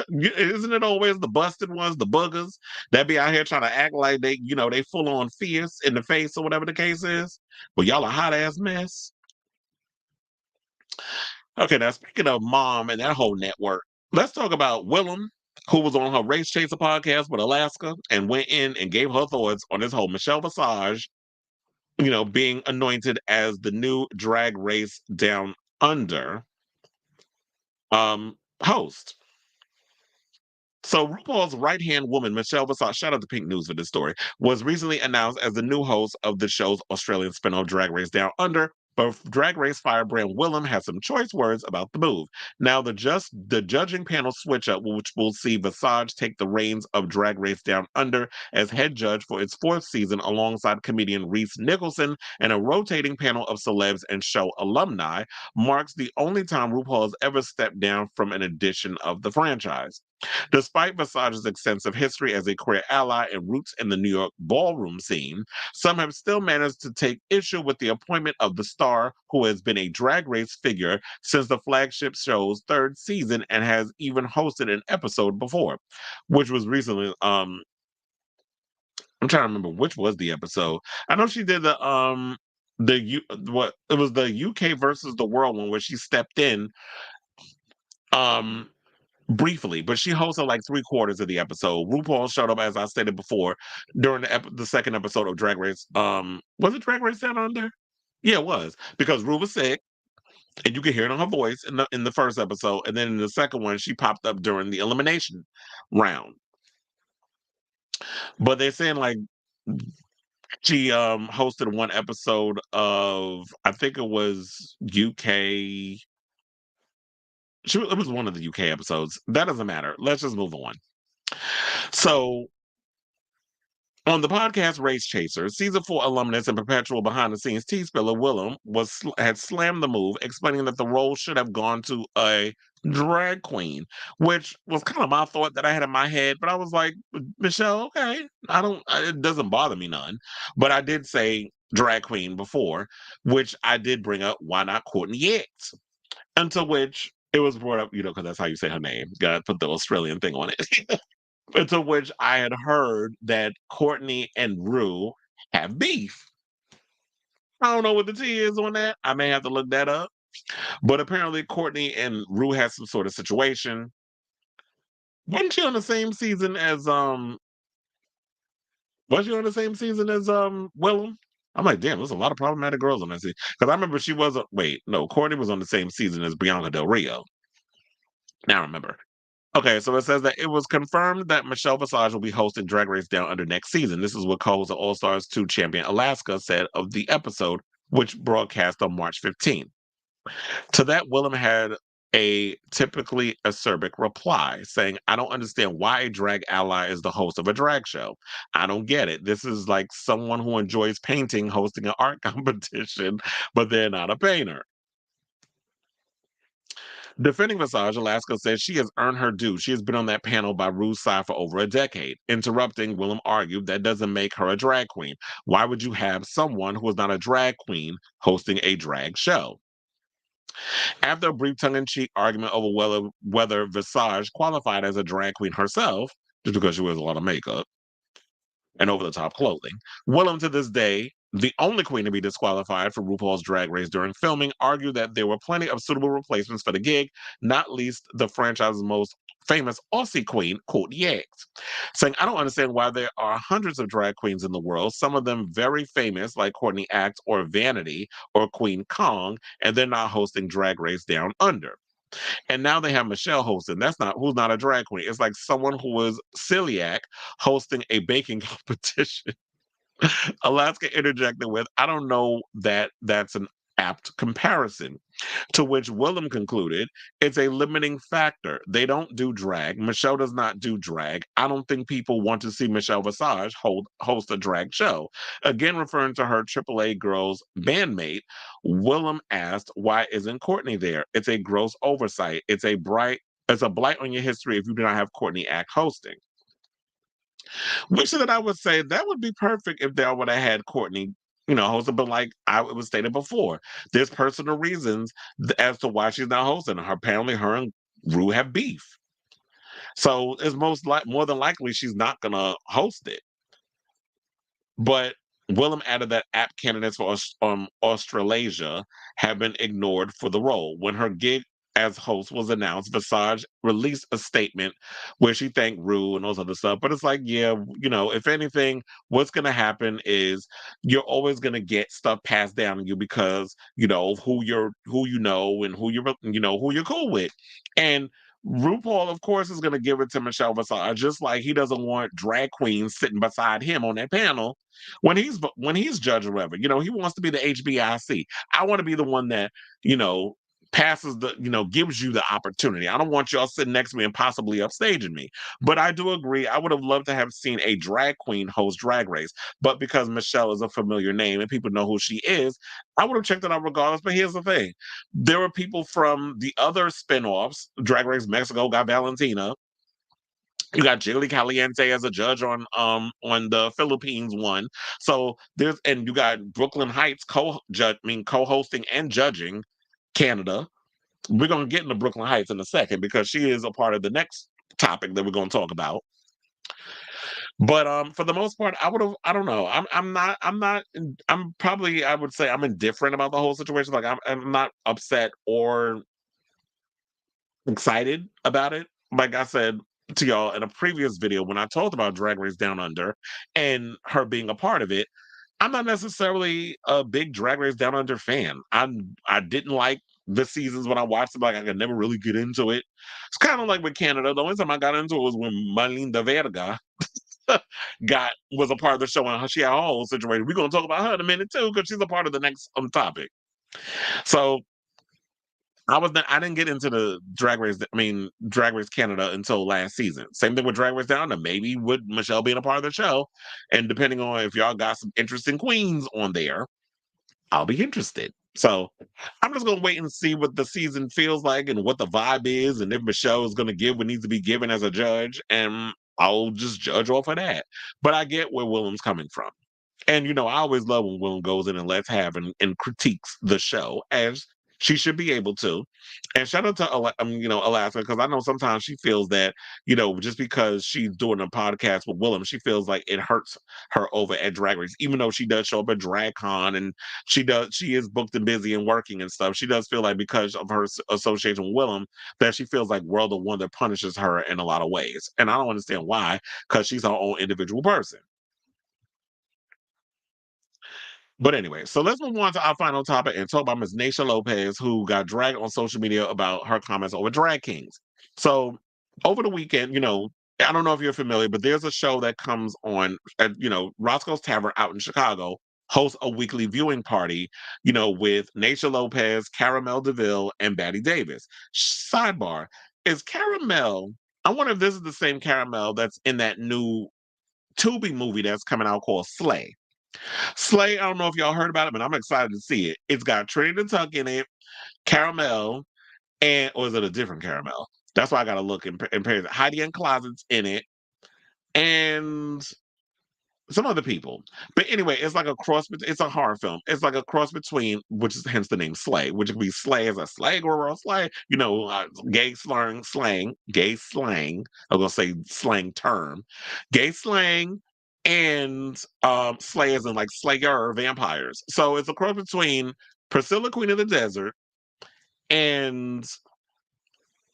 isn't it always the busted ones, the boogers that be out here trying to act like they, they full on fierce in the face or whatever the case is? But y'all a hot ass mess. Okay, now speaking of mom and that whole network, let's talk about Willam, who was on her Race Chaser podcast with Alaska and went in and gave her thoughts on this whole Michelle Visage, being anointed as the new Drag Race Down Under host. So RuPaul's right-hand woman, Michelle Visage, shout out to Pink News for this story, was recently announced as the new host of the show's Australian spin-off Drag Race Down Under, But Drag Race firebrand Willam has some choice words about the move. Now, the judging panel switch up, which will see Visage take the reins of Drag Race Down Under as head judge for its 4th season alongside comedian Reese Nicholson and a rotating panel of celebs and show alumni, marks the only time RuPaul has ever stepped down from an edition of the franchise. Despite Visage's extensive history as a queer ally and roots in the New York ballroom scene, some have still managed to take issue with the appointment of the star, who has been a Drag Race figure since the flagship show's 3rd season and has even hosted an episode before, which was recently. I'm trying to remember which was the episode. I know she did what it was, the UK versus the world one, where she stepped in briefly, but she hosted like 3/4 of the episode. RuPaul showed up, as I stated before, during the 2nd episode of Drag Race. Was it Drag Race Down Under? Yeah, it was, because Ru was sick, and you could hear it on her voice in the 1st episode, and then in the 2nd one, she popped up during the elimination round. But they're saying like she hosted one episode of, I think it was UK. It was one of the UK episodes. That doesn't matter. Let's just move on. So, on the podcast Race Chaser, season 4 alumnus and perpetual behind-the-scenes tea spiller Willam had slammed the move, explaining that the role should have gone to a drag queen, which was kind of my thought that I had in my head. But I was like, Michelle, okay, it doesn't bother me none. But I did say drag queen before, which I did bring up. Why not Courtney X? Until which it was brought up, because that's how you say her name. Gotta put the Australian thing on it. Until which I had heard that Courtney and Ru have beef. I don't know what the tea is on that. I may have to look that up. But apparently Courtney and Ru had some sort of situation. Wasn't she on the same season as Willam? I'm like, damn, there's a lot of problematic girls on that season. Because I remember Courtney was on the same season as Bianca Del Rio. Now I remember. Okay, so it says that it was confirmed that Michelle Visage will be hosting Drag Race Down Under next season. This is what co-host of All Stars 2 champion Alaska said of the episode, which broadcast on March 15th. To that, Willam had a typically acerbic reply saying, I don't understand why a drag ally is the host of a drag show. I don't get it. This is like someone who enjoys painting hosting an art competition, but they're not a painter. Defending Visage, Alaska says she has earned her due. She has been on that panel by Ru's side for over a decade. Interrupting, Willam argued that doesn't make her a drag queen. Why would you have someone who is not a drag queen hosting a drag show? After a brief tongue-in-cheek argument over whether Visage qualified as a drag queen herself, just because she wears a lot of makeup and over-the-top clothing, Willam, to this day, the only queen to be disqualified for RuPaul's Drag Race during filming, argued that there were plenty of suitable replacements for the gig, not least the franchise's most famous Aussie queen, Courtney X, saying, I don't understand why there are hundreds of drag queens in the world, some of them very famous, like Courtney X or Vanity or Queen Kong, and they're not hosting Drag Race Down Under. And now they have Michelle hosting. Who's not a drag queen. It's like someone who was celiac hosting a baking competition. Alaska interjected with, I don't know that that's an apt comparison. To which Willam concluded, it's a limiting factor. They don't do drag. Michelle does not do drag. I don't think people want to see Michelle Visage host a drag show. Again, referring to her AAA Girls bandmate, Willam asked, why isn't Courtney there? It's a gross oversight. It's a blight on your history if you do not have Courtney Act hosting. Which that I would say that would be perfect if they would have had Courtney, hosting. But like it was stated before, there's personal reasons as to why she's not hosting. Apparently, her and Ru have beef, so it's more than likely she's not gonna host it. But Willam added that app candidates for Australasia have been ignored for the role. When her gig as host was announced, Visage released a statement where she thanked Ru and all this other stuff. But it's like, yeah, if anything, what's going to happen is you're always going to get stuff passed down to you because who you know and who you're cool with. And RuPaul, of course, is going to give it to Michelle Visage, just like he doesn't want drag queens sitting beside him on that panel when he's judge or whatever. He wants to be the HBIC. I want to be the one that passes gives you the opportunity. I don't want y'all sitting next to me and possibly upstaging me. But I do agree. I would have loved to have seen a drag queen host Drag Race, but because Michelle is a familiar name and people know who she is, I would have checked it out regardless. But here's the thing: there were people from the other spinoffs. Drag Race Mexico got Valentina. You got Jiggly Caliente as a judge on the Philippines one. So and you got Brooklyn Heights co-hosting and judging Canada. We're gonna get into Brooklyn Heights in a second because she is a part of the next topic that we're gonna talk about. But for the most part, I don't know. I would say I'm indifferent about the whole situation. Like I'm not upset or excited about it. Like I said to y'all in a previous video when I talked about Drag Race Down Under and her being a part of it, I'm not necessarily a big Drag Race Down Under fan. I didn't like the seasons when I watched it. Like I could never really get into it. It's kind of like with Canada. The only time I got into it was when Malinda Verga was a part of the show and she had a whole situation. We're gonna talk about her in a minute too because she's a part of the next topic. So I didn't get into the Drag Race Canada until last season. Same thing with Drag Race Down Under. Maybe with Michelle being a part of the show, and depending on if y'all got some interesting queens on there, I'll be interested. So I'm just gonna wait and see what the season feels like and what the vibe is, and if Michelle is gonna give what needs to be given as a judge, and I'll just judge off of that. But I get where Willam's coming from. And I always love when Willam goes in and lets have and critiques the show as she should be able to. And shout out to Alaska, because I know sometimes she feels that just because she's doing a podcast with Willam, she feels like it hurts her over at Drag Race, even though she does show up at DragCon and she is booked and busy and working and stuff. She does feel like because of her association with Willam that she feels like we're the one that punishes her in a lot of ways, and I don't understand why, because she's her own individual person. But anyway, so let's move on to our final topic and talk about Ms. Naysha Lopez, who got dragged on social media about her comments over drag kings. So over the weekend, I don't know if you're familiar, but there's a show that comes on at, Roscoe's Tavern out in Chicago, hosts a weekly viewing party, with Naysha Lopez, Caramel DeVille, and Batty Davis. Sidebar, is Caramel, I wonder if this is the same Caramel that's in that new Tubi movie that's coming out called Slay. Slay, I don't know if y'all heard about it, but I'm excited to see it. It's got Trinity Tuck in it, Caramel, or is it a different Caramel? That's why I gotta look and compare. Heidi and Closet's in it, and some other people. But anyway, it's like a cross. It's a horror film. It's like a cross between, which is hence the name Slay, which could be Slay as a slay girl, slay. Gay slang. I'm gonna say slang term, gay slang, and slay as in like slayer vampires. So it's a cross between Priscilla, Queen of the Desert, and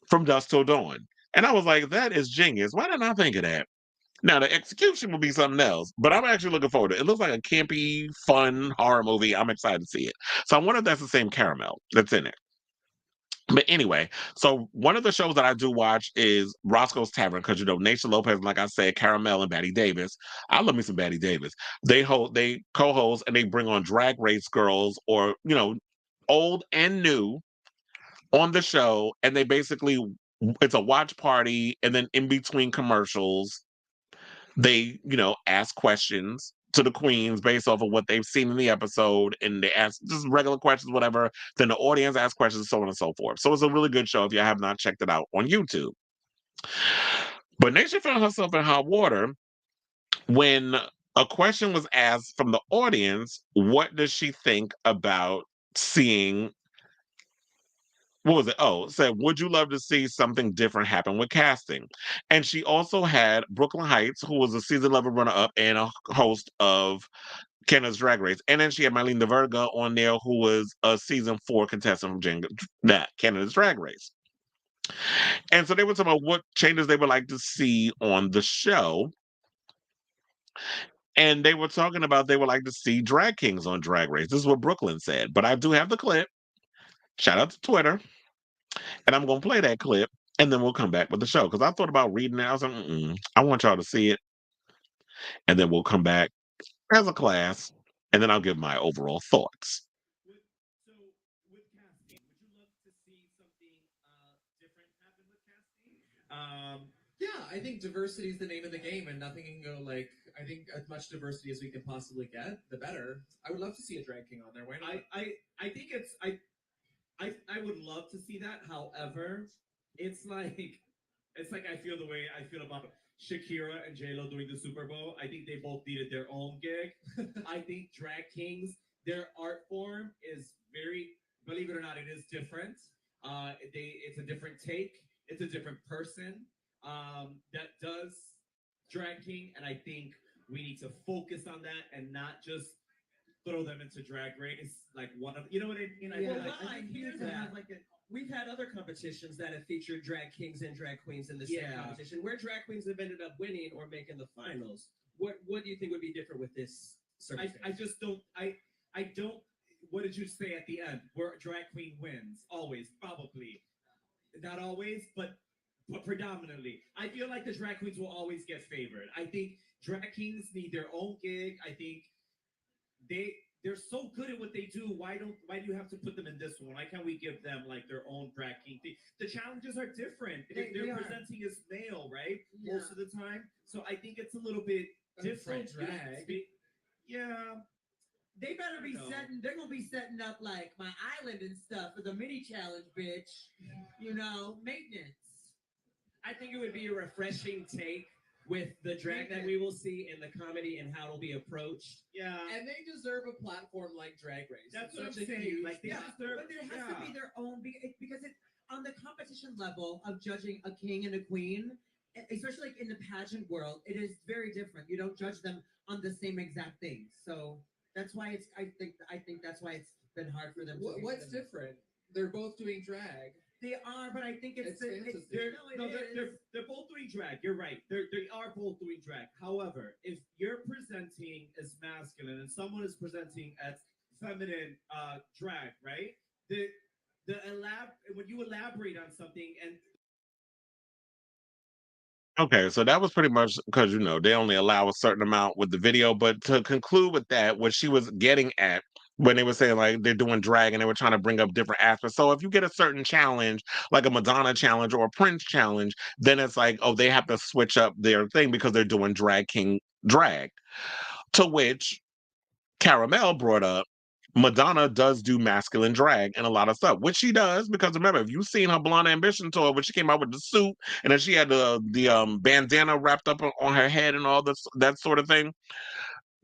From Dusk Till Dawn. And I was like, that is genius. Why didn't I think of that? Now, the execution will be something else, but I'm actually looking forward to it. It looks like a campy, fun horror movie. I'm excited to see it. So I wonder if that's the same Caramel that's in it. But anyway, so one of the shows that I do watch is Roscoe's Tavern, because Naysha Lopez, like I said, Caramel and Batty Davis. I love me some Batty Davis. They co-host and they bring on drag race girls or old and new on the show, and they basically it's a watch party, and then in between commercials, they ask questions to the queens based off of what they've seen in the episode, and they ask just regular questions, whatever. Then the audience asks questions, so on and so forth. So it's a really good show if you have not checked it out on YouTube. But Naysha found herself in hot water when a question was asked from the audience. What does she think about seeing? What was it? Oh, it said, would you love to see something different happen with casting? And she also had Brooklyn Heights, who was a season 11 runner-up and a host of Canada's Drag Race. And then she had Marlene de Verga on there, who was a season 4 contestant from Canada's Drag Race. And so they were talking about what changes they would like to see on the show. And they were talking about they would like to see drag kings on Drag Race. This is what Brooklyn said. But I do have the clip. Shout out to Twitter. And I'm going to play that clip. and then we'll come back with the show. Because I thought about reading it. I was like, I want y'all to see it, and then we'll come back as a class, and then I'll give my overall thoughts. So with casting, would you love to see something different happen with casting? Yeah, I think diversity is the name of the game, and nothing can go like. I think as much diversity as we can possibly get, the better. I would love to see a drag king on there. Why not? I think it's I would love to see that. However, it's like I feel the way I feel about Shakira and J-Lo doing the Super Bowl. I think they both needed their own gig. I think drag kings, their art form is very, believe it or not, it is different. It's a different take. It's a different person that does drag king, and I think we need to focus on that and not just throw them into drag race like one of, you know what I mean? I hear that. We've had other competitions that have featured drag kings and drag queens in the same competition, where drag queens have ended up winning or making the finals. What do you think would be different with this circumstance? I just don't. I don't. What did you say at the end? Where drag queen wins always, probably, not always, but predominantly. I feel like the drag queens will always get favored. I think drag kings need their own gig. I think they're so good at what they do. Why do you have to put them in this one? Why can't we give them like their own drag king thing? The challenges are different. They're presenting as male, right? Yeah. Most of the time. So I think it's a little bit different. So drag. Yeah. They better be setting. They're gonna be setting up like my island and stuff for the mini challenge, bitch. You know, maintenance. I think it would be a refreshing take with the drag that we will see in the comedy and how it'll be approached. Yeah. And they deserve a platform like Drag Race. That's what I'm saying. Like they deserve, but there has to be their own because it on the competition level of judging a king and a queen, especially like in the pageant world, it is very different. You don't judge them on the same exact things. So that's why it's. I think that's why it's been hard for them. What's different? They're both doing drag. They are, but I think they're both doing drag. You're right. They are both doing drag. However, if you're presenting as masculine and someone is presenting as feminine drag, right? When you elaborate on something and Okay, so that was pretty much because they only allow a certain amount with the video. But to conclude with that, what she was getting at when they were saying like they're doing drag and they were trying to bring up different aspects. So if you get a certain challenge, like a Madonna challenge or a Prince challenge, then it's like, oh, they have to switch up their thing because they're doing drag king drag. To which Caramel brought up Madonna does do masculine drag and a lot of stuff, which she does because remember, if you've seen her Blonde Ambition tour, when she came out with the suit and then she had the bandana wrapped up on her head and all this that sort of thing.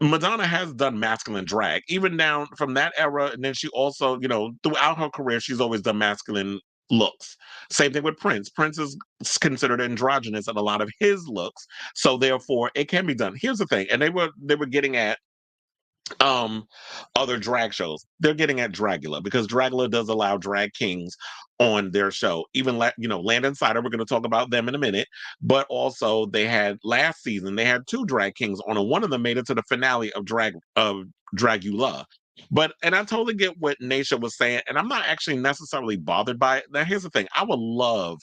Madonna has done masculine drag, even down from that era, and then she also, throughout her career, she's always done masculine looks. Same thing with Prince. Prince is considered androgynous in a lot of his looks, so therefore it can be done. Here's the thing, and they were getting at other drag shows. They're getting at Dragula because Dragula does allow drag kings on their show. Even Land Insider, we're going to talk about them in a minute, but also they had last season they had 2 drag kings on, and one of them made it to the finale of Dragula. And I totally get what Naysha was saying, and I'm not actually necessarily bothered by it. Now here's the thing, I would love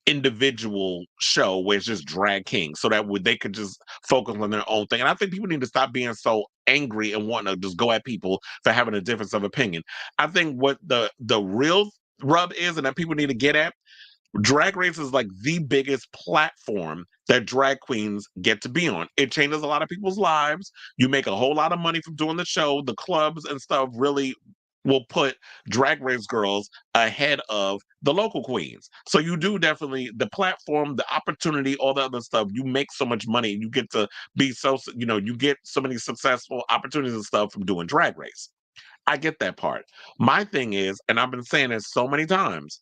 individual show where it's just drag kings so that they could just focus on their own thing. And I think people need to stop being so angry and wanting to just go at people for having a difference of opinion. I think what the real rub is and that people need to get at, Drag Race is like the biggest platform that drag queens get to be on. It changes a lot of people's lives. You make a whole lot of money from doing the show. The clubs and stuff really will put Drag Race girls ahead of the local queens. So you do definitely the platform, the opportunity, all the other stuff. You make so much money. You get to be you get so many successful opportunities and stuff from doing Drag Race. I get that part. My thing is, and I've been saying this so many times,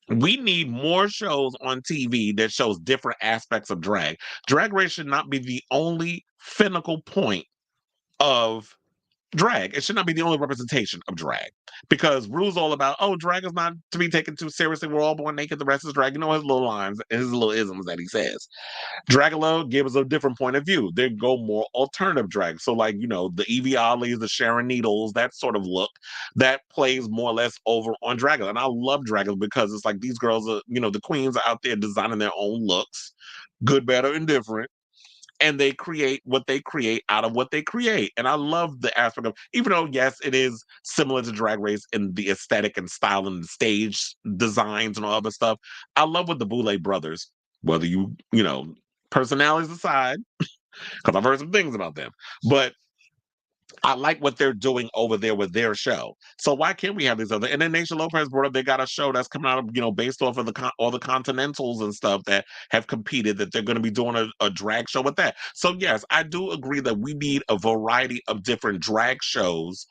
we need more shows on TV that shows different aspects of drag. Drag Race should not be the only pinnacle point of drag. It should not be the only representation of drag. Because Rue's all about, oh, drag is not to be taken too seriously. We're all born naked. The rest is drag. You know his little lines, his little isms that he says. Dragula gives a different point of view. They go more alternative drag. So, like, you know, the Evie Ollies, the Sharon Needles, that sort of look that plays more or less over on Dragula. And I love Dragula because it's like these girls are, you know, the queens are out there designing their own looks, good, better, and different. And they create what they create out of what they create. And I love the aspect of, even though, yes, it is similar to Drag Race in the aesthetic and style and the stage designs and all other stuff. I love what the Boulay brothers, whether you know, personalities aside, because I've heard some things about them, but I like what they're doing over there with their show. So why can't we have these other? And then Naysha Lopez brought up they got a show that's coming out of, you know, based off of all the Continentals and stuff that have competed, that they're going to be doing a drag show with that. So yes, I do agree that we need a variety of different drag shows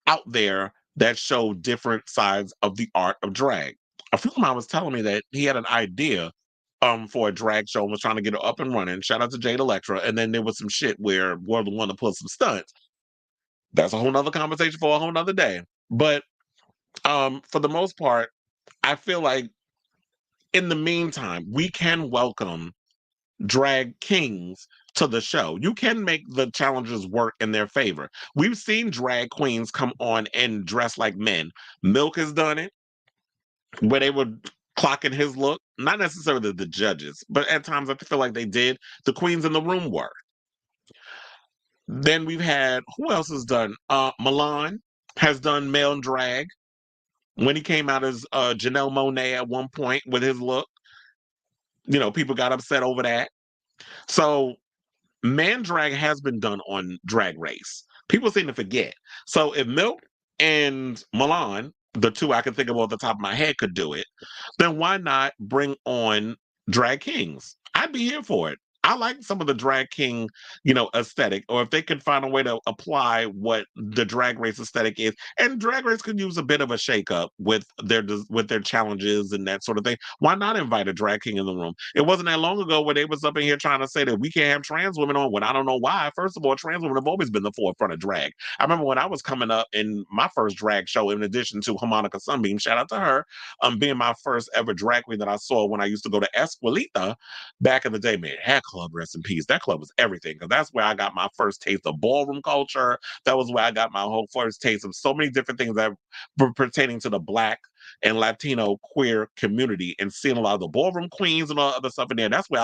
out there that show different sides of the art of drag. A friend of mine was telling me that he had an idea for a drag show and was trying to get it up and running. Shout out to Jade Electra. And then there was some shit where one wanted to pull some stunts. That's a whole nother conversation for a whole nother day. But for the most part, I feel like in the meantime, we can welcome drag kings to the show. You can make the challenges work in their favor. We've seen drag queens come on and dress like men. Milk has done it, where they would clock in his look. Not necessarily the judges, but at times I feel like they did. The queens in the room were. Then we've had, who else has done? Milan has done male drag. When he came out as Janelle Monáe at one point with his look, you know, people got upset over that. So man drag has been done on Drag Race. People seem to forget. So if Milk and Milan, the two I can think of off the top of my head, could do it, then why not bring on drag kings? I'd be here for it. I like some of the drag king, you know, aesthetic, or if they could find a way to apply what the Drag Race aesthetic is, and Drag Race could use a bit of a shakeup with their challenges and that sort of thing. Why not invite a drag king in the room? It wasn't that long ago where they was up in here trying to say that we can't have trans women on. When I don't know why. First of all, trans women have always been the forefront of drag. I remember when I was coming up in my first drag show, in addition to Harmonica Sunbeam, shout out to her, being my first ever drag queen that I saw when I used to go to Esquilita back in the day. Man, that club, rest in peace. That club was everything, because that's where I got my first taste of ballroom culture. That was where I got my whole first taste of so many different things that were pertaining to the Black and Latino queer community, and seeing a lot of the ballroom queens and all other stuff in there. That's where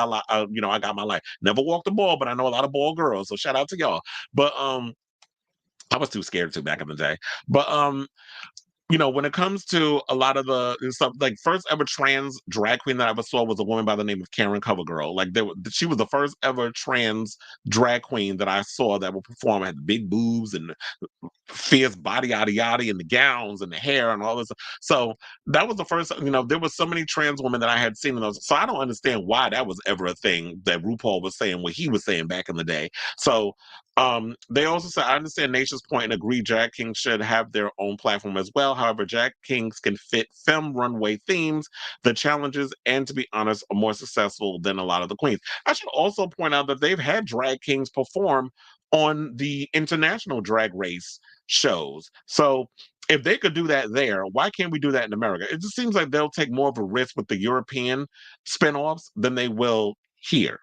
you know, I got my life. Never walked the ball, but I know a lot of ball girls. So shout out to y'all. But I was too scared to back in the day. But you know, when it comes to a lot of the stuff, like first ever trans drag queen that I ever saw was a woman by the name of Karen Covergirl. Like she was the first ever trans drag queen that I saw that would perform. Had the big boobs and fierce body yada yada and the gowns and the hair and all this. So that was the first, you know, there was so many trans women that I had seen in those. So I don't understand why that was ever a thing that RuPaul was saying what he was saying back in the day. So they also said, I understand Naysha's point and agree drag kings should have their own platform as well. However, drag kings can fit femme runway themes, the challenges, and to be honest, are more successful than a lot of the queens. I should also point out that they've had drag kings perform on the international drag race shows. So if they could do that there, why can't we do that in America? It just seems like they'll take more of a risk with the European spinoffs than they will here.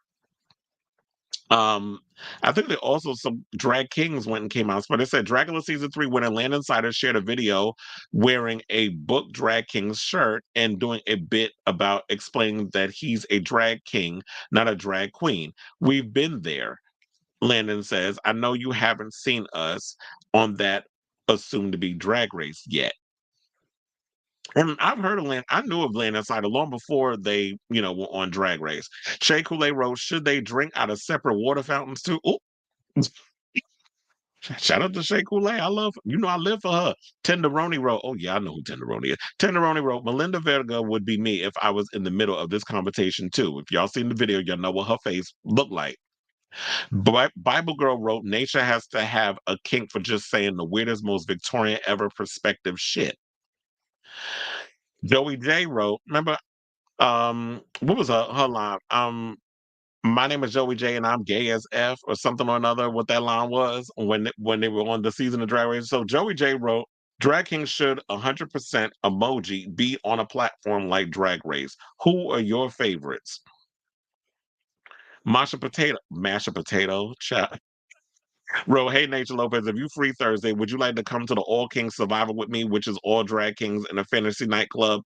I think that also some drag kings went and came out, but it said Dragula season 3 winner Land Insider shared a video wearing a book drag king's shirt and doing a bit about explaining that he's a drag king, not a drag queen. We've been there. Landon says, I know you haven't seen us on that assumed to be Drag Race yet. And I've heard of Land. I knew of Land Insider long before they, you know, were on Drag Race. Shea Coulee wrote, should they drink out of separate water fountains too? Ooh. Shout out to Shea Coulee. I love, you know, I live for her. Tenderoni wrote, oh yeah, I know who Tenderoni is. Tenderoni wrote, Melinda Verga would be me if I was in the middle of this conversation too. If y'all seen the video, y'all know what her face looked like. Bible Girl wrote, Naysha has to have a kink for just saying the weirdest, most Victorian ever perspective shit. Joey J wrote, remember, what was her line? My name is Joey J, and I'm gay as F or something or another. What that line was when they were on the season of Drag Race. So Joey J wrote, "Drag King should 100% emoji be on a platform like Drag Race. Who are your favorites?" Masha Potato, chat. Bro, hey Nature Lopez, if you free Thursday, would you like to come to the All Kings Survivor with me, which is all drag kings in a fantasy nightclub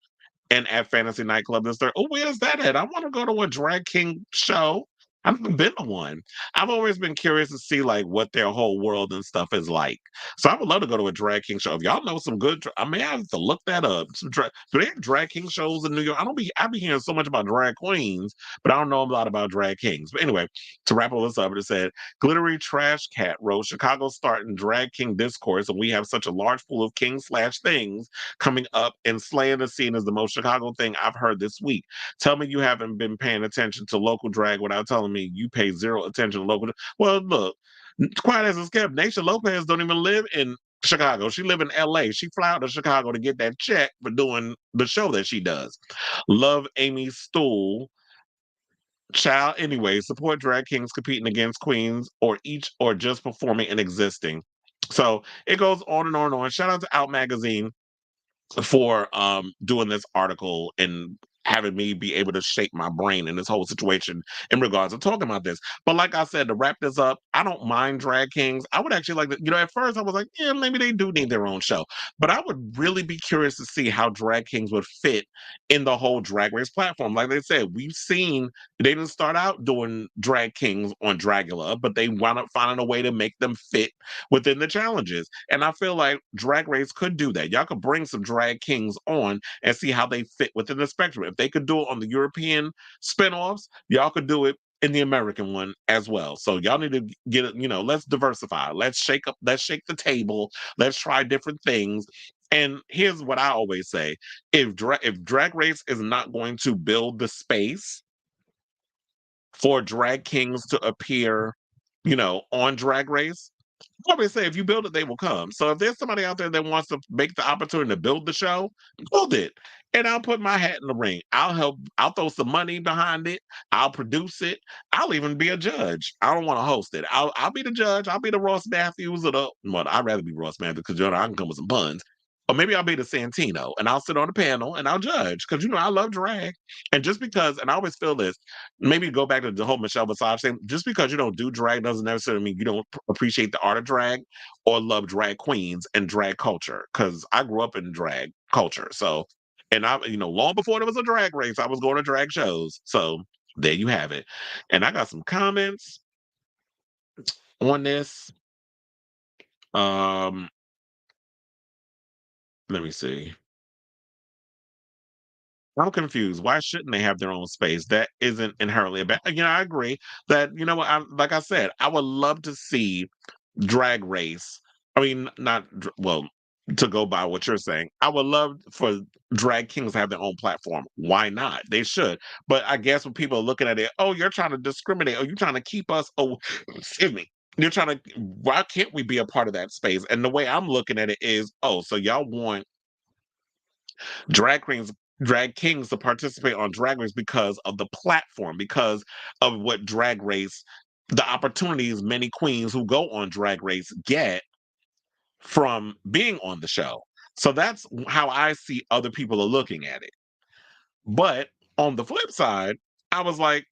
and at Fantasy Nightclub this Thursday? Oh, where's that at? I want to go to a drag king show. I've never been to one. I've always been curious to see like what their whole world and stuff is like. So I would love to go to a drag king show. If y'all know some good, I may have to look that up. Do they have drag king shows in New York? I be hearing so much about drag queens, but I don't know a lot about drag kings. But anyway, to wrap all this up, it said Glittery Trash Cat wrote, "Chicago starting drag king discourse, and we have such a large pool of kings slash things coming up, and slaying the scene is the most Chicago thing I've heard this week. Tell me you haven't been paying attention to local drag without telling me you pay zero attention to local. Well, look, quiet as it's kept, Naysha Lopez don't even live in Chicago. She live in LA. She fly out to Chicago to get that check for doing the show that she does. Love Amy Stool. Child, anyway, support drag kings competing against queens or just performing and existing." So it goes on and on and on. Shout out to Out Magazine for doing this article and having me be able to shake my brain in this whole situation in regards to talking about this. But like I said, to wrap this up, I don't mind drag kings. I would actually like to, at first I was like, yeah, maybe they do need their own show. But I would really be curious to see how drag kings would fit in the whole drag race platform. Like they said, we've seen they didn't start out doing drag kings on Dragula, but they wound up finding a way to make them fit within the challenges. And I feel like Drag Race could do that. Y'all could bring some drag kings on and see how they fit within the spectrum. If they could do it on the European spinoffs, y'all could do it in the American one as well. So y'all need to get it, let's diversify. Let's shake the table. Let's try different things. And here's what I always say. If Drag Race is not going to build the space for drag kings to appear, on Drag Race, I always say if you build it, they will come. So if there's somebody out there that wants to make the opportunity to build the show, build it. And I'll put my hat in the ring. I'll help. I'll throw some money behind it. I'll produce it. I'll even be a judge. I don't want to host it. I'll be the judge. I'll be the Ross Matthews of the. Well, I'd rather be Ross Matthews because I can come with some puns. Or maybe I'll be the Santino and I'll sit on the panel and I'll judge because I love drag. And just because, and I always feel this, maybe go back to the whole Michelle Visage thing. Just because you don't do drag doesn't necessarily mean you don't appreciate the art of drag or love drag queens and drag culture. Because I grew up in drag culture, so and I, long before there was a drag race, I was going to drag shows. So there you have it. And I got some comments on this. Let me see. I'm confused. Why shouldn't they have their own space? That isn't inherently a bad. I agree that like I said, I would love to see Drag Race. I mean, not well. To go by what you're saying, I would love for drag kings to have their own platform. Why not? They should. But I guess when people are looking at it, oh, you're trying to discriminate. Oh, you're trying to keep us. Oh, excuse me. You're trying to. Why can't we be a part of that space? And the way I'm looking at it is, oh, so y'all want drag kings to participate on Drag Race because of the platform, because of what Drag Race, the opportunities many queens who go on Drag Race get from being on the show. So that's how I see other people are looking at it. But on the flip side, I was like,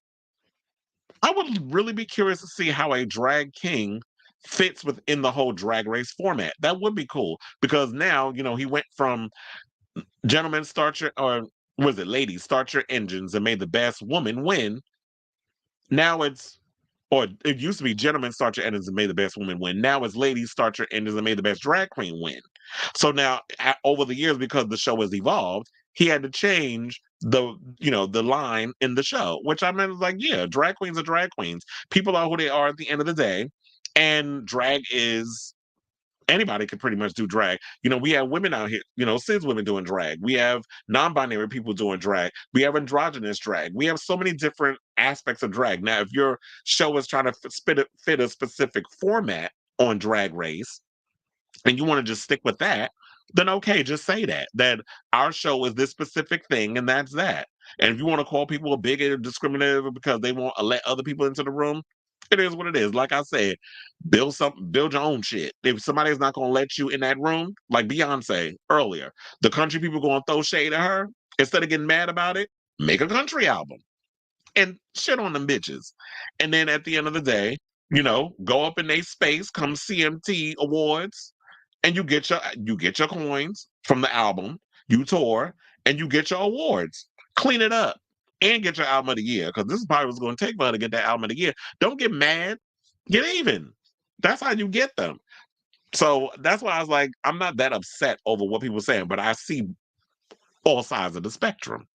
I would really be curious to see how a drag king fits within the whole Drag Race format. That would be cool because now, he went from gentlemen start your, or was it ladies start your engines and may the best woman win. Now or it used to be gentlemen start your engines and may the best woman win. Now it's ladies start your engines and may the best drag queen win. So now over the years, because the show has evolved, he had to change the line in the show, which I meant was like, yeah, drag queens are drag queens. People are who they are at the end of the day. And drag is anybody can pretty much do drag. We have women out here, cis women doing drag. We have non-binary people doing drag. We have androgynous drag. We have so many different aspects of drag. Now, if your show is trying to fit a specific format on Drag Race, and you want to just stick with that, then okay, just say that our show is this specific thing, and that's that. And if you want to call people a bigot or discriminative because they won't let other people into the room, it is what it is. Like I said, build your own shit. If somebody's not gonna let you in that room, like Beyonce earlier, the country people gonna throw shade at her, instead of getting mad about it, make a country album and shit on them bitches. And then at the end of the day, go up in their space, come CMT Awards, and you get your coins from the album, you tour, and you get your awards. Clean it up and get your album of the year, because this is probably what's going to take for her to get that album of the year. Don't get mad, get even. That's how you get them. So that's why I was like, I'm not that upset over what people are saying, but I see all sides of the spectrum.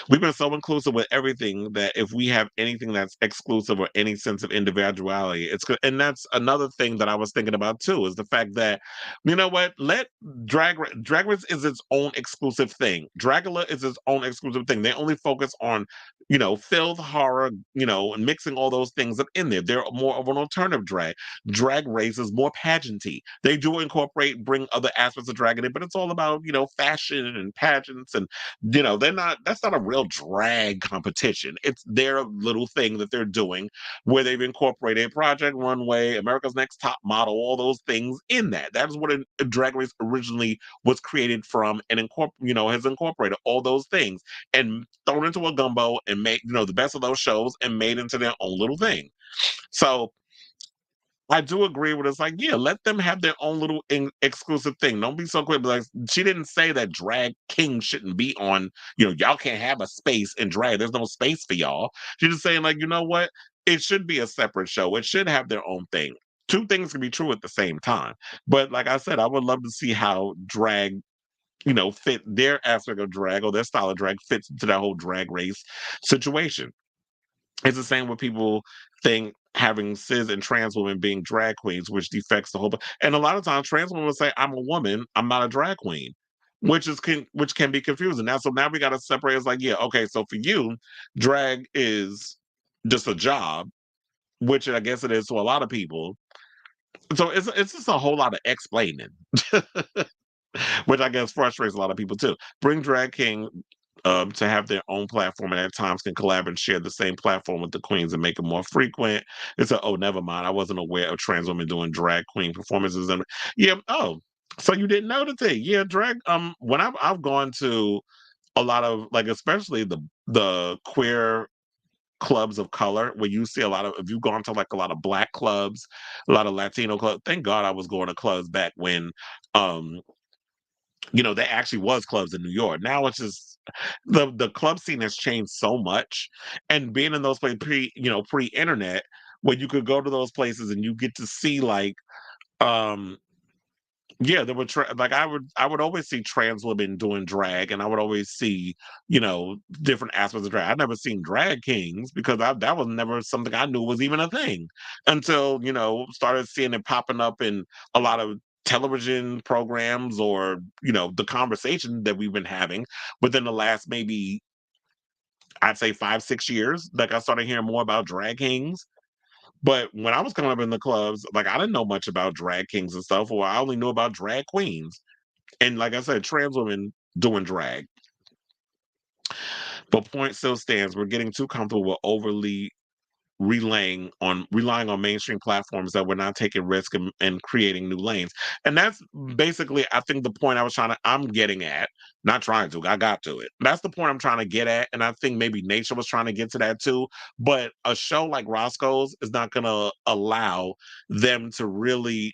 We've been so inclusive with everything that if we have anything that's exclusive or any sense of individuality, it's good. And that's another thing that I was thinking about too, is the fact that, you know what, let drag race is its own exclusive thing. Dragula is its own exclusive thing. They only focus on, filth, horror, and mixing all those things up in there. They're more of an alternative drag. Drag race is more pageanty. They do bring other aspects of drag in it, but it's all about, fashion and pageants, and that's not a real drag competition. It's their little thing that they're doing, where they've incorporated Project Runway, America's Next Top Model, all those things in that. That is what a drag race originally was created from, and has incorporated all those things and thrown into a gumbo and made the best of those shows and made into their own little thing. So I do agree with us. Like, yeah, let them have their own little exclusive thing. Don't be so quick. Like, she didn't say that drag king shouldn't be on. Y'all can't have a space in drag. There's no space for y'all. She's just saying, like, you know what? It should be a separate show. It should have their own thing. Two things can be true at the same time. But like I said, I would love to see how drag, fit their aspect of drag or their style of drag fits into that whole drag race situation. It's the same with people think having cis and trans women being drag queens, which defects the whole. And a lot of times, trans women will say, "I'm a woman. I'm not a drag queen," which can be confusing. Now, so now we got to separate. It's like, yeah, okay. So for you, drag is just a job, which I guess it is to a lot of people. So it's just a whole lot of explaining, which I guess frustrates a lot of people too. Bring drag king to have their own platform, and at times can collab and share the same platform with the queens and make it more frequent. It's never mind. I wasn't aware of trans women doing drag queen performances. And yeah, so you didn't know the thing. Yeah, drag. When I've gone to a lot of, like, especially the queer clubs of color, where you see if you've gone to like a lot of Black clubs, a lot of Latino clubs. Thank God I was going to clubs back when there actually was clubs in New York. Now it's just the club scene has changed so much, and being in those places pre-internet, where you could go to those places and you get to see, like, yeah, there were like I would always see trans women doing drag, and I would always see different aspects of drag. I'd never seen drag kings, because that was never something I knew was even a thing until started seeing it popping up in a lot of television programs, or the conversation that we've been having within the last, maybe I'd say 5-6 years. Like, I started hearing more about drag kings. But when I was coming up in the clubs, like, I didn't know much about drag kings and stuff, or I only knew about drag queens. And like I said, trans women doing drag. But point still stands. We're getting too comfortable with overly relying on mainstream platforms that we're not taking risk and creating new lanes. And that's basically, I think, the point I'm getting at. Not trying to, I got to it. That's the point I'm trying to get at. And I think maybe Naysha was trying to get to that too. But a show like Roscoe's is not going to allow them to really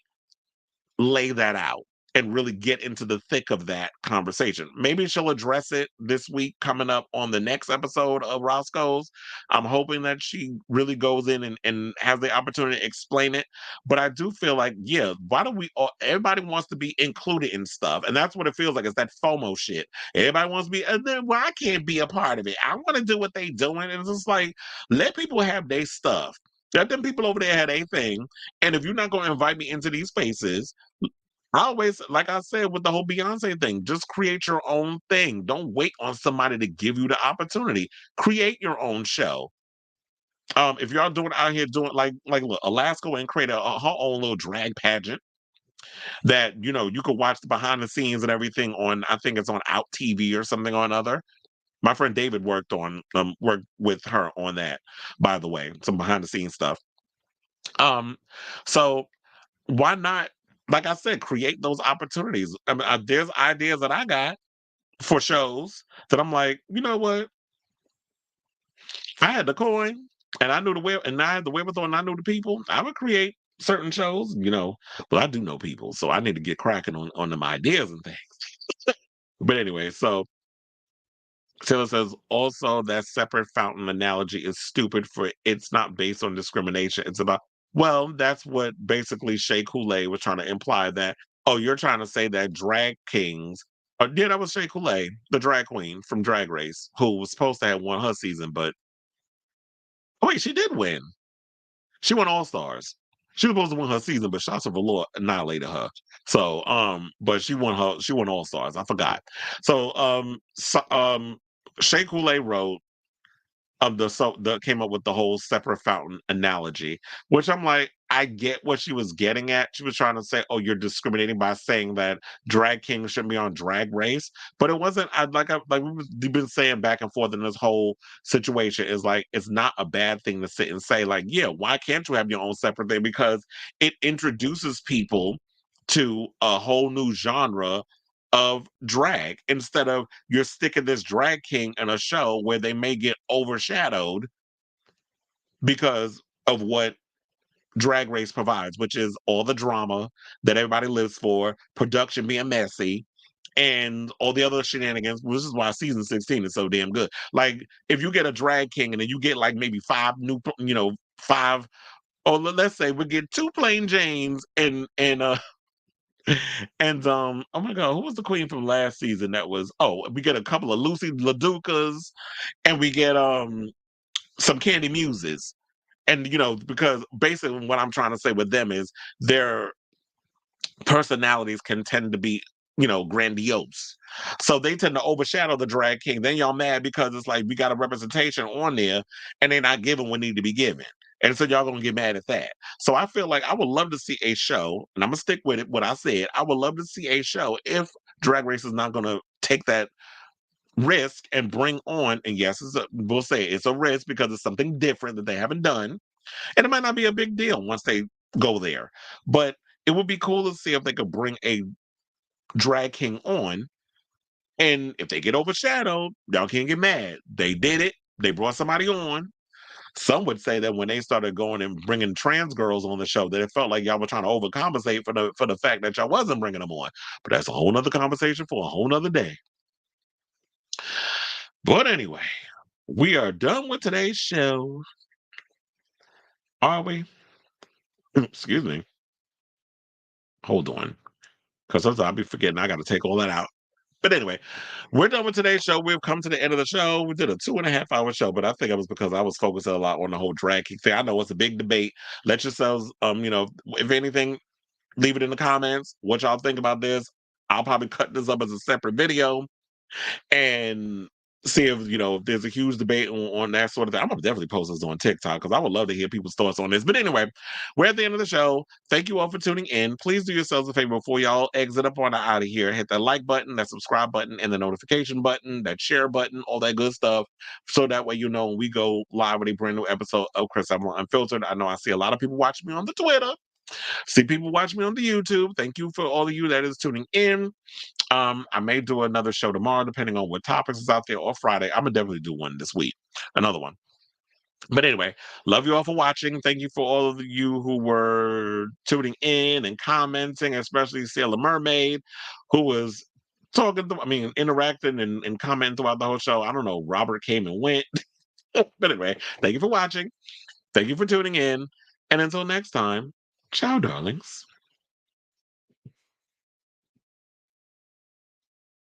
lay that out and really get into the thick of that conversation. Maybe she'll address it this week coming up on the next episode of Roscoe's. I'm hoping that she really goes in and has the opportunity to explain it. But I do feel like, yeah, why do everybody wants to be included in stuff. And that's what it feels like. It's that FOMO shit. Everybody wants to be, well, I can't be a part of it. I want to do what they doing. And it's just like, let people have their stuff. Let them people over there have their thing. And if you're not going to invite me into these spaces, I always, like I said with the whole Beyonce thing, just create your own thing. Don't wait on somebody to give you the opportunity. Create your own show. If y'all doing out here doing like look, Alaska went and created her own little drag pageant. that you could watch the behind the scenes and everything on. I think it's on Out TV or something or another. My friend David worked with her on that, by the way, some behind the scenes stuff. So why not, like I said, create those opportunities? I mean, there's ideas that I got for shows that I'm like, you know what? I had the coin and I knew the way, and I had the wherewithal, and I knew the people. I would create certain shows, but I do know people, so I need to get cracking on them ideas and things. But anyway, so Taylor says also that separate fountain analogy is stupid for it's not based on discrimination. It's about, well, that's what basically Shea Coulee was trying to imply, that, oh, you're trying to say that drag kings, yeah, that was Shea Coulee, the drag queen from Drag Race, who was supposed to have won her season, but oh, wait, she did win. She won All Stars. She was supposed to win her season, but Shots of Velour annihilated her. So, but she won All Stars. I forgot. So, Shea Coulee wrote came up with the whole separate fountain analogy, which I'm like, I get what she was getting at. She was trying to say, oh, you're discriminating by saying that drag kings shouldn't be on Drag Race, but it wasn't. We've been saying back and forth in this whole situation, is like, it's not a bad thing to sit and say, like, yeah, why can't you have your own separate thing? Because it introduces people to a whole new genre of drag, instead of you're sticking this drag king in a show where they may get overshadowed because of what Drag Race provides, which is all the drama that everybody lives for, production being messy, and all the other shenanigans, which is why season 16 is so damn good. Like, if you get a drag king and then you get like maybe five, or let's say we get 2 plain Janes and and oh my god, who was the queen from last season? That was, we get a couple of Lucy Laducas, and we get some Candy Muses. And because basically what I'm trying to say with them is their personalities can tend to be, grandiose. So they tend to overshadow the drag king. Then y'all mad because it's like we got a representation on there and they're not giving what need to be given. And so y'all gonna get mad at that. So I feel like I would love to see a show, and I'm gonna stick with it, what I said. I would love to see a show if Drag Race is not gonna take that risk and bring on, and yes, we'll say it's a risk because it's something different that they haven't done. And it might not be a big deal once they go there. But it would be cool to see if they could bring a drag king on. And if they get overshadowed, y'all can't get mad. They did it. They brought somebody on. Some would say that when they started going and bringing trans girls on the show, that it felt like y'all were trying to overcompensate for the fact that y'all wasn't bringing them on. But that's a whole nother conversation for a whole nother day. But anyway, we are done with today's show. Are we? Excuse me. Hold on. Because sometimes I'll be forgetting I got to take all that out. But anyway, we're done with today's show. We've come to the end of the show. We did a 2.5-hour show, but I think it was because I was focusing a lot on the whole drag king thing. I know it's a big debate. Let yourselves, if anything, leave it in the comments. What y'all think about this? I'll probably cut this up as a separate video and see if there's a huge debate on that sort of thing. I'm gonna definitely post this on TikTok because I would love to hear people's thoughts on this. But anyway, we're at the end of the show. Thank you all for tuning in. Please do yourselves a favor before y'all exit up on out of here. Hit that like button, that subscribe button, and the notification button, that share button, all that good stuff. So that way when we go live with a brand new episode of Chris Avalon Unfiltered. I know I see a lot of people watching me on the Twitter. See people watching me on the YouTube. Thank you for all of you that is tuning in. I may do another show tomorrow, depending on what topics is out there, or Friday. I'm gonna definitely do one this week, another one. But anyway, love you all for watching. Thank you for all of you who were tuning in and commenting, especially Sailor Mermaid, who was interacting and commenting throughout the whole show. I don't know, Robert came and went. But anyway, thank you for watching. Thank you for tuning in. And until next time, ciao, darlings.